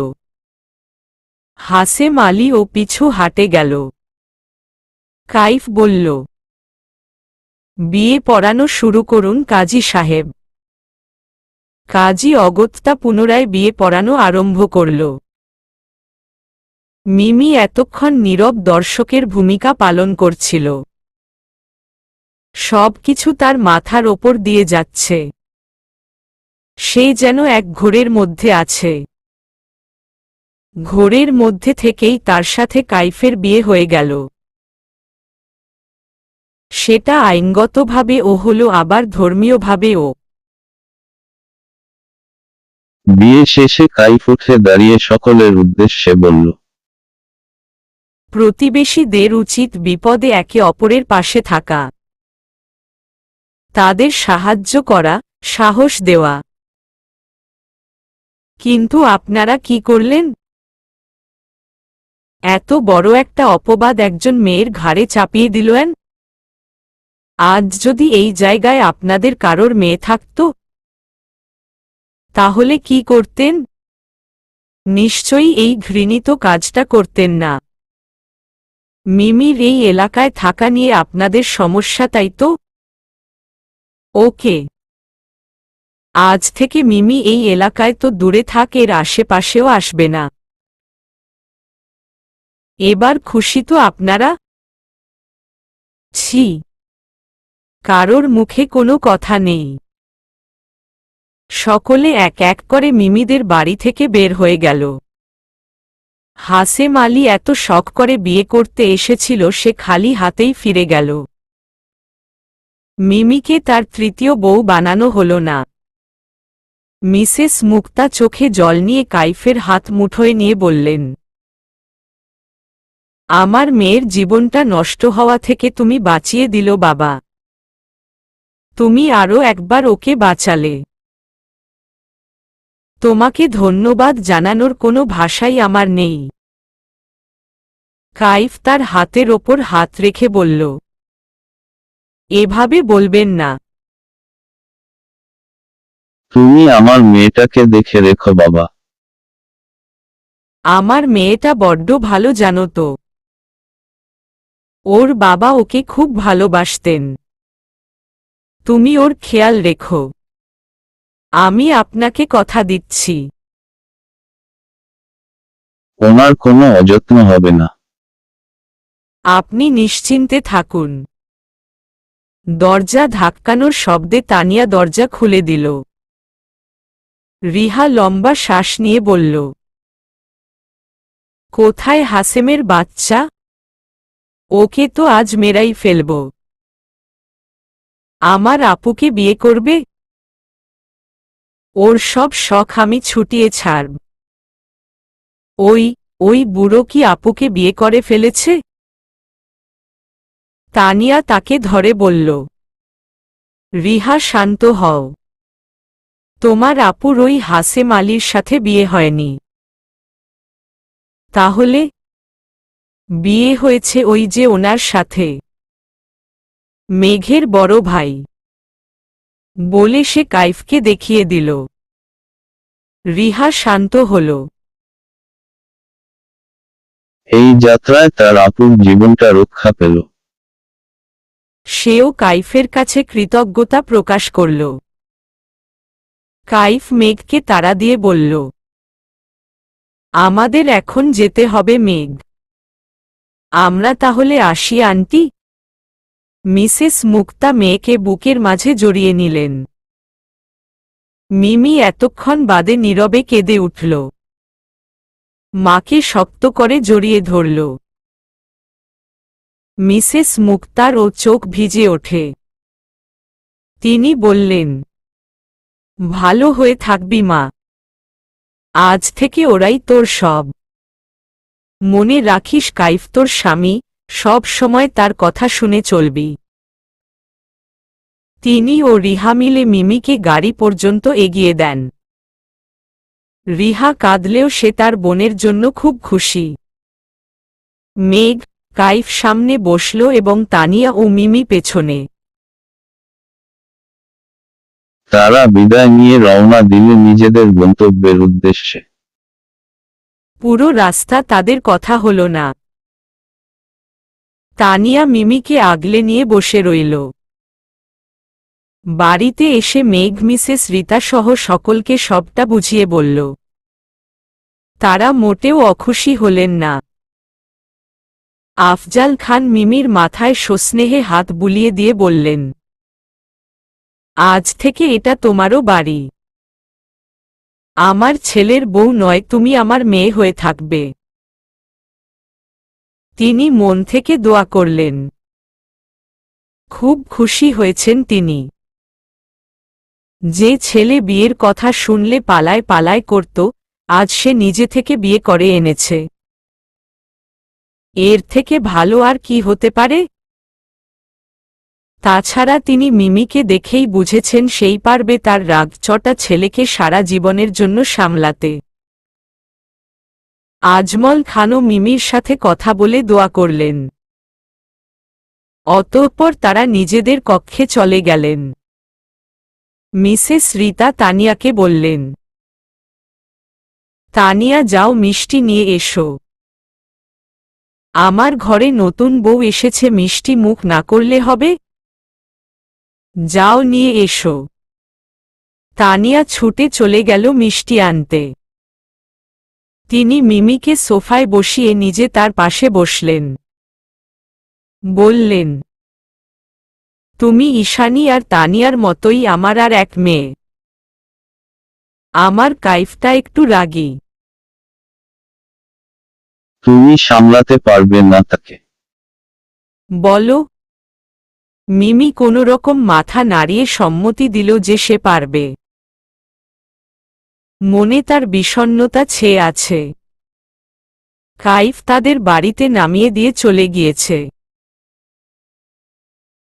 হাসেম আলী ও পিছু হাটে গেল। কাইফ বলল, বিয়ে পড়ানো শুরু করুন কাজী সাহেব। কাজী অগত্যা পুনরায় বিয়ে পড়ানো আরম্ভ করল। মিমি এতক্ষণ নীরব দর্শকের ভূমিকা পালন করছিল। সবকিছু তার মাথার ওপর দিয়ে যাচ্ছে। সে যেন এক ঘোরের মধ্যে আছে। ঘোরের মধ্যে থেকেই তার সাথে কাইফের বিয়ে হয়ে গেল। সেটা আইনগতভাবে ও হল, আবার ধর্মীয়ভাবেও। বিয়ে শেষে কাইফ উঠে দাঁড়িয়ে সকলের উদ্দেশ্যে বলল, প্রতিবেশীদের উচিত বিপদে একে অপরের পাশে থাকা, তাদের সাহায্য করা, সাহস দেওয়া। কিন্তু আপনারা কি করলেন? এত বড় একটা অপবাদ একজন মেয়ের ঘাড়ে চাপিয়ে দিলেন। আজ যদি এই জায়গায় আপনাদের কারোর মেয়ে থাকত, তাহলে কি করতেন? নিশ্চয়ই এই ঘৃণিত কাজটা করতেন না। মিমির এই এলাকায় থাকা নিয়ে আপনাদের সমস্যা, তাই তো? ওকে, আজ থেকে মিমি এই এলাকায় তো দূরে থাক, এর আশেপাশেও আসবে না। এবার খুশি তো আপনারা? ছি, কারোর মুখে কোনো কথা নেই। সকলে এক এক করে মিমিদের বাড়ি থেকে বের হয়ে গেল। হাসেম আলী এত শখ করে বিয়ে করতে এসেছিল, সে খালি হাতেই ফিরে গেল। মিমিকে তার তৃতীয় বউ বানানো হল না। মিসেস মুক্তা চোখে জল নিয়ে কাইফের হাত মুঠোয় নিয়ে বললেন, আমার মেয়ের জীবনটা নষ্ট হওয়া থেকে তুমি বাঁচিয়ে দিল বাবা। তুমি আরও একবার ওকে বাঁচালে। তোমাকে ধন্যবাদ জানানোর কোনো ভাষাই আমার নেই। কাইফ তার হাতের ওপর হাত রেখে বলল, এভাবে বলবেন না। তুমি আমার মেয়েটাকে দেখে রেখো বাবা। আমার মেয়েটা বড্ড ভালো জানো তো। ওর বাবা ওকে খুব ভালোবাসতেন। তুমি ওর খেয়াল রেখো। আমি আপনাকে কথা দিচ্ছি। ওনার কোনো অযত্ন হবে না। আপনি নিশ্চিন্তে থাকুন। দরজা ধাক্কানোর শব্দে তানিয়া দরজা খুলে দিল। রিহা লম্বা শ্বাস নিয়ে বলল, কোথায় হাসেমের বাচ্চা? ওকে তো আজ মেরাই ফেলব। আমার আপুকে বিয়ে করবে? ওর সব শখ আমি ছুটিয়ে ছাড়ব। ওই বুড়ো কি আপুকে বিয়ে করে ফেলেছে? তানিয়া তাকে ধরে বলল, রিহা শান্ত হও। তোমার আপুর ওই হাসেম আলীর সাথে বিয়ে হয়নি। তাহলে? বিয়ে হয়েছে ওই যে ওনার সাথে, মেঘের বড় ভাই। বলে সে কাইফকে দেখিয়ে দিল। রিহা শান্ত হল। এই যাত্রায় তার আপুর জীবনটা রক্ষা পেল। সেও কাইফের কাছে কৃতজ্ঞতা প্রকাশ করল। কাইফ মেঘকে তাড়া দিয়ে বলল, আমাদের এখন যেতে হবে মেঘ। আমরা তাহলে আসি আন্টি। মিসেস মুক্তা মেয়েকে বুকের মাঝে জড়িয়ে নিলেন। মিমি এতক্ষণ বাদে নীরবে কেঁদে উঠল। মাকে শক্ত করে জড়িয়ে ধরল। মিসেস মুক্তার ও চোখ ভিজে ওঠে। তিনি বললেন, ভালো হয়ে থাকবি মা। আজ থেকে ওরাই তোর সব। মনে রাখিস কাইফ তোর স্বামী, সব সময় তার কথা শুনে চলবি। তিনি ও রিহা মিলে মিমিকে গাড়ি পর্যন্ত এগিয়ে দেন। রিহা কাঁদলেও সে তার বোনের জন্য খুব খুশি। মেঘ, কাইফ সামনে বসল এবং তানিয়া ও মিমি পেছনে। তারা বিদায় নিয়ে রওনা দিল নিজেদের গন্তব্যের উদ্দেশ্যে। পুরো রাস্তা তাদের কথা হলো না। তানিয়া মিমিকে আগলে নিয়ে বসে রইল। বাড়িতে এসে মেঘ মিসেস রীতা সহ সকলকে সবটা বুঝিয়ে বলল। তারা মোটেও অখুশি হলেন না। আফজাল খান মিমির মাথায় সস্নেহে হাত বুলিয়ে দিয়ে বললেন, আজ থেকে এটা তোমারও বাড়ি। আমার ছেলের বউ নয়, তুমি আমার মেয়ে হয়ে থাকবে। তিনি মন থেকে দোয়া করলেন। খুব খুশি হয়েছেন তিনি। যে ছেলে বিয়ের কথা শুনলে পালায় পালায় করত, আজ সে নিজে থেকে বিয়ে করে এনেছে। এর থেকে ভালো আর কি হতে পারে? তাছাড়া তিনি মিমিকে দেখেই বুঝেছেন সেই পারবে তার রাগচটা ছেলেকে সারা জীবনের জন্য সামলাতে। আজমল খানও মিমির সাথে কথা বলে দোয়া করলেন। অতঃপর তারা নিজেদের কক্ষে চলে গেলেন। মিসেস রীতা তানিয়াকে বললেন, তানিয়া যাও, মিষ্টি নিয়ে এসো। আমার ঘরে নতুন বউ এসেছে, মিষ্টি মুখ না করলে হবে? যাও নিয়ে এসো। তানিয়া ছুটে চলে গেল মিষ্টি আনতে। তিনি মিমিকে সোফায় বসিয়ে নিজে তার পাশে বসলেন। বললেন, তুমি ঈশানী আর তানিয়ার মতোই আমার আর এক মেয়ে। আমার কাইফটা একটু রাগী। তুমি সামলাতে পারবে না তাকে? বলো। মিমি কোনোরকম মাথা নাড়িয়ে সম্মতি দিল যে সে পারবে। মনে তার বিষণ্ণতা ছেয়ে আছে। কাইফ তাদের বাড়িতে নামিয়ে দিয়ে চলে গিয়েছে।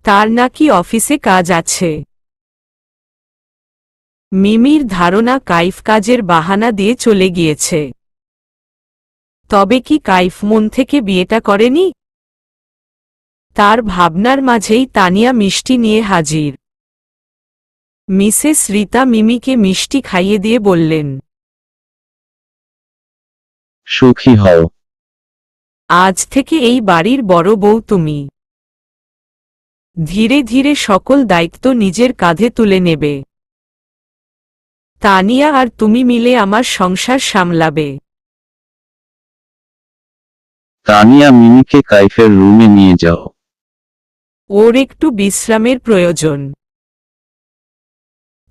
তার নাকি অফিসে কাজ আছে। মিমির ধারণা কাইফ কাজের বাহানা দিয়ে চলে গিয়েছে। তবে কি কাইফ মন থেকে বিয়েটা করেনি? তার ভাবনার মাঝেই তানিয়া মিষ্টি নিয়ে হাজির। মিসেস রীতা মিমিকে মিষ্টি খাইয়ে দিয়ে বললেন, সুখী হও। আজ থেকে এই বাড়ির বড় বউ তুমি। ধীরে ধীরে সকল দায়িত্ব নিজের কাঁধে তুলে নেবে। তানিয়া আর তুমি মিলে আমার সংসার সামলাবে। তানিয়া মিমিকে কাইফের রুমে নিয়ে যাও। ওর একটু বিশ্রামের প্রয়োজন।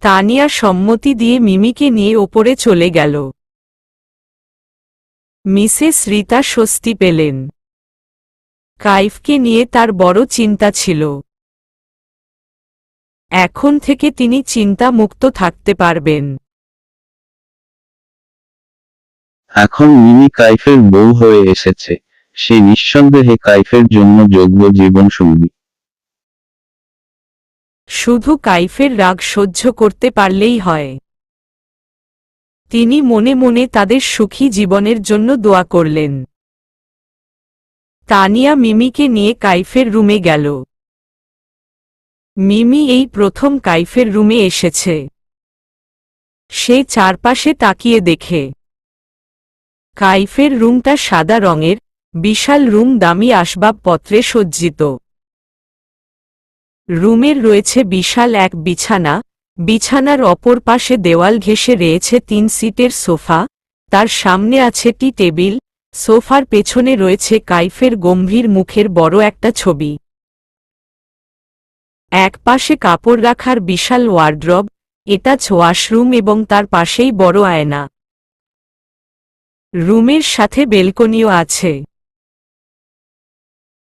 তানিয়া সম্মতি দিয়ে মিমিকে নিয়ে ওপরে চলে গেল। মিসেস রীতা স্বস্তি পেলেন। কাইফকে নিয়ে তার বড় চিন্তা ছিল। এখন থেকে তিনি চিন্তা মুক্ত থাকতে পারবেন। এখন মিমি কাইফের বউ হয়ে এসেছে, সে নিঃসন্দেহে কাইফের জন্য যোগ্য জীবনসঙ্গী। শুধু কাইফের রাগ সহ্য করতে পারলেই হয়। তিনি মনে মনে তাদের সুখী জীবনের জন্য দোয়া করলেন। তানিয়া মিমিকে নিয়ে কাইফের রুমে গেল। মিমি এই প্রথম কাইফের রুমে এসেছে। সে চারপাশে তাকিয়ে দেখে কাইফের রুমটা সাদা রঙের, বিশাল রুম, দামি আসবাবপত্রে সজ্জিত। রুমের রয়েছে বিশাল এক বিছানা, বিছানার অপর পাশে দেওয়াল ঘেঁষে রয়েছে 3 সিটের সোফা, তার সামনে আছে টি টেবিল, সোফার পেছনে রয়েছে কাইফের গম্ভীর মুখের বড় একটা ছবি। এক পাশে কাপড় রাখার বিশাল ওয়ার্ড্রব, অ্যাটাচ ওয়াশরুম এবং তার পাশেই বড় আয়না। রুমের সাথে বেলকনিও আছে।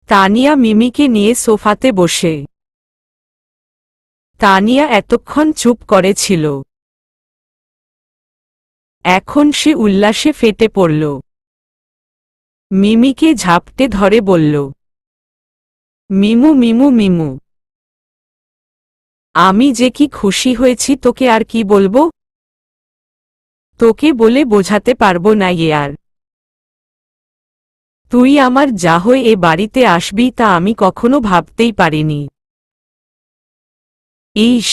তানিয়া মিমিকে নিয়ে সোফাতে বসে। তানিয়া এতক্ষণ চুপ করেছিল। এখন সে উল্লাসে ফেটে পড়ল। মিমিকে ঝাপটে ধরে বলল, মিমু মিমু মিমু, আমি যে কি খুশি হয়েছি তোকে আর কি বলবো, তোকে বলে বোঝাতে পারবো না আর। তুই আমার যা হয়ে এ বাড়িতে আসবি তা আমি কখনো ভাবতেই পারিনি। ইস,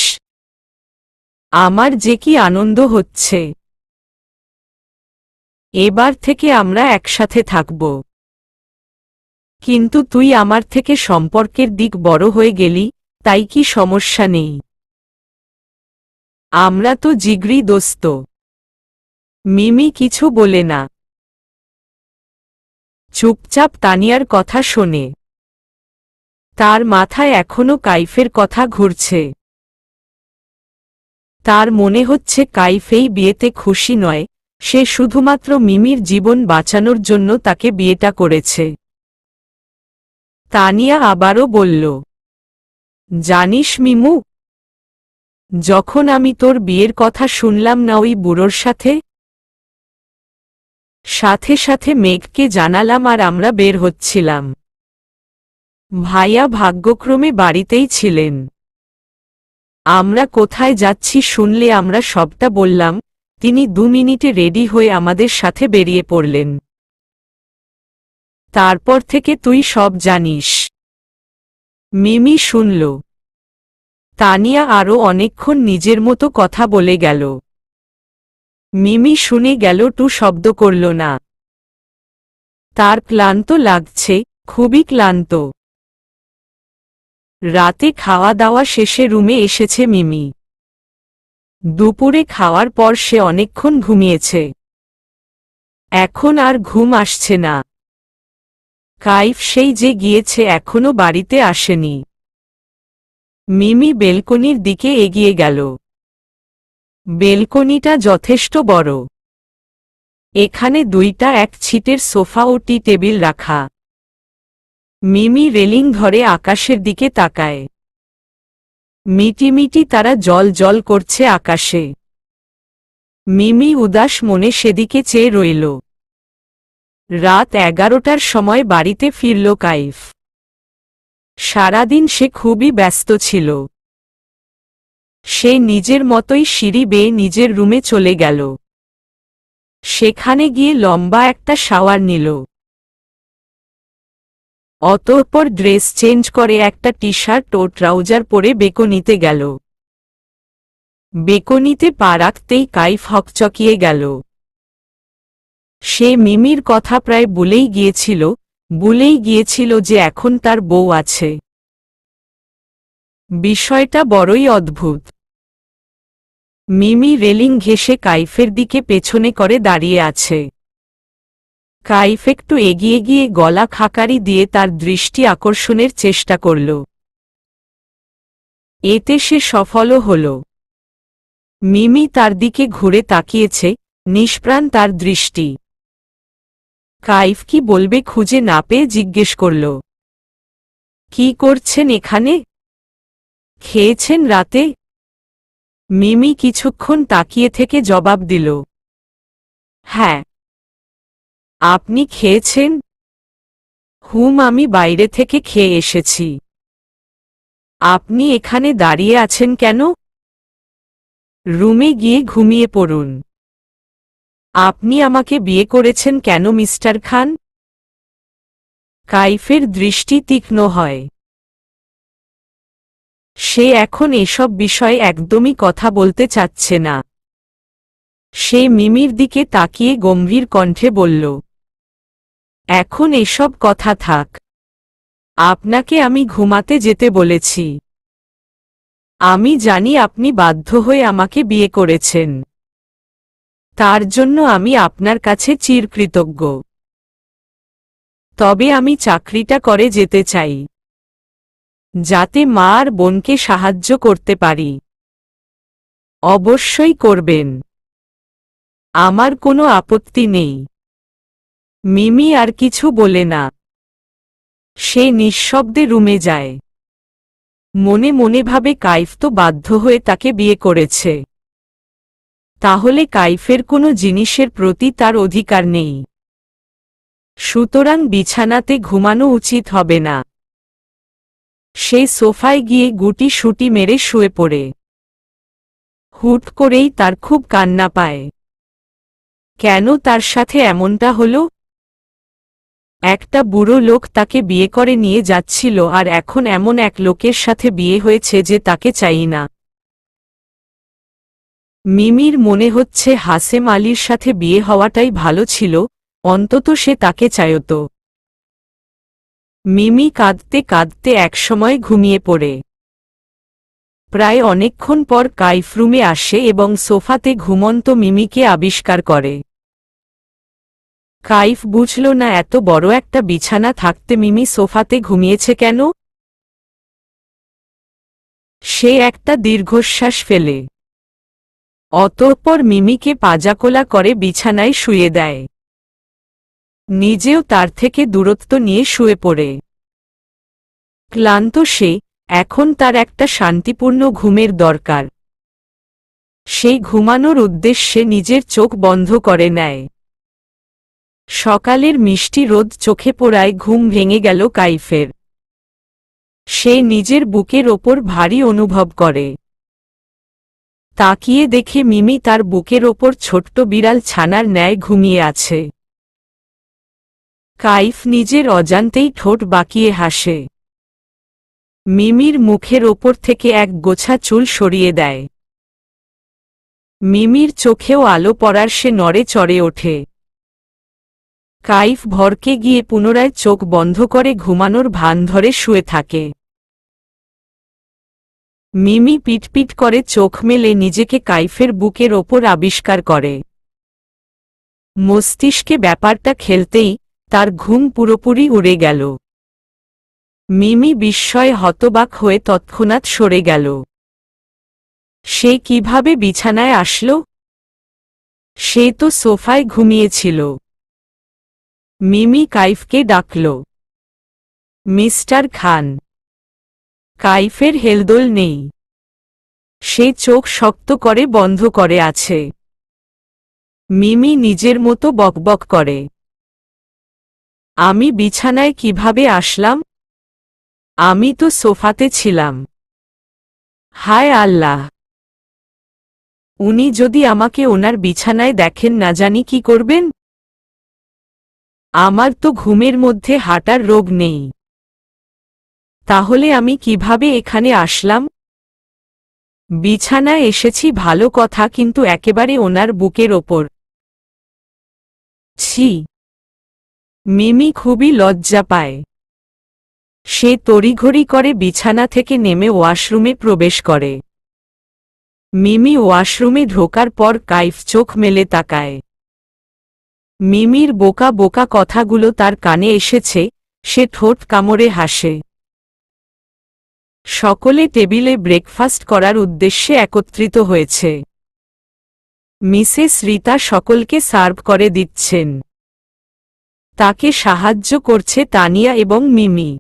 আমার যে কি আনন্দ হচ্ছে। এবার থেকে আমরা একসাথে থাকব। কিন্তু তুই আমার থেকে সম্পর্কের দিক বড় হয়ে গেলি, তাই কি সমস্যা নেই? আমরা তো জিগরি দোস্ত। মিমি কিছু বলে না, চুপচাপ তানিয়ার কথা শোনে। তার মাথায় এখনো কাইফের কথা ঘুরছে। তার মনে হচ্ছে কাইফ এই বিয়েতে খুশি নয়, সে শুধুমাত্র মিমির জীবন বাঁচানোর জন্য তাকে বিয়েটা করেছে। তানিয়া আবারও বলল, জানিস মিমু, যখন আমি তোর বিয়ের কথা শুনলাম না ওই বুড়োর সাথে, সাথে সাথে মেঘকে জানালাম আর আমরা বের হচ্ছিলাম। ভাইয়া ভাগ্যক্রমে বাড়িতেই ছিলেন। আমরা কোথায় যাচ্ছি শুনলে আমরা সবটা বললাম, তিনি 2 মিনিটে রেডি হয়ে আমাদের সাথে বেরিয়ে পড়লেন। তারপর থেকে তুই সব জানিস। মিমি শুনল। তানিয়া আরও অনেকক্ষণ নিজের মতো কথা বলে গেল। মিমি শুনে গেল, টু শব্দ করল না। তার ক্লান্ত লাগছে, খুবই ক্লান্ত। রাতে খাওয়া দাওয়া শেষে রুমে এসেছে মিমি। দুপুরে খাওয়ার পর সে অনেকক্ষণ ঘুমিয়েছে। এখন আর ঘুম আসছে না। কাইফ সেই যে গিয়েছে এখনো বাড়িতে আসেনি। মিমি বেলকনির দিকে এগিয়ে গেল। বেলকনিটা যথেষ্ট বড়। এখানে 2টা এক ছিটের সোফা ও টি টেবিল রাখা। মিমি রেলিং ধরে আকাশের দিকে তাকায়। মিটিমিটি তারা জল জল করছে আকাশে। মিমি উদাস মনে সেদিকে চেয়ে রইল। রাত 11টার সময় বাড়িতে ফিরল কাইফ। সারাদিন সে খুবই ব্যস্ত ছিল। সে নিজের মতোই সিঁড়ি বেয়ে নিজের রুমে চলে গেল। সেখানে গিয়ে লম্বা একটা শাওয়ার নিল। অতঃপর ড্রেস চেঞ্জ করে একটা টি শার্ট ও ট্রাউজার পরে বেকনিতে গেল। বেকনিতে পা রাখতেই কাইফ হকচকিয়ে গেল। সে মিমির কথা প্রায় ভুলেই গিয়েছিল যে এখন তার বউ আছে। বিষয়টা বড়ই অদ্ভুত। মিমি রেলিং ঘেঁষে কাইফের দিকে পেছনে করে দাঁড়িয়ে আছে। কাইফ একটু এগিয়ে গিয়ে গলা খাকারি দিয়ে তার দৃষ্টি আকর্ষণের চেষ্টা করল। এতে সে সফলও হল। মিমি তার দিকে ঘুরে তাকিয়েছে, নিষ্প্রাণ তার দৃষ্টি। কাইফ কি বলবে খুঁজে না পেয়ে জিজ্ঞেস করল, কি করছেন এখানে? খেয়েছেন রাতে? মিমি কিছুক্ষণ তাকিয়ে থেকে জবাব দিল, হ্যাঁ। আপনি খেয়েছেন? আমি বাইরে থেকে খেয়ে এসেছি। আপনি এখানে দাঁড়িয়ে আছেন কেন? রুমে গিয়ে ঘুমিয়ে পড়ুন। আপনি আমাকে বিয়ে করেছেন কেন মিস্টার খান? কাইফের দৃষ্টি তীক্ষ্ণ হয়। সে এখন এসব বিষয়ে একদমই কথা বলতে চাচ্ছে না। সে মিমির দিকে তাকিয়ে গম্ভীর কণ্ঠে বলল, এখন এসব কথা থাক। আপনাকে আমি ঘুমাতে যেতে বলেছি। আমি জানি আপনি বাধ্য হয়ে আমাকে বিয়ে করেছেন। তার জন্য আমি আপনার কাছে চিরকৃতজ্ঞ। তবে আমি চাকরিটা করে যেতে চাই, যাতে মা আর বোনকে সাহায্য করতে পারি। অবশ্যই করবেন। আমার কোনো আপত্তি নেই। মিমি আর কিছু বলে না। সে নিঃশব্দে রুমে যায়। মনে মনে ভাবে কাইফ তো বাধ্য হয়ে তাকে বিয়ে করেছে। তাহলে কাইফের কোনো জিনিসের প্রতি তার অধিকার নেই। সুতরাং বিছানাতে ঘুমানো উচিত হবে না। সে সোফায় গিয়ে গুটি সুটি মেরে শুয়ে পড়ে। হুট করেই তার খুব কান্না পায়। কেন তার সাথে এমনটা হলো? একটা বুড়ো লোক তাকে বিয়ে করে নিয়ে যাচ্ছিল, আর এখন এমন এক লোকের সাথে বিয়ে হয়েছে যে তাকে চাই না। মিমির মনে হচ্ছে হাসেম আলীর সাথে বিয়ে হওয়াটাই ভালো ছিল, অন্তত সে তাকে চাইত। মিমি কাঁদতে কাঁদতে একসময় ঘুমিয়ে পড়ে। প্রায় অনেকক্ষণ পর কাইফ রুমে আসে এবং সোফাতে ঘুমন্ত মিমিকে আবিষ্কার করে। কাইফ বুঝল না এত বড় একটা বিছানা থাকতে মিমি সোফাতে ঘুমিয়েছে কেন। সে একটা দীর্ঘশ্বাস ফেলে। অতঃপর মিমিকে পাজাকোলা করে বিছানায় শুয়ে দেয়। নিজেও তার থেকে দূরত্ব নিয়ে শুয়ে পড়ে। ক্লান্ত সে, এখন তার একটা শান্তিপূর্ণ ঘুমের দরকার। সেই ঘুমানোর উদ্দেশ্যে নিজের চোখ বন্ধ করে নেয়। সকালের মিষ্টি রোদ চোখে পড়ায় ঘুম ভেঙে গেল কাইফের। সে নিজের বুকের ওপর ভারী অনুভব করে। তাকিয়ে দেখে মিমি তার বুকের ওপর ছোট্ট বিড়াল ছানার ন্যায় ঘুমিয়ে আছে। কাইফ নিজের অজান্তেই ঠোঁট বাঁকিয়ে হাসে। মিমির মুখের ওপর থেকে এক গোছা চুল সরিয়ে দেয়। মিমির চোখেও আলো পড়ার সে নড়ে চড়ে ওঠে। কাইফ ভরকে গিয়ে পুনরায় চোখ বন্ধ করে ঘুমানোর ভান ধরে শুয়ে থাকে। মিমি পিটপিট করে চোখ মেলে নিজেকে কাইফের বুকের ওপর আবিষ্কার করে। মস্তিষ্কে ব্যাপারটা খেলতেই তার ঘুম পুরোপুরি উড়ে গেল। মিমি বিস্ময়ে হতবাক হয়ে তৎক্ষণাৎ সরে গেল। সে কিভাবে বিছানায় আসল? সে তো সোফায় ঘুমিয়েছিল। মিমি কাইফকে ডাকল। মিস্টার খান। কাইফের হেলদোল নেই। সে চোখ শক্ত করে বন্ধ করে আছে। মিমি নিজের মতো বকবক করে। আমি বিছানায় কিভাবে আসলাম? আমি তো সোফাতে ছিলাম। হায় আল্লাহ! উনি যদি আমাকে ওনার বিছানায় দেখেন না জানি কি করবেন। আমার তো ঘুমের মধ্যে হাঁটার রোগ নেই। তাহলে আমি কিভাবে এখানে আসলাম? বিছানায় এসেছি ভালো কথা, কিন্তু একেবারে ওনার বুকের ওপর। ছি! মিমি খুবই লজ্জা পায়। সে তড়িঘড়ি করে বিছানা থেকে নেমে ওয়াশরুমে প্রবেশ করে। মিমি ওয়াশরুমে ঢোকার পর কাইফ চোখ মেলে তাকায়। মিমির বোকা বোকা কথাগুলো তার কানে এসেছে। সে ঠোঁট কামড়ে হাসে। সকলে টেবিলে ব্রেকফাস্ট করার উদ্দেশ্যে একত্রিত হয়েছে। মিসেস রীতা সকলকে সার্ভ করে দিচ্ছেন। তাকে সাহায্য করছে তানিয়া এবং মিমি।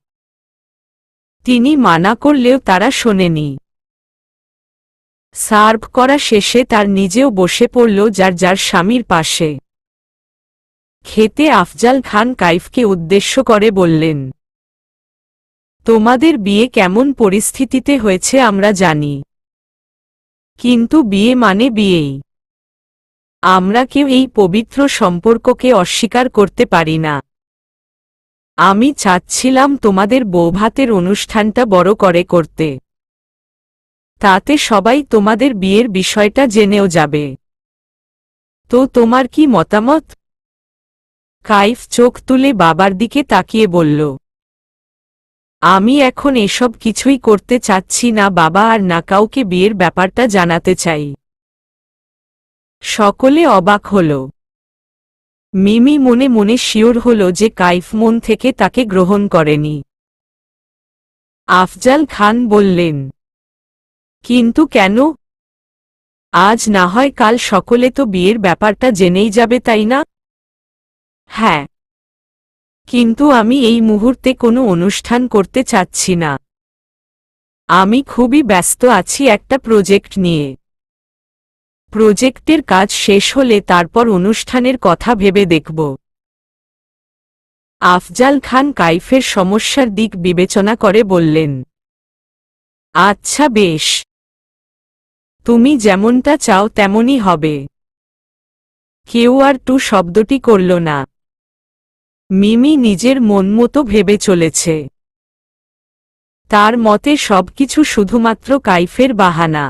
তিনি মানা করলেও তারা শোনেনি। সার্ভ করা শেষে তার নিজেও বসে পড়ল যার যার স্বামীর পাশে। খেতে আফজাল খান কাইফকে উদ্দেশ্য করে বললেন, তোমাদের বিয়ে কেমন পরিস্থিতিতে হয়েছে আমরা জানি, কিন্তু বিয়ে মানে বিয়েই। আমরা কেউ এই পবিত্র সম্পর্ককে অস্বীকার করতে পারি না। আমি চাচ্ছিলাম তোমাদের বৌভাতের অনুষ্ঠানটা বড় করে করতে। তাতে সবাই তোমাদের বিয়ের বিষয়টা জেনেও যাবে। তো তোমার কি মতামত? কাইফ চোখ তুলে বাবার দিকে তাকিয়ে বলল, আমি এখন এসব কিছুই করতে চাচ্ছি না বাবা, আর না কাউকে বিয়ের ব্যাপারটা জানাতে চাই। সকলে অবাক হল। মিমি মনে মনে শিওর হল যে কাইফ মন থেকে তাকে গ্রহণ করেনি। আফজাল খান বললেন, কিন্তু কেন? আজ না হয় কাল সকলে তো বিয়ের ব্যাপারটা জেনেই যাবে, তাই না? হ্যাঁ, কিন্তু আমি এই মুহূর্তে কোনো অনুষ্ঠান করতে চাচ্ছি না। আমি খুবই ব্যস্ত আছি একটা প্রজেক্ট নিয়ে। প্রজেক্টের কাজ শেষ হলে তারপর অনুষ্ঠানের কথা ভেবে দেখব। আফজাল খান কাইফের সমস্যার দিক বিবেচনা করে বললেন, আচ্ছা বেশ, তুমি যেমনটা চাও তেমনই হবে। কেউ আর টু শব্দটি করল না। মিমি নিজের মন মতো ভেবে চলেছে। তার মতে সবকিছু শুধুমাত্র কাইফের বাহানা।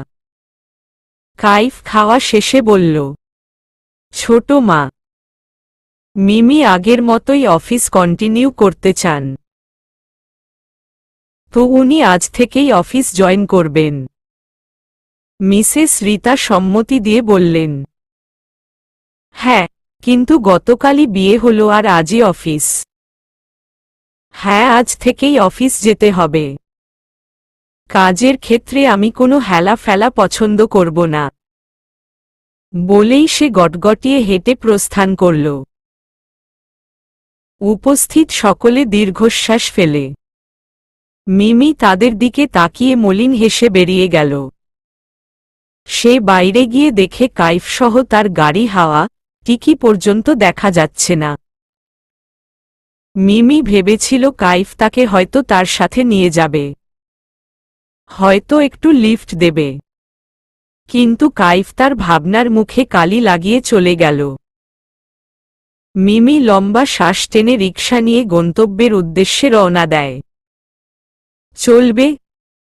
কাইফ খাওয়া শেষে বলল, ছোট মা, মিমি আগের মতোই অফিস কন্টিনিউ করতে চান, তো উনি আজ থেকেই অফিস জয়েন করবেন। মিসেস রীতা সম্মতি দিয়ে বললেন, হ্যাঁ, কিন্তু গতকালই বিয়ে হলো আর আজই অফিস। হ্যাঁ, আজ থেকেই অফিস যেতে হবে। কাজের ক্ষেত্রে আমি কোনো হেলা ফেলা পছন্দ করব না। বলেই সে গটগটিয়ে হেঁটে প্রস্থান করল। উপস্থিত সকলে দীর্ঘশ্বাস ফেলে। মিমি তাদের দিকে তাকিয়ে মলিন হেসে বেরিয়ে গেল। সে বাইরে গিয়ে দেখে কাইফসহ তার গাড়ি হাওয়া টিকি পর্যন্ত দেখা যাচ্ছে না। মিমি ভেবেছিল কাইফ তাকে হয়তো তার সাথে নিয়ে যাবে, হয়তো একটু লিফট দেবে, কিন্তু কাইফ তার ভাবনার মুখে কালি লাগিয়ে চলে গেল। মিমি লম্বা শ্বাস টেনে রিকশা নিয়ে গন্তব্যের উদ্দেশ্যে রওনা দেয়। চলবে,